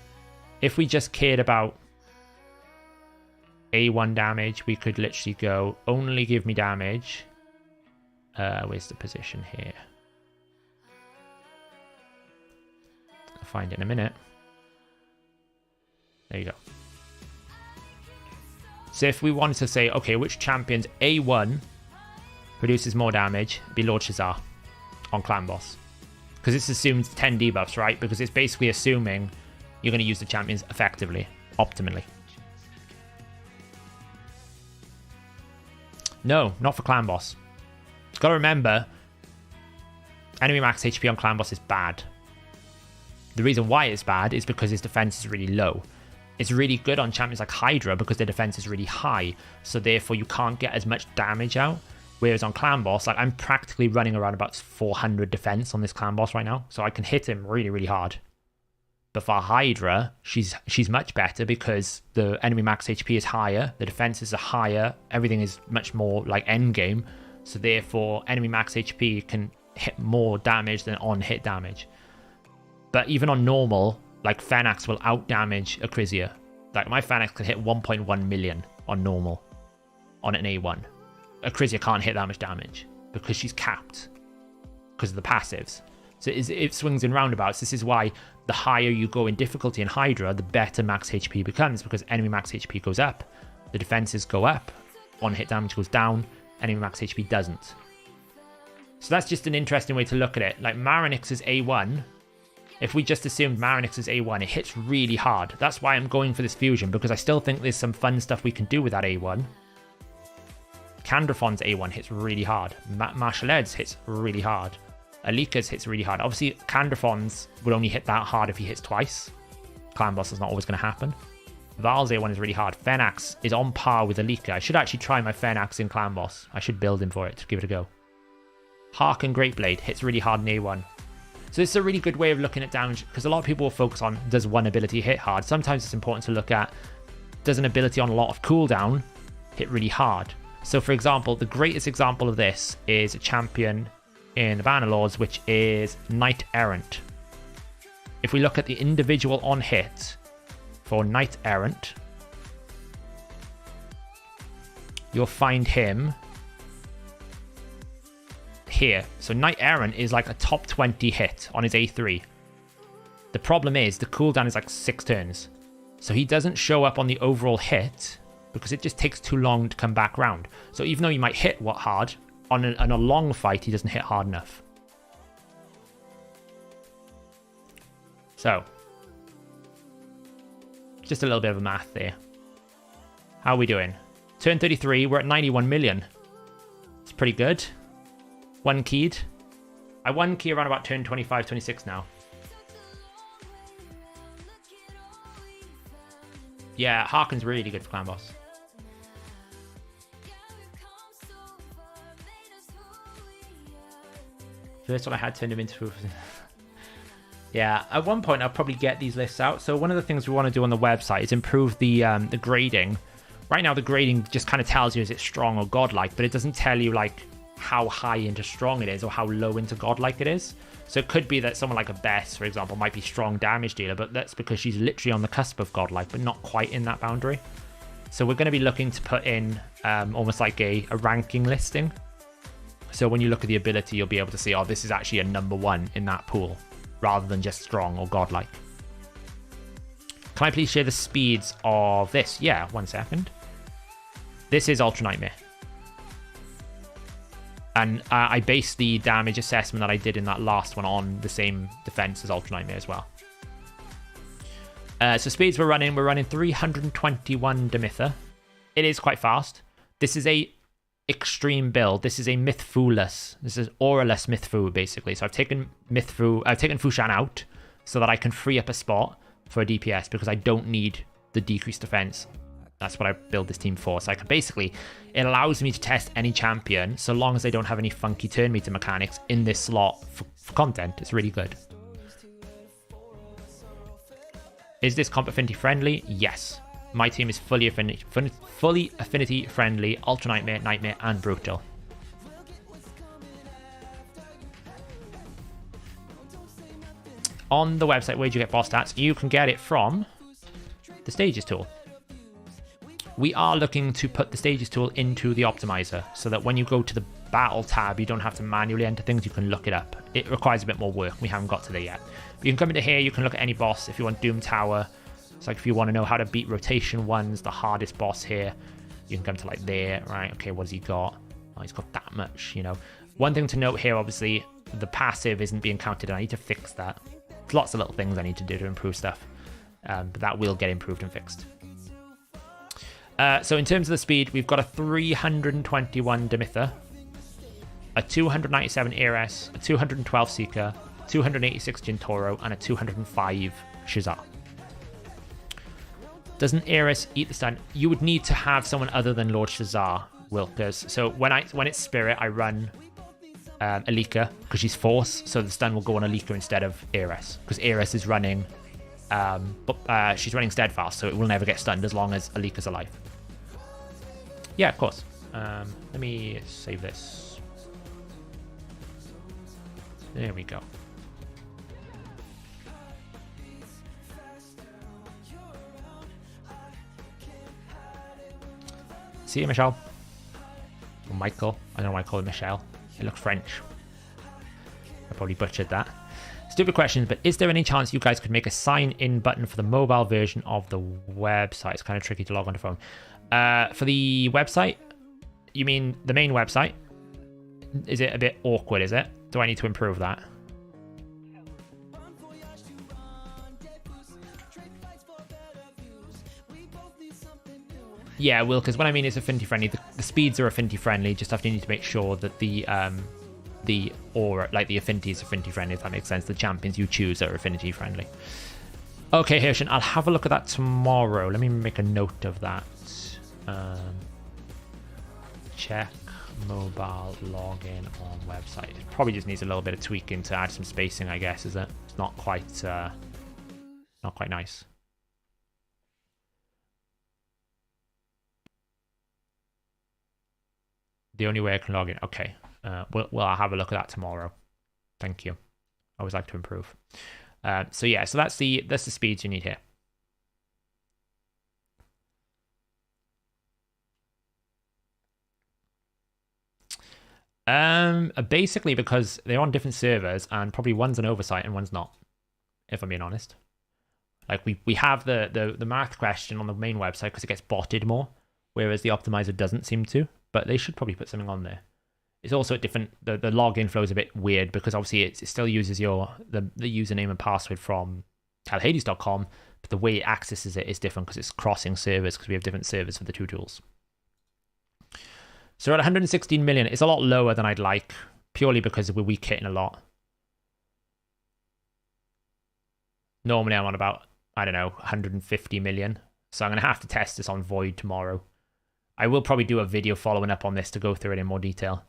If we just cared about A1 damage, we could literally go, only give me damage. Where's the position here? I'll find it in a minute. There you go. So if we wanted to say, okay, which champion's A1 produces more damage, it'd be Lord Shazar on Clan Boss. Because this assumes 10 debuffs, right? Because it's basically assuming you're going to use the champions effectively, optimally. No, not for Clan Boss. Got to remember, enemy max HP on Clan Boss is bad. The reason why it's bad is because his defense is really low. It's really good on champions like Hydra because their defense is really high, so therefore you can't get as much damage out. Whereas on Clan Boss, like I'm practically running around about 400 defense on this Clan Boss right now, so I can hit him really, really hard. But for Hydra, she's much better because the enemy max HP is higher, the defenses are higher, everything is much more like endgame, so therefore enemy max HP can hit more damage than on hit damage. But even on normal, like Fenax will out damage Acrisia. Like my Fenax can hit 1.1 million on normal on an A1. Acrisia can't hit that much damage because she's capped because of the passives. So it swings in roundabouts. This is why the higher you go in difficulty in Hydra, the better max HP becomes because enemy max HP goes up, the defenses go up, on hit damage goes down, enemy max HP doesn't. So that's just an interesting way to look at it. Like Marinix's A1, if we just assumed Marinix's A1, it hits really hard. That's why I'm going for this fusion, because I still think there's some fun stuff we can do with that A1. Candrafon's A1 hits really hard. Marshaled's hits really hard. Alika's hits really hard. Obviously, Candrafon's would only hit that hard if he hits twice. Clan Boss is not always going to happen. Val's A1 is really hard. Fenax is on par with Alika. I should actually try my Fenax in Clan Boss. I should build him for it to give it a go. Hark and Greatblade hits really hard in A1. So this is a really good way of looking at damage, because a lot of people will focus on, does one ability hit hard? Sometimes it's important to look at, does an ability on a lot of cooldown hit really hard? So for example, the greatest example of this is a champion in the Bannerlords, which is Knight Errant. If we look at the individual on hit for Knight Errant, you'll find him here. So Knight Errant is like a top 20 hit on his A3. The problem is the cooldown is like 6 turns. So he doesn't show up on the overall hit because it just takes too long to come back round. So even though you might hit what hard, on a long fight, he doesn't hit hard enough. So, just a little bit of a math there. How are we doing? Turn 33, we're at 91 million. It's pretty good. One keyed. I one key around about turn 25, 26 now. Yeah, Harken's really good for clan boss. First one I had turned him into... Yeah, at one point I'll probably get these lists out. So one of the things we want to do on the website is improve the grading. Right now the grading just kind of tells you is it strong or godlike, but it doesn't tell you like how high into strong it is or how low into godlike it is. So it could be that someone like a Bess, for example, might be strong damage dealer, but that's because she's literally on the cusp of godlike, but not quite in that boundary. So we're going to be looking to put in almost like a ranking listing. So when you look at the ability, you'll be able to see, oh, this is actually a number 1 in that pool, rather than just strong or godlike. Can I please share the speeds of this? Yeah, 1 second. This is Ultra Nightmare. And I based the damage assessment that I did in that last one on the same defense as Ultra Nightmare as well. So speeds we're running 321 Demitha. It is quite fast. This is a extreme build. This is a Mythfu-less. This is aura-less Mythfu, basically. So I've taken Fushan out so that I can free up a spot for a DPS because I don't need the decreased defense. That's what I build this team for. So I can basically, it allows me to test any champion so long as they don't have any funky turn meter mechanics in this slot for content. It's really good. Is this comp affinity friendly? Yes. My team is fully affinity friendly, Ultra Nightmare, Nightmare, and Brutal. On the website, where do you get boss stats? You can get it from the Stages tool. We are looking to put the Stages tool into the Optimizer so that when you go to the Battle tab, you don't have to manually enter things, you can look it up. It requires a bit more work. We haven't got to there yet. But you can come into here, you can look at any boss. If you want Doom Tower, it's like if you want to know how to beat rotation ones, the hardest boss here, you can come to like there, right? Okay, what has he got? Oh, he's got that much, you know. One thing to note here, obviously, the passive isn't being counted, and I need to fix that. There's lots of little things I need to do to improve stuff, but that will get improved and fixed. So in terms of the speed, we've got a 321 Demitha, a 297 Ares, a 212 Seeker, 286 Jintoro, and a 205 Shazar. Doesn't Ares eat the stun? You would need to have someone other than Lord Shazar, Wilkers. So when it's Spirit, I run Alika because she's Force, so the stun will go on Alika instead of Ares because Ares is running, she's running Steadfast, so it will never get stunned as long as Alika's alive. Yeah, of course. Let me save this. There we go. See you, Michelle. Or Michael. I don't know why I call it Michelle. It looks French. I probably butchered that. Stupid questions, but is there any chance you guys could make a sign-in button for the mobile version of the website? It's kind of tricky to log on the phone. For the website, you mean the main website? Is it a bit awkward, is it? Do I need to improve that? Yeah, Will, because what I mean is affinity friendly. The speeds are affinity friendly. Just have to need to make sure that the aura, like the affinity is affinity friendly, if that makes sense. The champions you choose are affinity friendly. Okay, Hirshen, I'll have a look at that tomorrow. Let me make a note of that. Check mobile login on website. It probably just needs a little bit of tweaking to add some spacing, I guess, is it? It's not quite nice. The only way I can log in. Okay. Well, I'll have a look at that tomorrow. Thank you. I always like to improve. So yeah, so that's the speeds you need here. Basically because they're on different servers and probably one's an oversight and one's not, if I'm being honest. Like we have the math question on the main website because it gets botted more, whereas the optimizer doesn't seem to, but they should probably put something on there. It's also a different, the login flow is a bit weird because obviously it still uses the username and password from HellHades.com, but the way it accesses it is different because it's crossing servers because we have different servers for the two tools. So we're at 116 million. It's a lot lower than I'd like, purely because we're weak hitting a lot. Normally I'm on about, I don't know, 150 million. So I'm going to have to test this on Void tomorrow. I will probably do a video following up on this to go through it in more detail.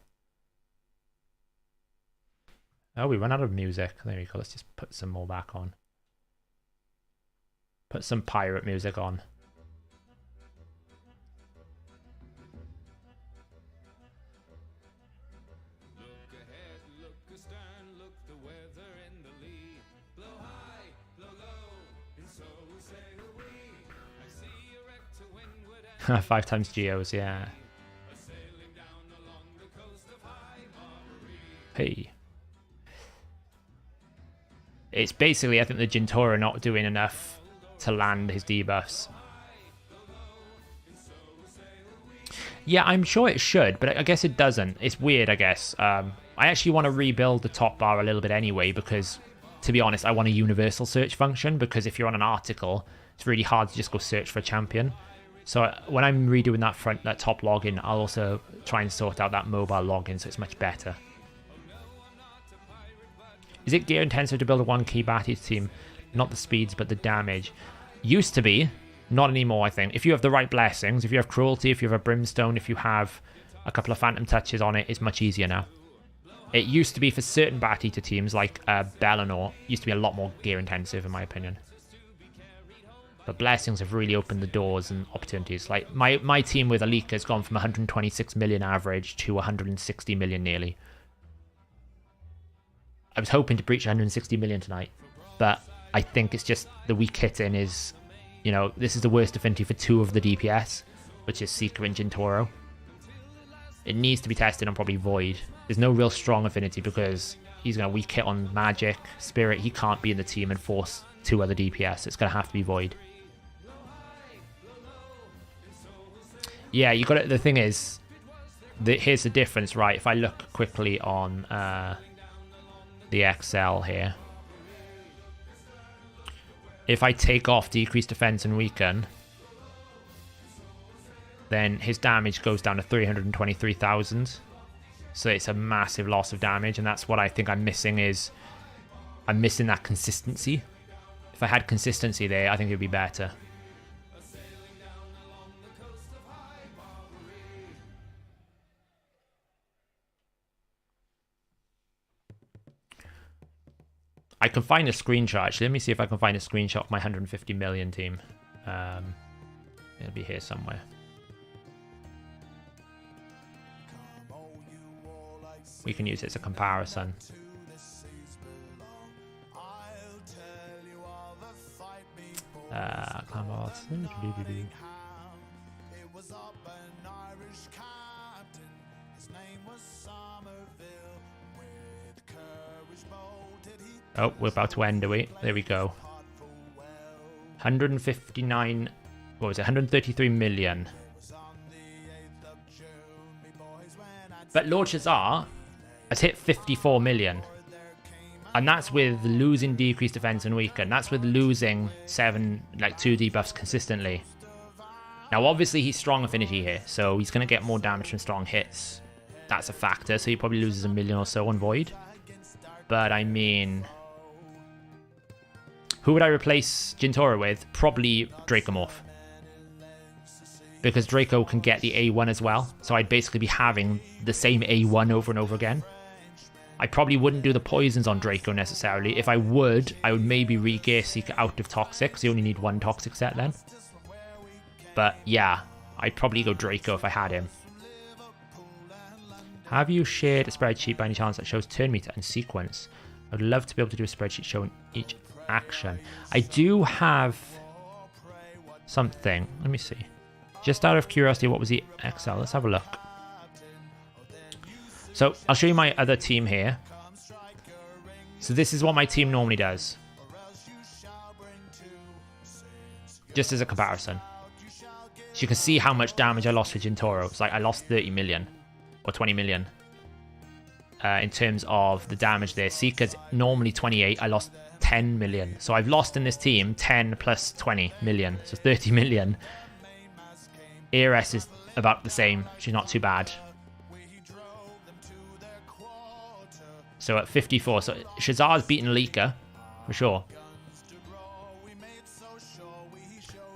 Oh, we run out of music. There we go. Let's just put some more back on. Put some pirate music on. Look astern, look the weather in the lee. Blow high, blow low, and so sail we. I see a wreck to windward. 5 times geos, yeah. Hey. It's basically, I think the Jintora not doing enough to land his debuffs. Yeah, I'm sure it should, but I guess it doesn't. It's weird, I guess. I actually want to rebuild the top bar a little bit anyway, because, to be honest, I want a universal search function, because if you're on an article, it's really hard to just go search for a champion. So when I'm redoing that top login, I'll also try and sort out that mobile login so it's much better. Is it gear intensive to build a 1k Batty team? Not the speeds, but the damage. Used to be. Not anymore, I think. If you have the right blessings, if you have cruelty, if you have a brimstone, if you have a couple of phantom touches on it, it's much easier now. It used to be for certain Bat Eater teams, like Bellinor, used to be a lot more gear intensive, in my opinion. But blessings have really opened the doors and opportunities. Like, my team with Alika has gone from 126 million average to 160 million nearly. I was hoping to breach 160 million tonight, but I think it's just the weak hitting is, you know, this is the worst affinity for 2 of the DPS, which is Seeker and Jintoro. It needs to be tested on probably Void. There's no real strong affinity because he's going to weak hit on Magic, Spirit. He can't be in the team and force 2 other DPS. It's going to have to be Void. Yeah, you got it. The thing is, here's the difference, right? If I look quickly on the XL here, if I take off decreased defense and weaken, then his damage goes down to 323,000. So it's a massive loss of damage, and that's what I think I'm missing is I'm missing that consistency. If I had consistency there, I think it would be better. I can find a screenshot, actually. Let me see if I can find a screenshot of my 150 million team. It'll be here somewhere. We can use it as a comparison. Oh, we're about to end, are we? There we go. 159... What was it? 133 million. But Lord Shazar has hit 54 million. And that's with losing decreased defense and weaken. That's with losing 2 debuffs consistently. Now, obviously, he's strong affinity here, so he's going to get more damage from strong hits. That's a factor, so he probably loses 1 million or so on Void. But, I mean... Who would I replace Jintoro with? Probably Dracomorph. Because Draco can get the A1 as well. So I'd basically be having the same A1 over and over again. I probably wouldn't do the poisons on Draco necessarily. If I would maybe re-gear Seeker out of Toxic, because you only need 1 Toxic set then. But yeah, I'd probably go Draco if I had him. Have you shared a spreadsheet by any chance that shows turn meter and sequence? I'd love to be able to do a spreadsheet showing each action. I do have something. Let me see. Just out of curiosity, what was the XL? Let's have a look. So I'll show you my other team here. So this is what my team normally does. Just as a comparison. So you can see how much damage I lost for Gintoro. It's like I lost 30 million or 20 million in terms of the damage there. Seeker's normally 28. I lost 10 million. So I've lost in this team 10 plus 20 million. So 30 million. Eris is about the same. She's not too bad. So at 54. So Shazar's beaten Leaker for sure.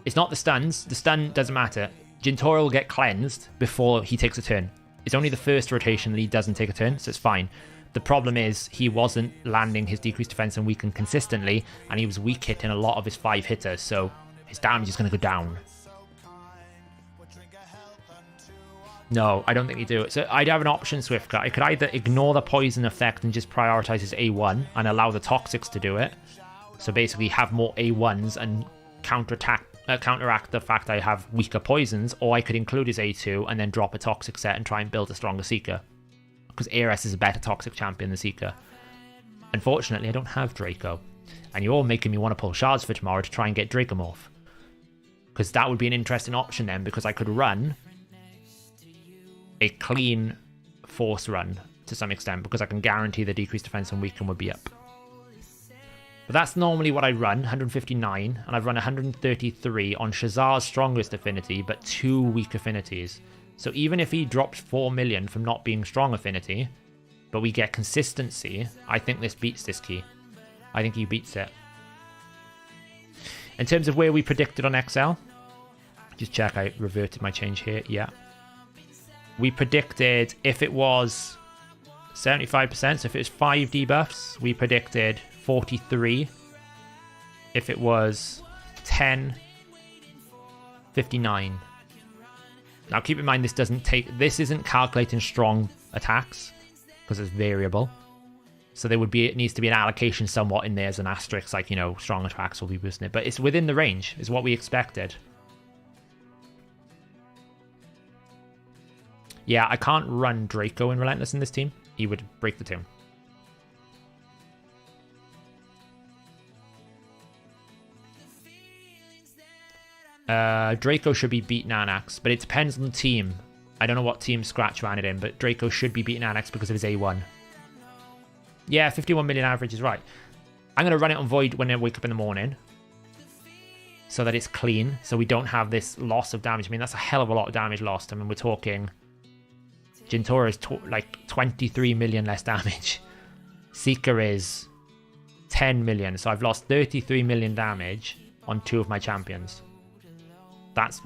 It's not the stuns. The stun doesn't matter. Gintoro will get cleansed before he takes a turn. It's only the first rotation that he doesn't take a turn, so it's fine. The problem is he wasn't landing his decreased defense and weaken consistently, and he was weak hitting a lot of his 5 hitters, so his damage is going to go down. No, I don't think you do. So I'd have an option, Swiftcut. I could either ignore the poison effect and just prioritize his A1 and allow the toxics to do it. So basically have more A1s and counteract the fact I have weaker poisons, or I could include his A2 and then drop a toxic set and try and build a stronger Seeker. Because Eris is a better toxic champion than Seeker. Unfortunately, I don't have Draco. And you're all making me want to pull shards for tomorrow to try and get Dracomorph. Because that would be an interesting option then, because I could run a clean force run to some extent, because I can guarantee the decreased defense and weaken would be up. But that's normally what I run, 159, and I've run 133 on Shazar's strongest affinity, but 2 weak affinities. So even if he drops 4 million from not being strong affinity, but we get consistency, I think this beats this key. I think he beats it. In terms of where we predicted on XL, just check, I reverted my change here, yeah. We predicted if it was 75%, so if it was 5 debuffs, we predicted 43. If it was 10, 59. Now keep in mind this isn't calculating strong attacks because it's variable. So it needs to be an allocation somewhat in there as an asterisk, like, you know, strong attacks will be boosting it, but it's within the range, is what we expected. Yeah, I can't run Draco in Relentless in this team. He would break the team. Draco should be beating Anax, but it depends on the team. I don't know what team Scratch ran it in, but Draco should be beating Anax because of his A1. Yeah, 51 million average is right. I'm going to run it on Void when I wake up in the morning, so that it's clean, so we don't have this loss of damage. I mean, that's a hell of a lot of damage lost. I mean, we're talking... Gintoro is like 23 million less damage. Seeker is 10 million, so I've lost 33 million damage on 2 of my champions. That's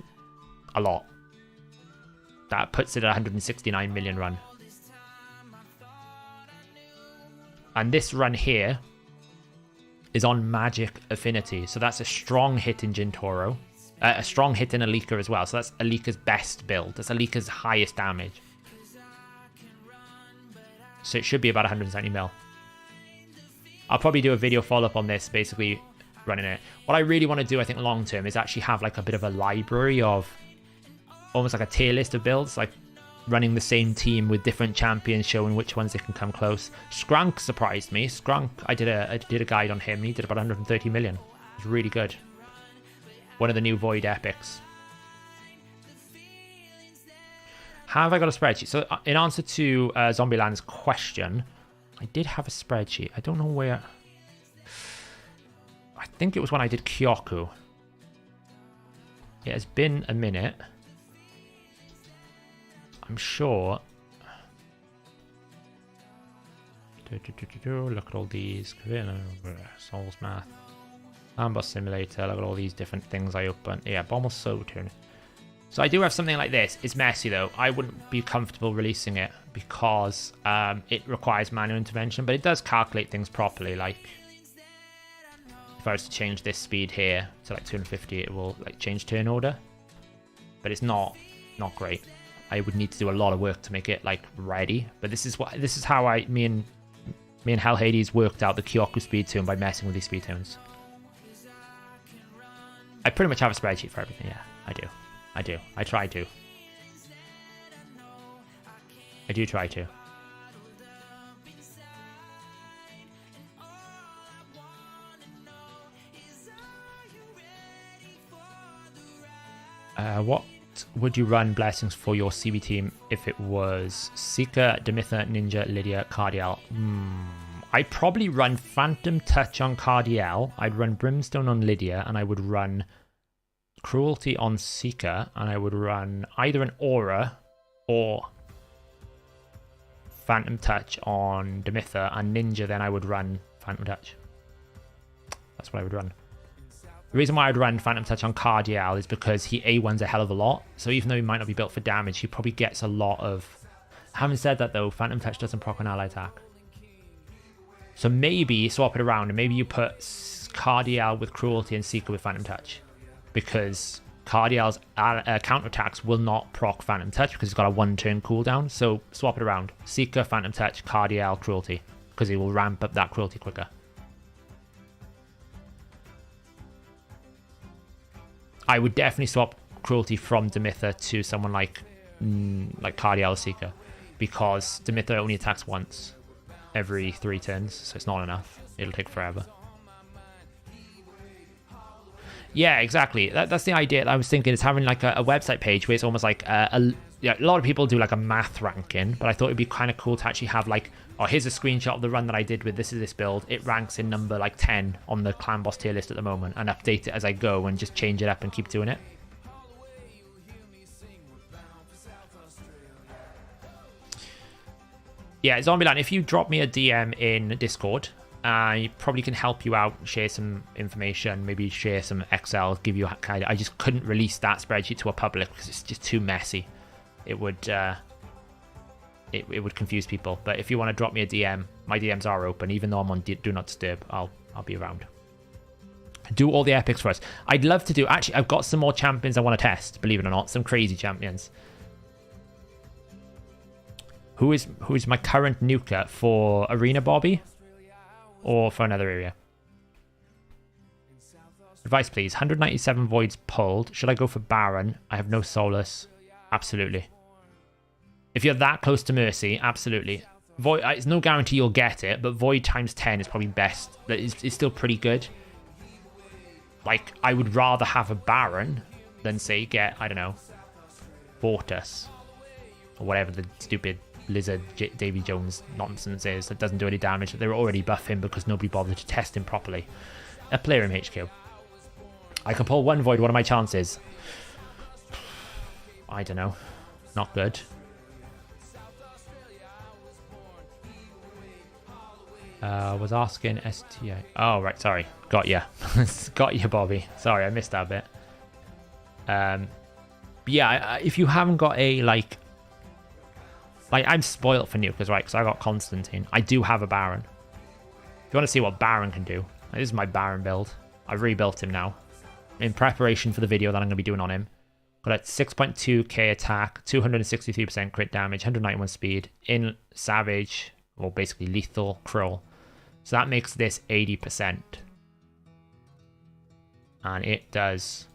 a lot. That puts it at 169 million run. And this run here is on magic affinity. So that's a strong hit in Gintoro. A strong hit in Alika as well. So that's Alika's best build. That's Alika's highest damage. So it should be about 170 mil. I'll probably do a video follow-up on this, basically running it. What I really want to do, I think, long term is actually have like a bit of a library of almost like a tier list of builds, like running the same team with different champions, showing which ones they can come close. Skrunk surprised me. Skrunk, I did a guide on him. He did about 130 million. It was really good. One of the new Void epics. Have I got a spreadsheet? So in answer to Zombieland's question, I did have a spreadsheet. I don't know where. I think it was when I did Kyoku. It has been a minute. I'm sure. Look at all these. Souls Math. Amboss Simulator. Look at all these different things I open. Yeah, Bomber Soturn. So I do have something like this. It's messy though. I wouldn't be comfortable releasing it because it requires manual intervention, but it does calculate things properly. Like if I was to change this speed here to like 250, it will like change turn order, but it's not great. I would need to do a lot of work to make it like ready. But this is how me and HellHades worked out the Kyoku speed tune by messing with these speed tunes. I pretty much have a spreadsheet for everything. Yeah, I do. I try to. I do try to. What would you run blessings for your CB team if it was Seeker, Demitha, Ninja, Lydia, Cardiel? I'd probably run Phantom Touch on Cardiel. I'd run Brimstone on Lydia, and I would run Cruelty on Seeker, and I would run either an Aura or Phantom Touch on Demitha, and Ninja, then I would run Phantom Touch. That's what I would run. The reason why I'd run Phantom Touch on Cardiel is because he A1s a hell of a lot, so even though he might not be built for damage, he probably gets a lot of... Having said that though, Phantom Touch doesn't proc an ally attack. So maybe swap it around, and maybe you put Cardiel with Cruelty and Seeker with Phantom Touch, because Cardiel's counterattacks will not proc Phantom Touch because he's got a 1-turn cooldown. So swap it around. Seeker, Phantom Touch, Cardiel, Cruelty, because he will ramp up that Cruelty quicker. I would definitely swap Cruelty from Demitha to someone like Cardiel or Seeker, because Demitha only attacks once every 3 turns, so it's not enough. It'll take forever. Yeah, exactly. That's the idea that I was thinking, is having like a website page where it's almost like a lot of people do like a math ranking, but I thought it'd be kind of cool to actually have like, oh, here's a screenshot of the run that I did with this build. It ranks in number like 10 on the clan boss tier list at the moment, and update it as I go and just change it up and keep doing it. Yeah, Zombieland, if you drop me a DM in Discord, I probably can help you out, share some information, maybe share some Excel, give you a kind of... I just couldn't release that spreadsheet to a public because it's just too messy. It would it would confuse people. But if you want to drop me a DM, my DMs are open. Even though I'm on Do Not Disturb, I'll be around. Do all the epics for us. I'd love to do... Actually, I've got some more champions I want to test, believe it or not. Some crazy champions. Who is my current nuker for Arena Bobby? Or for another area? Advice, please. 197 voids pulled. Should I go for Baron? I have no Solus. Absolutely. If you're that close to Mercy, absolutely. Void. It's no guarantee you'll get it, but Void times 10 is probably best. It's still pretty good. Like, I would rather have a Baron than, say, get, I don't know, Fortus. Or whatever the stupid Lizard Davy Jones nonsense is that doesn't do any damage. They were already buff him because nobody bothered to test him properly. A player in HQ. I can pull one Void. What are my chances? I don't know. Not good. Was asking STA. Oh, right. Sorry. Got ya. Got you, Bobby. Sorry, I missed that bit. Yeah, if you haven't got a, like, I'm spoilt for nukers, right? Because I got Constantine. I do have a Baron. If you want to see what Baron can do, this is my Baron build. I've rebuilt him now in preparation for the video that I'm going to be doing on him. Got a 6.2k attack, 263% crit damage, 191 speed, in Savage, or basically lethal Krull. So that makes this 80%. And it does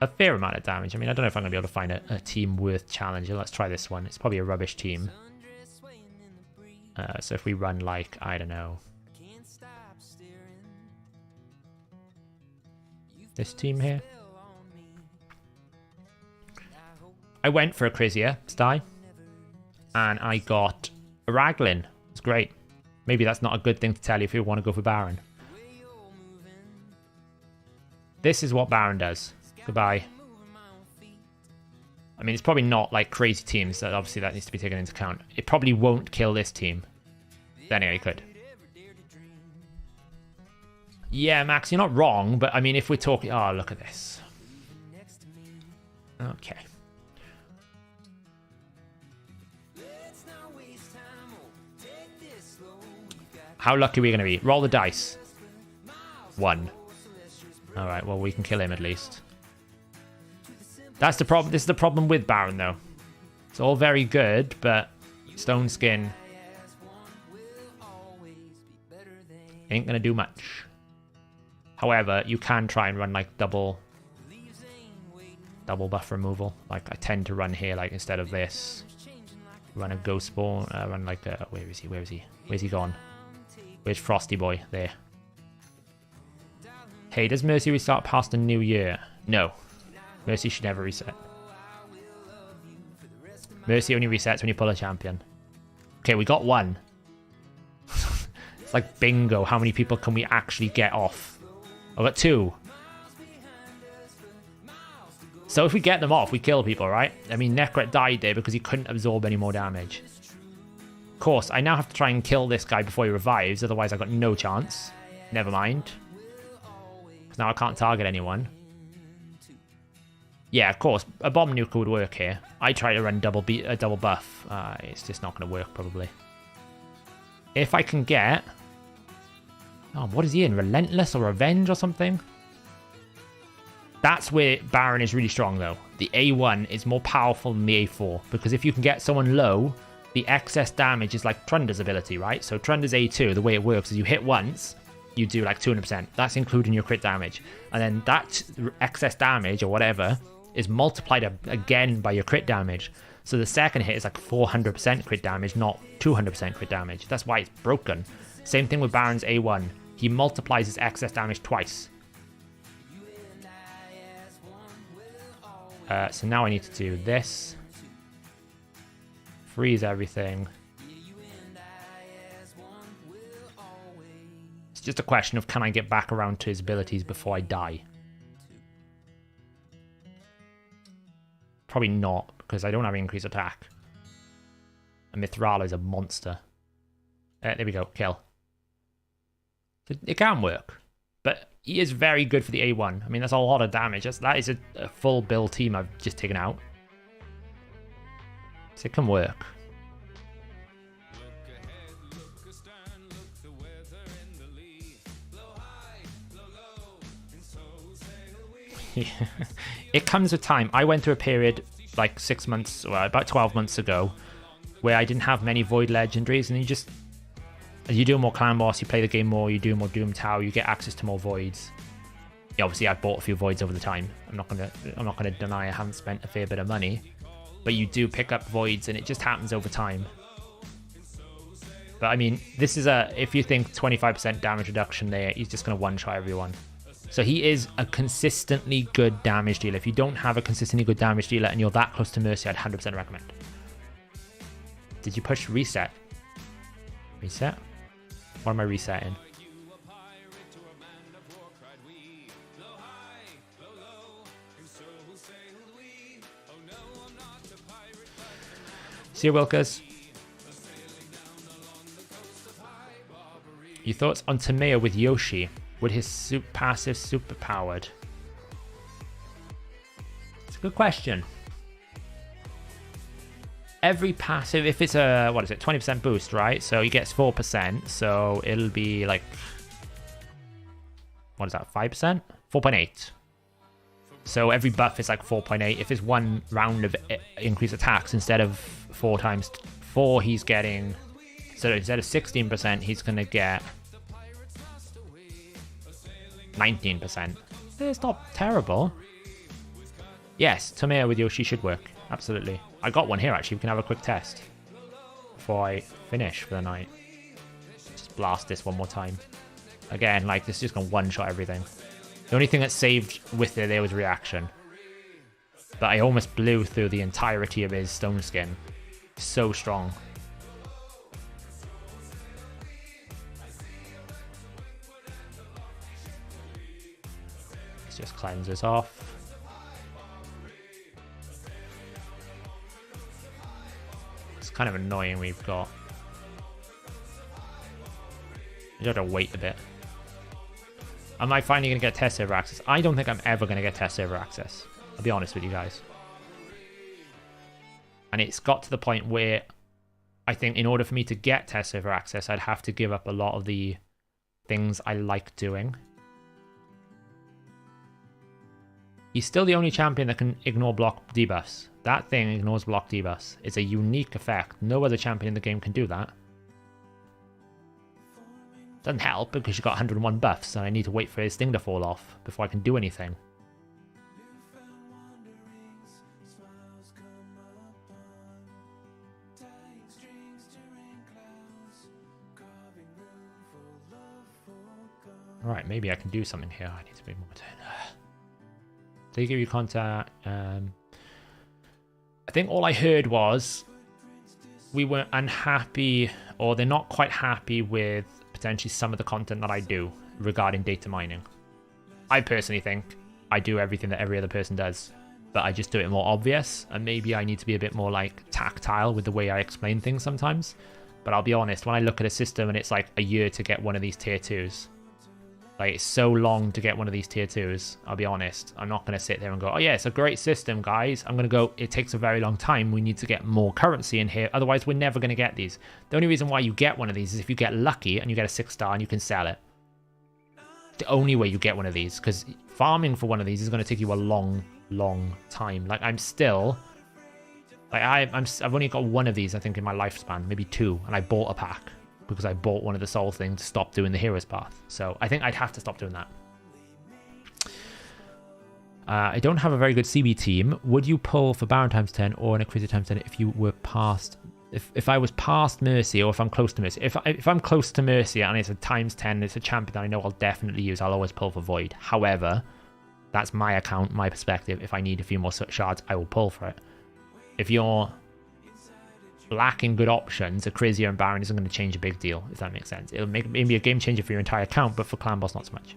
a fair amount of damage. I mean, I don't know if I'm going to be able to find a team worth challenging. Let's try this one. It's probably a rubbish team. So if we run like, I don't know, this team here. I went for a Krizia Sty, and I got a Raglin. It's great. Maybe that's not a good thing to tell you if you want to go for Baron. This is what Baron does. Goodbye. I mean, it's probably not like crazy teams, that obviously that needs to be taken into account. It probably won't kill this team. But anyway, it could. Yeah, Max, you're not wrong, but I mean, if we're talking... Oh, look at this. Okay. How lucky are we going to be? Roll the dice. 1. Alright, well, we can kill him at least. That's the problem. This is the problem with Baron, though. It's all very good, but Stone Skin ain't going to do much. However, you can try and run, like, double buff removal. Like, I tend to run here, like, instead of this. Run a Ghost Spawn. Run, like, a... Where is he? Where is he? Where's he gone? Where's Frosty Boy? There. Hey, does Mercy restart past the new year? No. Mercy should never reset. Mercy only resets when you pull a champion. Okay, we got one. It's like bingo. How many people can we actually get off? I got 2. So if we get them off, we kill people, right? I mean, Necret died there because he couldn't absorb any more damage. Of course, I now have to try and kill this guy before he revives, otherwise I got no chance. Never mind. Because now I can't target anyone. Yeah, of course, a bomb nuke would work here. I try to run double buff. It's just not going to work, probably. If I can get... Oh, what is he in? Relentless or Revenge or something? That's where Baron is really strong, though. The A1 is more powerful than the A4, because if you can get someone low, the excess damage is like Trunder's ability, right? So Trunder's A2, the way it works is you hit once, you do like 200%. That's including your crit damage. And then that excess damage, or whatever, is multiplied again by your crit damage. So the second hit is like 400% crit damage, not 200% crit damage. That's why it's broken. Same thing with Baron's A1. He multiplies his excess damage twice. So now I need to do this. Freeze everything. It's just a question of, can I get back around to his abilities before I die? Probably not, because I don't have increased attack. And Mithrala is a monster. There we go, kill. It can work, but he is very good for the A1. I mean, that's a lot of damage. That is a full build team I've just taken out. So it can work. It comes with time. I went through a period like 6 months, well, about 12 months ago, where I didn't have many Void Legendaries, and as you do more Clan Boss, you play the game more, you do more Doom Tower, you get access to more Voids. Yeah, obviously I've bought a few Voids over the time. I'm not gonna deny I haven't spent a fair bit of money, but you do pick up Voids, and it just happens over time. But I mean, this is if you think 25% damage reduction there, he's just gonna one-shot everyone. So he is a consistently good damage dealer. If you don't have a consistently good damage dealer and you're that close to Mercy, I'd 100% recommend. Did you push reset? Reset? What am I resetting? See you, Wilkers. Your thoughts on Tameo with Yoshi? Would his passive superpowered? It's a good question. Every passive, if it's a, what is it, 20% boost, right? So he gets 4%, so it'll be like, what is that, 5%? 4.8. So every buff is like 4.8. If it's one round of increased attacks, instead of 4 times 4, he's getting, so instead of 16%, he's going to get 19%. It's not terrible. Yes, Tameo with Yoshi should work. Absolutely. I got one here, actually. We can have a quick test before I finish for the night. Just blast this one more time. Again, like, this is just going to one-shot everything. The only thing that saved with it there was reaction. But I almost blew through the entirety of his stone skin. So strong. Let's just cleanse this off. It's kind of annoying we've got. You have to wait a bit. Am I finally going to get test server access? I don't think I'm ever going to get test server access. I'll be honest with you guys. And it's got to the point where I think in order for me to get test server access, I'd have to give up a lot of the things I like doing. He's still the only champion that can ignore block debuffs. That thing ignores block debuffs. It's a unique effect. No other champion in the game can do that. Doesn't help because you've got 101 buffs and I need to wait for his thing to fall off before I can do anything. Alright, maybe I can do something here. I need to be more turn. They give you contact. think all I heard was we were unhappy, or they're not quite happy with potentially some of the content that I do regarding data mining. I personally think I do everything that every other person does, but I just do it more obvious, and maybe I need to be a bit more like tactile with the way I explain things sometimes. But I'll be honest, when I look at a system and it's like a year to get one of these tier 2s, like it's so long to get one of these tier 2s, I'll be honest, I'm not going to sit there and go, oh yeah, it's a great system, guys. I'm going to go, it takes a very long time. We need to get more currency in here. Otherwise, we're never going to get these. The only reason why you get one of these is if you get lucky and you get a 6-star and you can sell it. The only way you get one of these, because farming for one of these is going to take you a long time. Like I'm still, like I've only got one of these, I think, in my lifespan, maybe 2, and I bought a pack because I bought one of the soul things to stop doing the hero's path. So I think I'd have to stop doing that. I don't have a very good CB team. Would you pull for Baron times 10 or an Acquisitor times 10 if you were past, if I was past Mercy, or if I'm close to Mercy? If I'm close to Mercy and it's a times 10, it's a champion that I know I'll definitely use, I'll always pull for Void. However, that's my account, my perspective. If I need a few more shards, I will pull for it. If you're lacking good options, a Crazier and Baron isn't going to change a big deal, if that makes sense. It'll make maybe a game changer for your entire account, but for Clan Boss, not so much.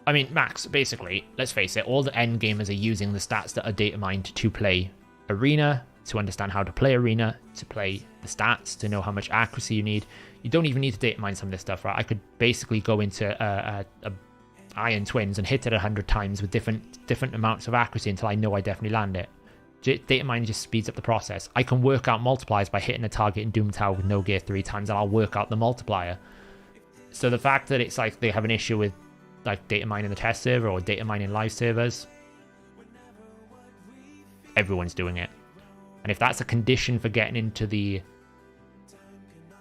I mean, Max, basically, let's face it, all the end gamers are using the stats that are data mined to play Arena, to understand how to play Arena, to play the stats, to know how much accuracy you need. You don't even need to data mine some of this stuff, right? I could basically go into a Iron Twins and hit it 100 times with different amounts of accuracy until I know I definitely land it. Data mining just speeds up the process. I can work out multipliers by hitting a target in Doom Tower with no gear 3 times, and I'll work out the multiplier. So the fact that it's like they have an issue with like data mining the test server or data mining live servers, everyone's doing it. And if that's a condition for getting into the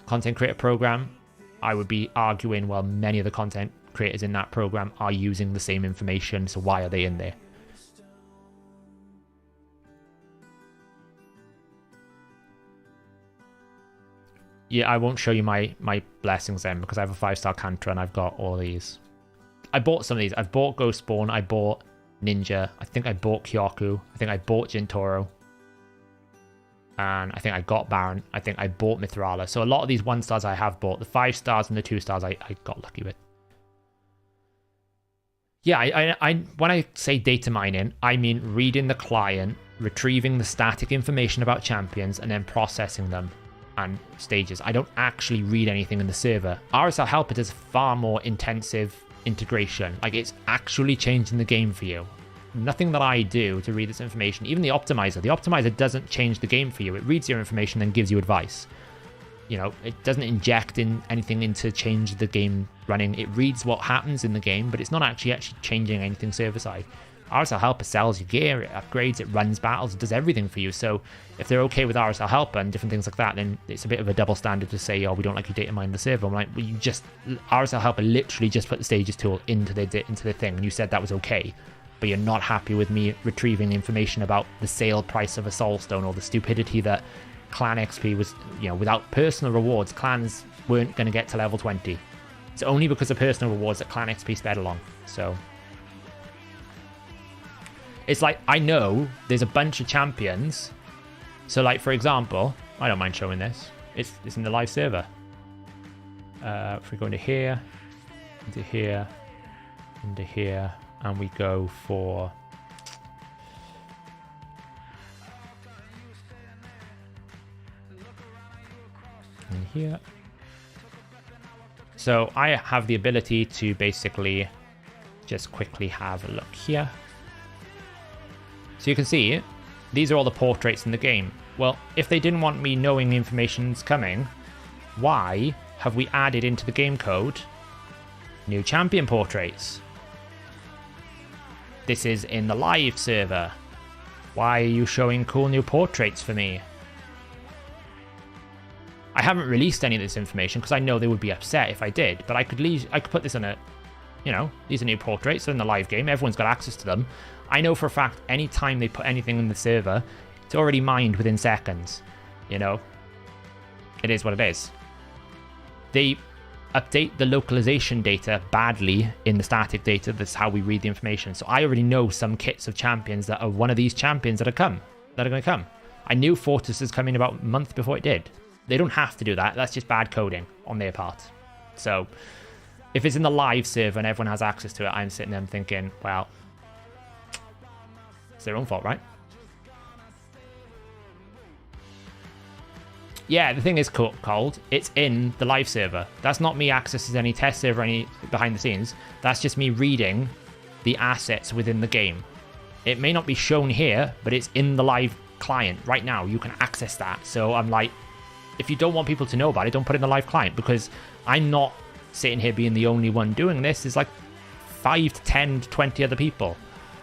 content creator program, I would be arguing, well, many of the content creators in that program are using the same information, so why are they in there? Yeah, I won't show you my blessings then, because I have a 5-star Cantra and I've got all these. I bought some of these. I've bought Ghost Spawn, I bought Ninja, I think I bought Kyoku, I think I bought Jintoro, and I think I got Baron, I think I bought Mithrala. So a lot of these 1-stars I have bought. The 5-stars and the 2-stars I got lucky with. Yeah, I when I say data mining, I mean reading the client, retrieving the static information about champions, and then processing them and stages. I don't actually read anything in the server. RSL Helper does far more intensive integration. Like, it's actually changing the game for you. Nothing that I do to read this information, even the optimizer doesn't change the game for you. It reads your information and gives you advice. You know, it doesn't inject in anything in to change the game running. It reads what happens in the game, but it's not actually changing anything server side. RSL Helper sells your gear, it upgrades, it runs battles, it does everything for you. So if they're okay with RSL Helper and different things like that, then it's a bit of a double standard to say, oh, we don't like you data mine the server. I'm like, well, RSL Helper literally just put the stages tool into the thing, and you said that was okay, but you're not happy with me retrieving information about the sale price of a soulstone, or the stupidity that clan XP was, you know, without personal rewards, clans weren't going to get to level 20. It's only because of personal rewards that clan XP sped along. So it's like, I know there's a bunch of champions. So like, for example, I don't mind showing this. It's in the live server. If we go into here, into here, into here, and we go for in here. So I have the ability to basically just quickly have a look here. So you can see, these are all the portraits in the game. Well, if they didn't want me knowing the information's coming, why have we added into the game code new champion portraits? This is in the live server. Why are you showing cool new portraits for me? I haven't released any of this information because I know they would be upset if I did, but I could put this in a, you know, these are new portraits, they're in the live game, everyone's got access to them. I know for a fact, anytime they put anything in the server, it's already mined within seconds, you know? It is what it is. They update the localization data badly in the static data. That's how we read the information. So I already know some kits of champions that are one of these champions that are going to come. I knew Fortress is coming about a month before it did. They don't have to do that. That's just bad coding on their part. So if it's in the live server and everyone has access to it, I'm sitting there thinking, well, it's their own fault, right? Yeah, the thing is cold. It's in the live server. That's not me accessing any test server or any behind the scenes. That's just me reading the assets within the game. It may not be shown here, but it's in the live client right now. You can access that. So I'm like, if you don't want people to know about it, don't put it in the live client, because I'm not sitting here being the only one doing this. There's like 5 to 10 to 20 other people.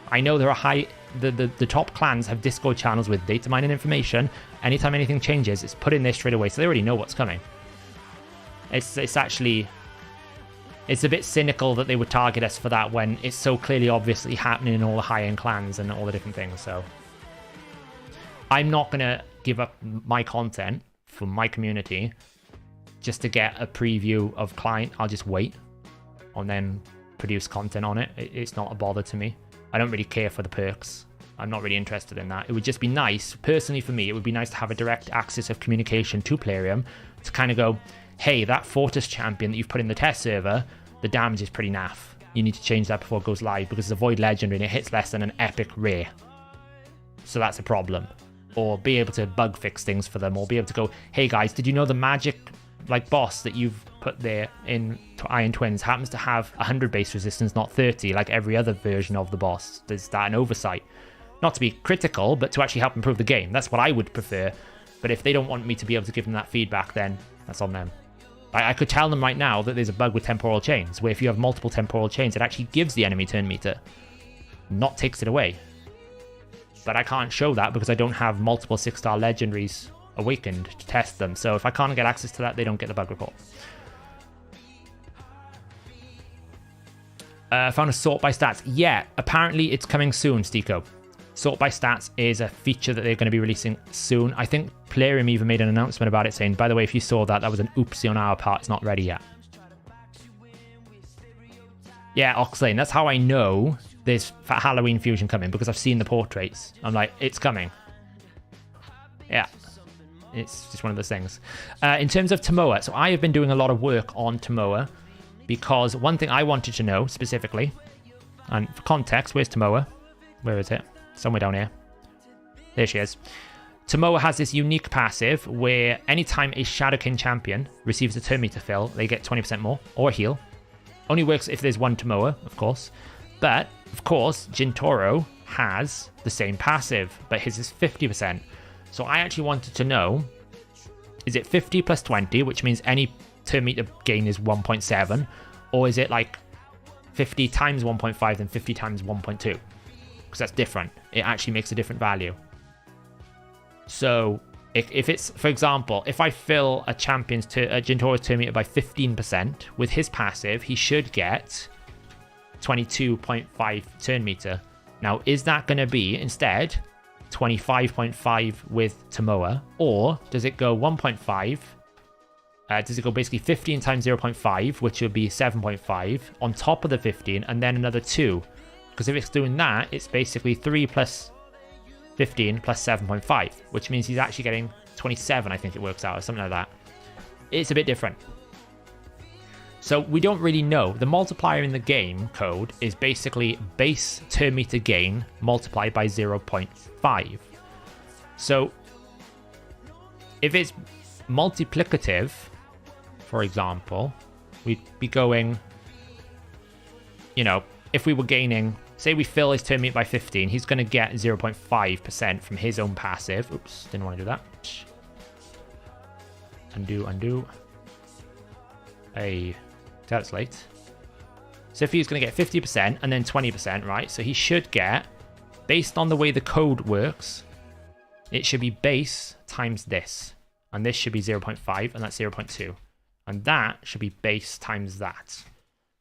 I know there are the top clans have Discord channels with data mining information. Anytime anything changes, it's put in there straight away, so they already know what's coming. It's actually, it's a bit cynical that they would target us for that when it's so clearly obviously happening in all the high-end clans and all the different things. So I'm not gonna give up my content for my community just to get a preview of client. I'll just wait and then produce content on it. It's not a bother to me. I don't really care for the perks. I'm not really interested in that. It would just be nice, personally for me, it would be nice to have a direct access of communication to Plarium to kind of go, hey, that Fortress champion that you've put in the test server, the damage is pretty naff. You need to change that before it goes live because it's a void legendary and it hits less than an epic rare. So that's a problem. Or be able to bug fix things for them, or be able to go, hey guys, did you know the magic boss that you've put there in Iron Twins happens to have 100 base resistance, not 30, like every other version of the boss? Is that an oversight? Not to be critical, but to actually help improve the game. That's what I would prefer. But if they don't want me to be able to give them that feedback, then that's on them. I could tell them right now that there's a bug with temporal chains, where if you have multiple temporal chains, it actually gives the enemy turn meter, not takes it away. But I can't show that because I don't have multiple 6-star legendaries awakened to test them. So if I can't get access to that, they don't get the bug report. Found a sort by stats. Yeah, apparently it's coming soon, Stico. Sort by stats is a feature that they're going to be releasing soon. I think Plarium even made an announcement about it saying, by the way, if you saw that, that was an oopsie on our part. It's not ready yet. Yeah, Oxlane, that's how I know there's Halloween Fusion coming, because I've seen the portraits. I'm like, it's coming. Yeah. It's just one of those things. In terms of Tomoa, so I have been doing a lot of work on Tomoa, because one thing I wanted to know specifically, and for context, where's Tomoa? Where is it? Somewhere down here. There she is. Tomoa has this unique passive where anytime a Shadowkin champion receives a turn meter fill, they get 20% more, or a heal. Only works if there's one Tomoa, of course. But, of course, Jintoro has the same passive, but his is 50%. So I actually wanted to know, is it 50 plus 20, which means any turn meter gain is 1.7, or is it like 50 times 1.5 and 50 times 1.2? Because that's different. It actually makes a different value. So if it's, for example, if I fill a champion's Jintoro's turn meter by 15% with his passive, he should get 22.5 turn meter. Now, is that going to be instead 25.5 with Tomoa, or does it go 1.5? Does it go basically 15 times 0.5, which would be 7.5 on top of the 15, and then another 2? Because if it's doing that, it's basically 3 plus 15 plus 7.5, which means he's actually getting 27, I think it works out, or something like that. It's a bit different. So we don't really know. The multiplier in the game code is basically base turn meter gain multiplied by 0.5. So if it's multiplicative, for example, we'd be going, you know, if we were gaining, say we fill his turn meter by 15, he's going to get 0.5% from his own passive. Oops, didn't want to do that. Undo. Hey, that's late. So if he's going to get 50% and then 20%, right? So he should get, based on the way the code works, it should be base times this. And this should be 0.5, and that's 0.2. And that should be base times that.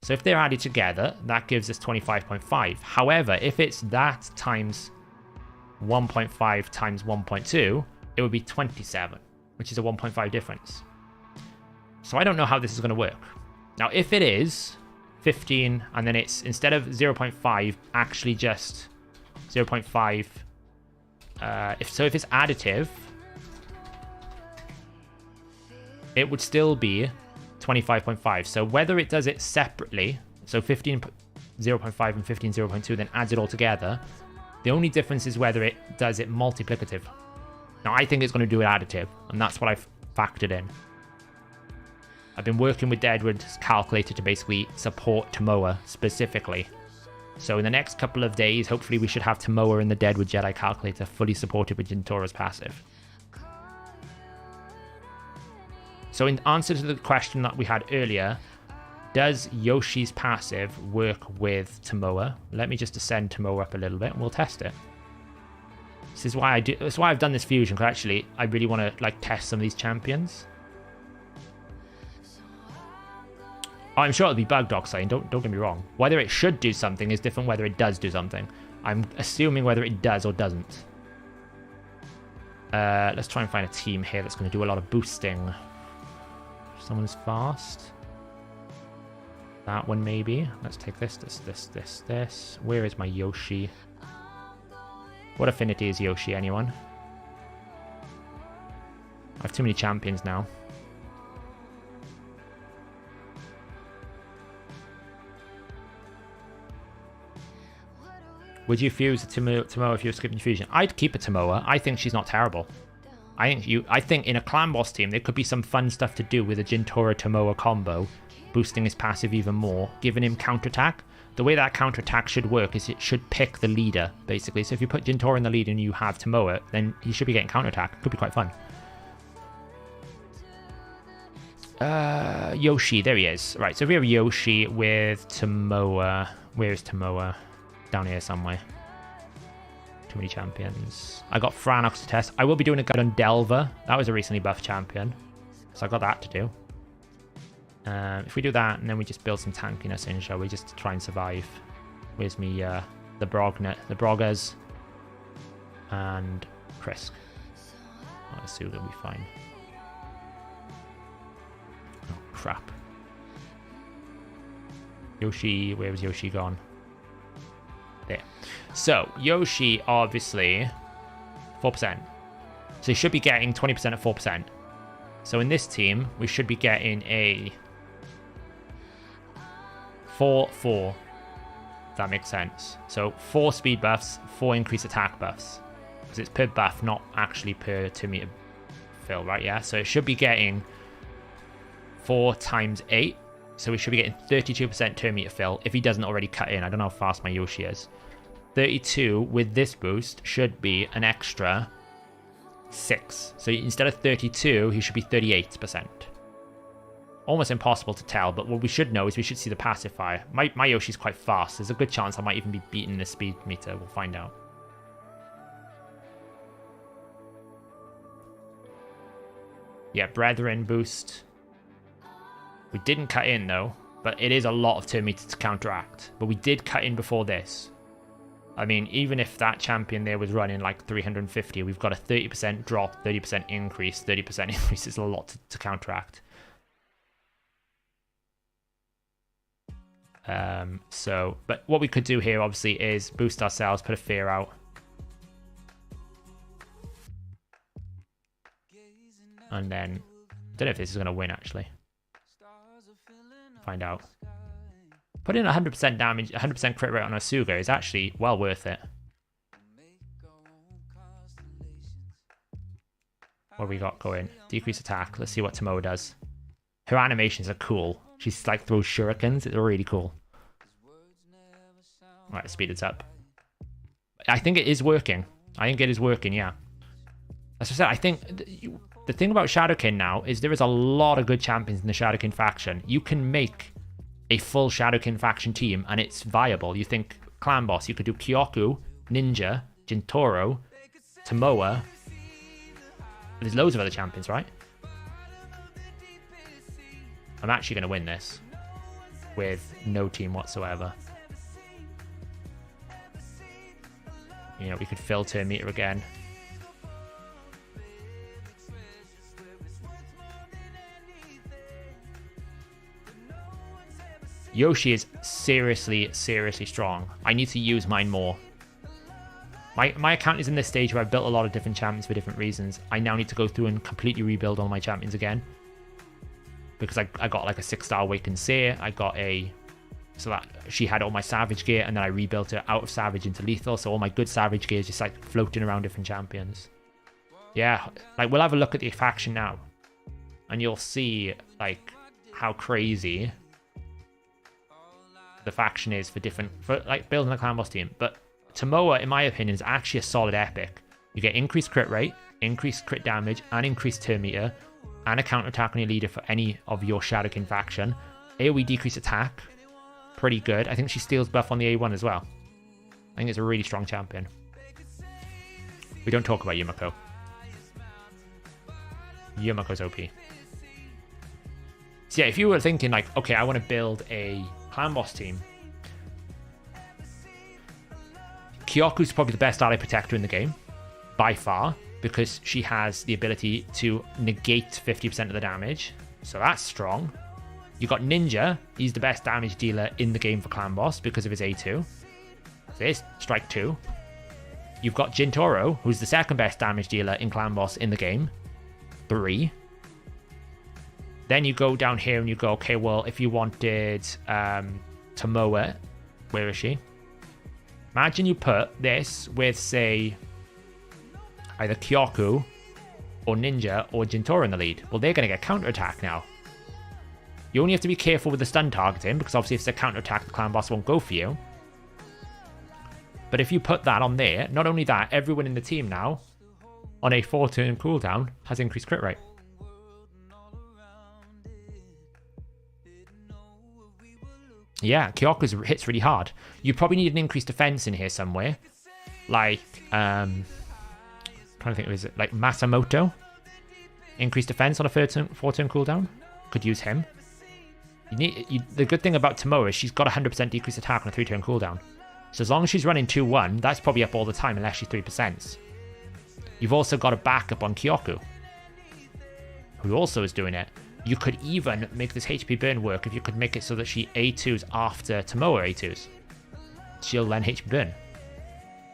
So if they're added together, that gives us 25.5. However, if it's that times 1.5 times 1.2, it would be 27, which is a 1.5 difference. So I don't know how this is going to work. Now, if it is 15, and then it's, instead of 0.5, actually just 0.5, if it's additive, it would still be 25.5. So whether it does it separately, so 15 0.5 and 15 0.2, then adds it all together, the only difference is whether it does it multiplicative. Now, I think it's going to do it additive, and that's what I've factored in. I've been working with Deadwood's calculator to basically support Tomoa specifically. So in the next couple of days, hopefully we should have Tomoa in the Deadwood Jedi calculator fully supported with Jintora's passive. So in answer to the question that we had earlier, does Yoshi's passive work with Tomoa? Let me just ascend Tomoa up a little bit and we'll test it. This is why that's why I've done this fusion, because actually I really want to like test some of these champions. I'm sure it'll be bugged, Oxide, don't get me wrong. Whether it should do something is different whether it does do something. I'm assuming whether it does or doesn't. Let's try and find a team here that's going to do a lot of boosting. Someone's fast. That one maybe. Let's take this. Where is my Yoshi? What affinity is Yoshi, anyone? I have too many champions now. Would you fuse a Tomoa if you were skipping fusion? I'd keep a Tomoa. I think she's not terrible. I think in a clan boss team there could be some fun stuff to do with a Jintora Tomoa combo, boosting his passive even more, giving him counterattack. The way that counterattack should work is it should pick the leader, basically. So if you put Jintora in the lead and you have Tomoa, then he should be getting counterattack. Could be quite fun. Yoshi, there he is. Right, so we have Yoshi with Tomoa. Where is Tomoa? Down here somewhere. Too many champions. I got Franox to test. I will be doing a guide on Delver. That was a recently buffed champion. So I got that to do. If we do that, and then we just build some tankiness in, shall we? Just to try and survive. Where's me, the Broggers. And Krisk. Oh, the suit will be fine. Oh, crap. Yoshi, where was Yoshi gone? There. So, Yoshi, obviously, 4%. So he should be getting 20% at 4%. So in this team, we should be getting a 4-4. If that makes sense. So 4 speed buffs, 4 increased attack buffs. Because it's per buff, not actually per 2 meter fill, right? Yeah, so it should be getting 4 times 8. So we should be getting 32% turn meter fill if he doesn't already cut in. I don't know how fast my Yoshi is. 32 with this boost should be an extra 6. So instead of 32, he should be 38%. Almost impossible to tell, but what we should know is we should see the pacifier. My Yoshi's quite fast. There's a good chance I might even be beating the speed meter. We'll find out. Yeah, Brethren boost. We didn't cut in though, but it is a lot of turn meter to counteract. But we did cut in before this. I mean, even if that champion there was running like 350, we've got a 30% drop, 30% increase, 30% increase. It's a lot to counteract. But what we could do here obviously is boost ourselves, put a fear out. And then, I don't know if this is going to win actually. Find out. Put in 100% damage, 100% crit rate on Asuga is actually well worth it. What have we got going? Decrease attack. Let's see what Tomoa does. Her animations are cool. She's like throws shurikens. It's really cool. Alright, speed it up. I think it is working. I think it is working, yeah. As I said, I think the thing about Shadowkin now is there is a lot of good champions in the Shadowkin faction. You can make a full Shadowkin faction team and it's viable. You think clan boss, you could do Kyoku, Ninja, Jintoro, Tomoa. There's loads of other champions, right? I'm actually going to win this with no team whatsoever. You know, we could fill turn meter again. Yoshi is seriously, seriously strong. I need to use mine more. My account is in this stage where I've built a lot of different champions for different reasons. I now need to go through and completely rebuild all my champions again. Because I got like a 6-star Awakened Seer. I got a... So that she had all my Savage gear, and then I rebuilt it out of Savage into Lethal. So all my good Savage gear is just like floating around different champions. Yeah, like we'll have a look at the faction now. And you'll see like how crazy the faction is for different... For like building a clan boss team. But Tomoa, in my opinion, is actually a solid epic. You get increased crit rate, increased crit damage, and increased turn meter, and a counterattack on your leader for any of your Shadowkin faction. AoE decreased attack, pretty good. I think she steals buff on the A1 as well. I think it's a really strong champion. We don't talk about Yumiko. Yumiko's OP. So yeah, if you were thinking like, okay, I want to build a clan boss team, Kyoku's probably the best ally protector in the game, by far, because she has the ability to negate 50% of the damage. So that's strong. You got Ninja. He's the best damage dealer in the game for clan boss because of his A2. So there's strike 2. You've got Jintoro, who's the second best damage dealer in clan boss in the game. 3. Then you go down here and you go, okay, well, if you wanted Tomoa, where is she? Imagine you put this with, say, either Kyoku or Ninja or Jintoro in the lead. Well, they're going to get counterattack now. You only have to be careful with the stun targeting, because obviously if it's a counterattack, the clan boss won't go for you. But if you put that on there, not only that, everyone in the team now, on a 4-turn cooldown, has increased crit rate. Yeah, Kyoku's hits really hard. You probably need an increased defense in here somewhere. Like, trying to think of it, like Masamoto. Increased defense on a 4-turn cooldown. Could use him. The good thing about Tomoa is she's got 100% decreased attack on a 3-turn cooldown. So as long as she's running 2-1, that's probably up all the time unless she's 3%. You've also got a backup on Kyoku, who also is doing it. You could even make this HP burn work if you could make it so that she A2s after Tomoa A2s. She'll then HP burn.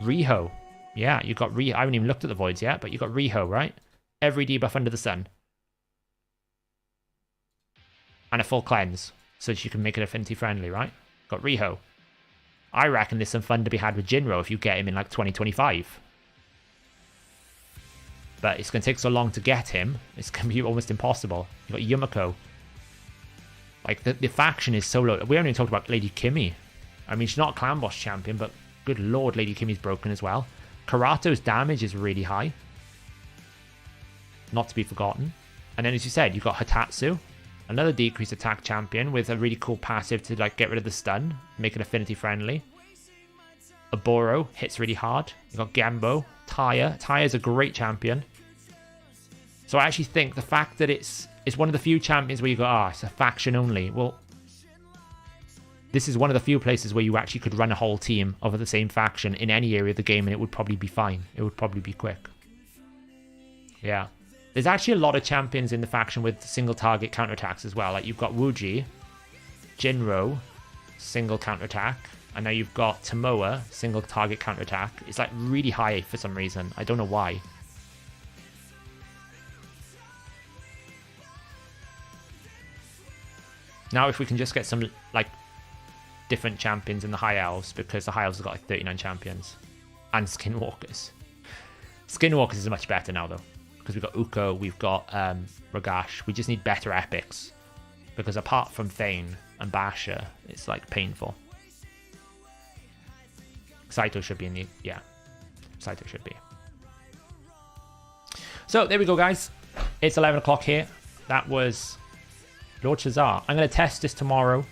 Riho. Yeah, you got Riho. I haven't even looked at the voids yet, but you got Riho, right? Every debuff under the sun. And a full cleanse, so that you can make it affinity friendly, right? Got Riho. I reckon there's some fun to be had with Jinro if you get him in like 2025. But it's going to take so long to get him, it's going to be almost impossible. You got Yumiko. Like, the faction is so low. We haven't even talked about Lady Kimmy. I mean, she's not a clan boss champion, but good lord, Lady Kimmy's broken as well. Karato's damage is really high. Not to be forgotten. And then, as you said, you've got Hatatsu. Another decreased attack champion with a really cool passive to like get rid of the stun, make it affinity friendly. Oboro hits really hard. You got Gambo, Taya. Taya's a great champion. So I actually think the fact that it's one of the few champions where you go, it's a faction only. Well, this is one of the few places where you actually could run a whole team of the same faction in any area of the game and it would probably be fine. It would probably be quick. Yeah. There's actually a lot of champions in the faction with single target counterattacks as well. Like you've got Wuji, Jinro, single counterattack, and now you've got Tomoa, single target counterattack. It's like really high for some reason. I don't know why. Now if we can just get some like different champions in the High Elves, because the High Elves have got like 39 champions. And Skinwalkers. Skinwalkers is much better now though. Because we've got Uko, we've got Ragash. We just need better epics. Because apart from Thane and Basha, it's like painful. Saito should be in the... Yeah. Saito should be. So, there we go, guys. It's 11 o'clock here. That was Lord Shazar. I'm going to test this tomorrow.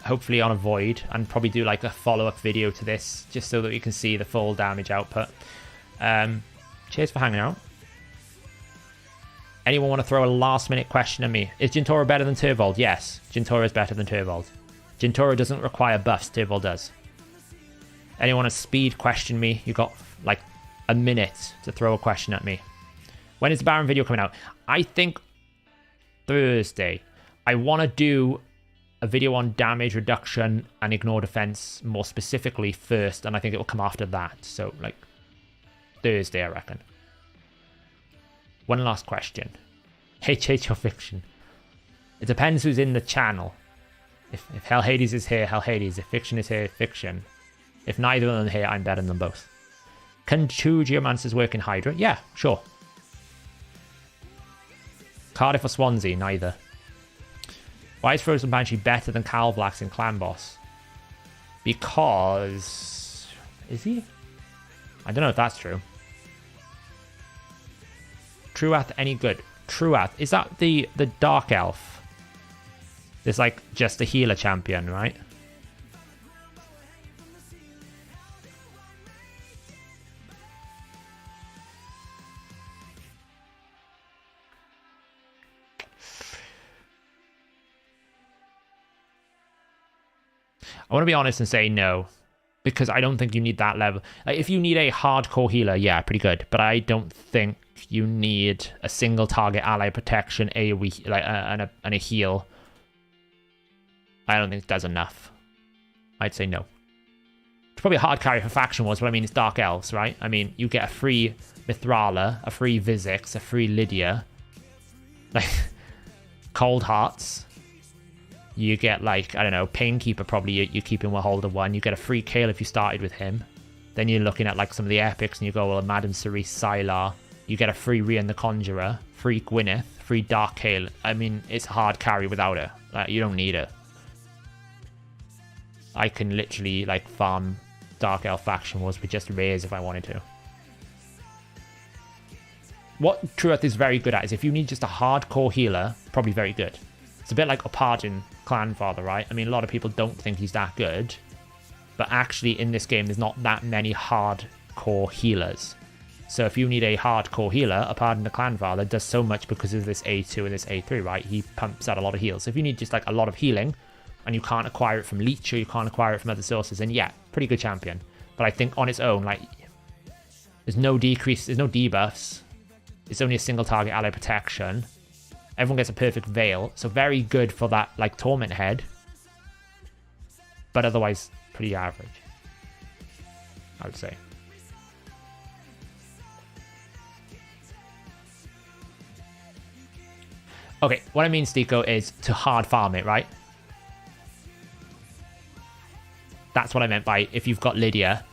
Hopefully on a Void. And probably do like a follow-up video to this. Just so that we can see the full damage output. Cheers for hanging out. Anyone want to throw a last-minute question at me? Is Jintoro better than Turvold? Yes, Jintoro is better than Turvold. Jintoro doesn't require buffs, Turvold does. Anyone want to speed question me? You got like a minute to throw a question at me. When is the Baron video coming out? I think Thursday. I want to do a video on damage reduction and ignore defense more specifically first, and I think it will come after that. So, like, Thursday, I reckon. One last question. HH or Fiction? It depends who's in the channel. If HellHades is here, HellHades. If Fiction is here, Fiction. If neither of them are here, I'm better than them both. Can 2 Geomancers work in Hydra? Yeah, sure. Cardiff or Swansea? Neither. Why is Frozen Banshee better than Calvlax in Clan Boss? Because... Is he? I don't know if that's true. Truath any good? Truath. Is that the Dark Elf? It's like just a healer champion, right? I want to be honest and say no, because I don't think you need that level. Like, if you need a hardcore healer, yeah, pretty good. But I don't think you need a single target ally protection, AoE, like, and a heal. I don't think it does enough. I'd say no. It's probably a hard carry for Faction Wars, but I mean, it's Dark Elves, right? I mean, you get a free Mithrala, a free Vizix, a free Lydia, like, Cold Hearts. You get, like, I don't know, Painkeeper, probably you're keeping a hold of one. You get a free Kale if you started with him. Then you're looking at, like, some of the epics, and you go, well, Madame Cerise, Sylar. You get a free Rian the Conjurer, free Gwyneth, free Dark Kale. I mean, it's a hard carry without it. Like, you don't need it. I can literally, like, farm Dark Elf Faction Wars with just rares if I wanted to. What Truath is very good at is if you need just a hardcore healer, probably very good. It's a bit like Opardin Clanfather, right? I mean, a lot of people don't think he's that good. But actually, in this game, there's not that many hardcore healers. So if you need a hardcore healer, Opardin the Clanfather does so much because of this A2 and this A3, right? He pumps out a lot of heals. So if you need just, like, a lot of healing, and you can't acquire it from Leech, or you can't acquire it from other sources, then yeah, pretty good champion. But I think on its own, like, there's no decrease, there's no debuffs. It's only a single target ally protection. Everyone gets a perfect veil, so very good for that, like, Torment Head. But otherwise, pretty average, I would say. Okay, what I mean, Stico, is to hard farm it, right? That's what I meant by if you've got Lydia.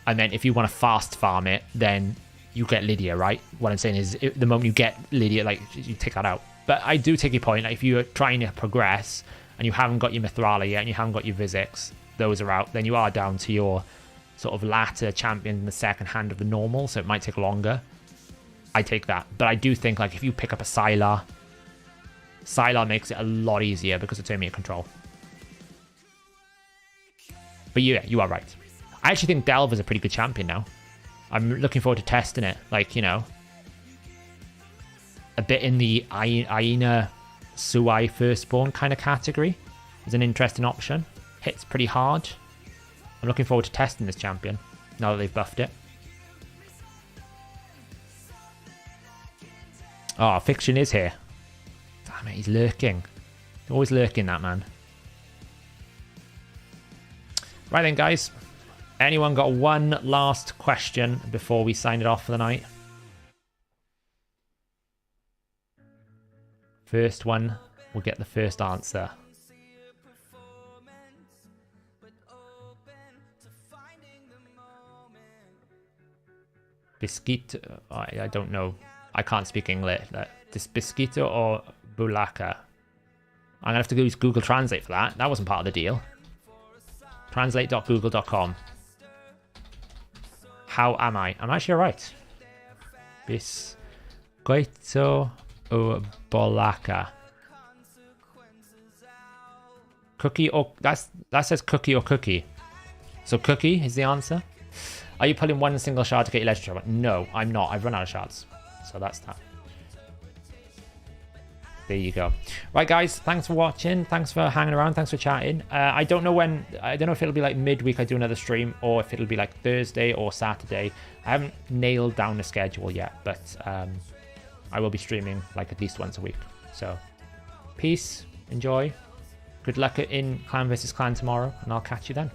I meant if you want to fast farm it, then you get Lydia, right? What I'm saying is, the moment you get Lydia, like, you take that out. But I do take your point. Like, if you're trying to progress and you haven't got your Mithrala yet and you haven't got your Vizix, those are out, then you are down to your sort of latter champion in the second hand of the normal, so it might take longer. I take that. But I do think, like, if you pick up a Sylar makes it a lot easier because it's enemy control. But yeah, you are right. I actually think Delve is a pretty good champion now. I'm looking forward to testing it. Like, you know, a bit in the Aina Suai Firstborn kind of category is an interesting option. Hits pretty hard. I'm looking forward to testing this champion now that they've buffed it. Oh, Fiction is here. Damn it, he's lurking. He's always lurking, that man. Right then, guys. Anyone got one last question before we sign it off for the night? First one will get the first answer. Biscuito, I don't know. I can't speak English. This Biscuito or Bulaka? I'm going to have to use Google Translate for that. That wasn't part of the deal. Translate.google.com. How am I? I'm actually alright. Biscoito o Bolaka. Cookie or... that says cookie or cookie. So cookie is the answer. Are you pulling one single shard to get your legendary? No, I'm not. I've run out of shards. So that's that. There you go. Right, guys, thanks for watching. Thanks for hanging around. Thanks for chatting. I don't know when. I don't know if it'll be like midweek I do another stream, or if it'll be like Thursday or Saturday. I haven't nailed down the schedule yet, but I will be streaming like at least once a week. So peace, enjoy, Good luck in clan versus clan tomorrow, and I'll catch you then.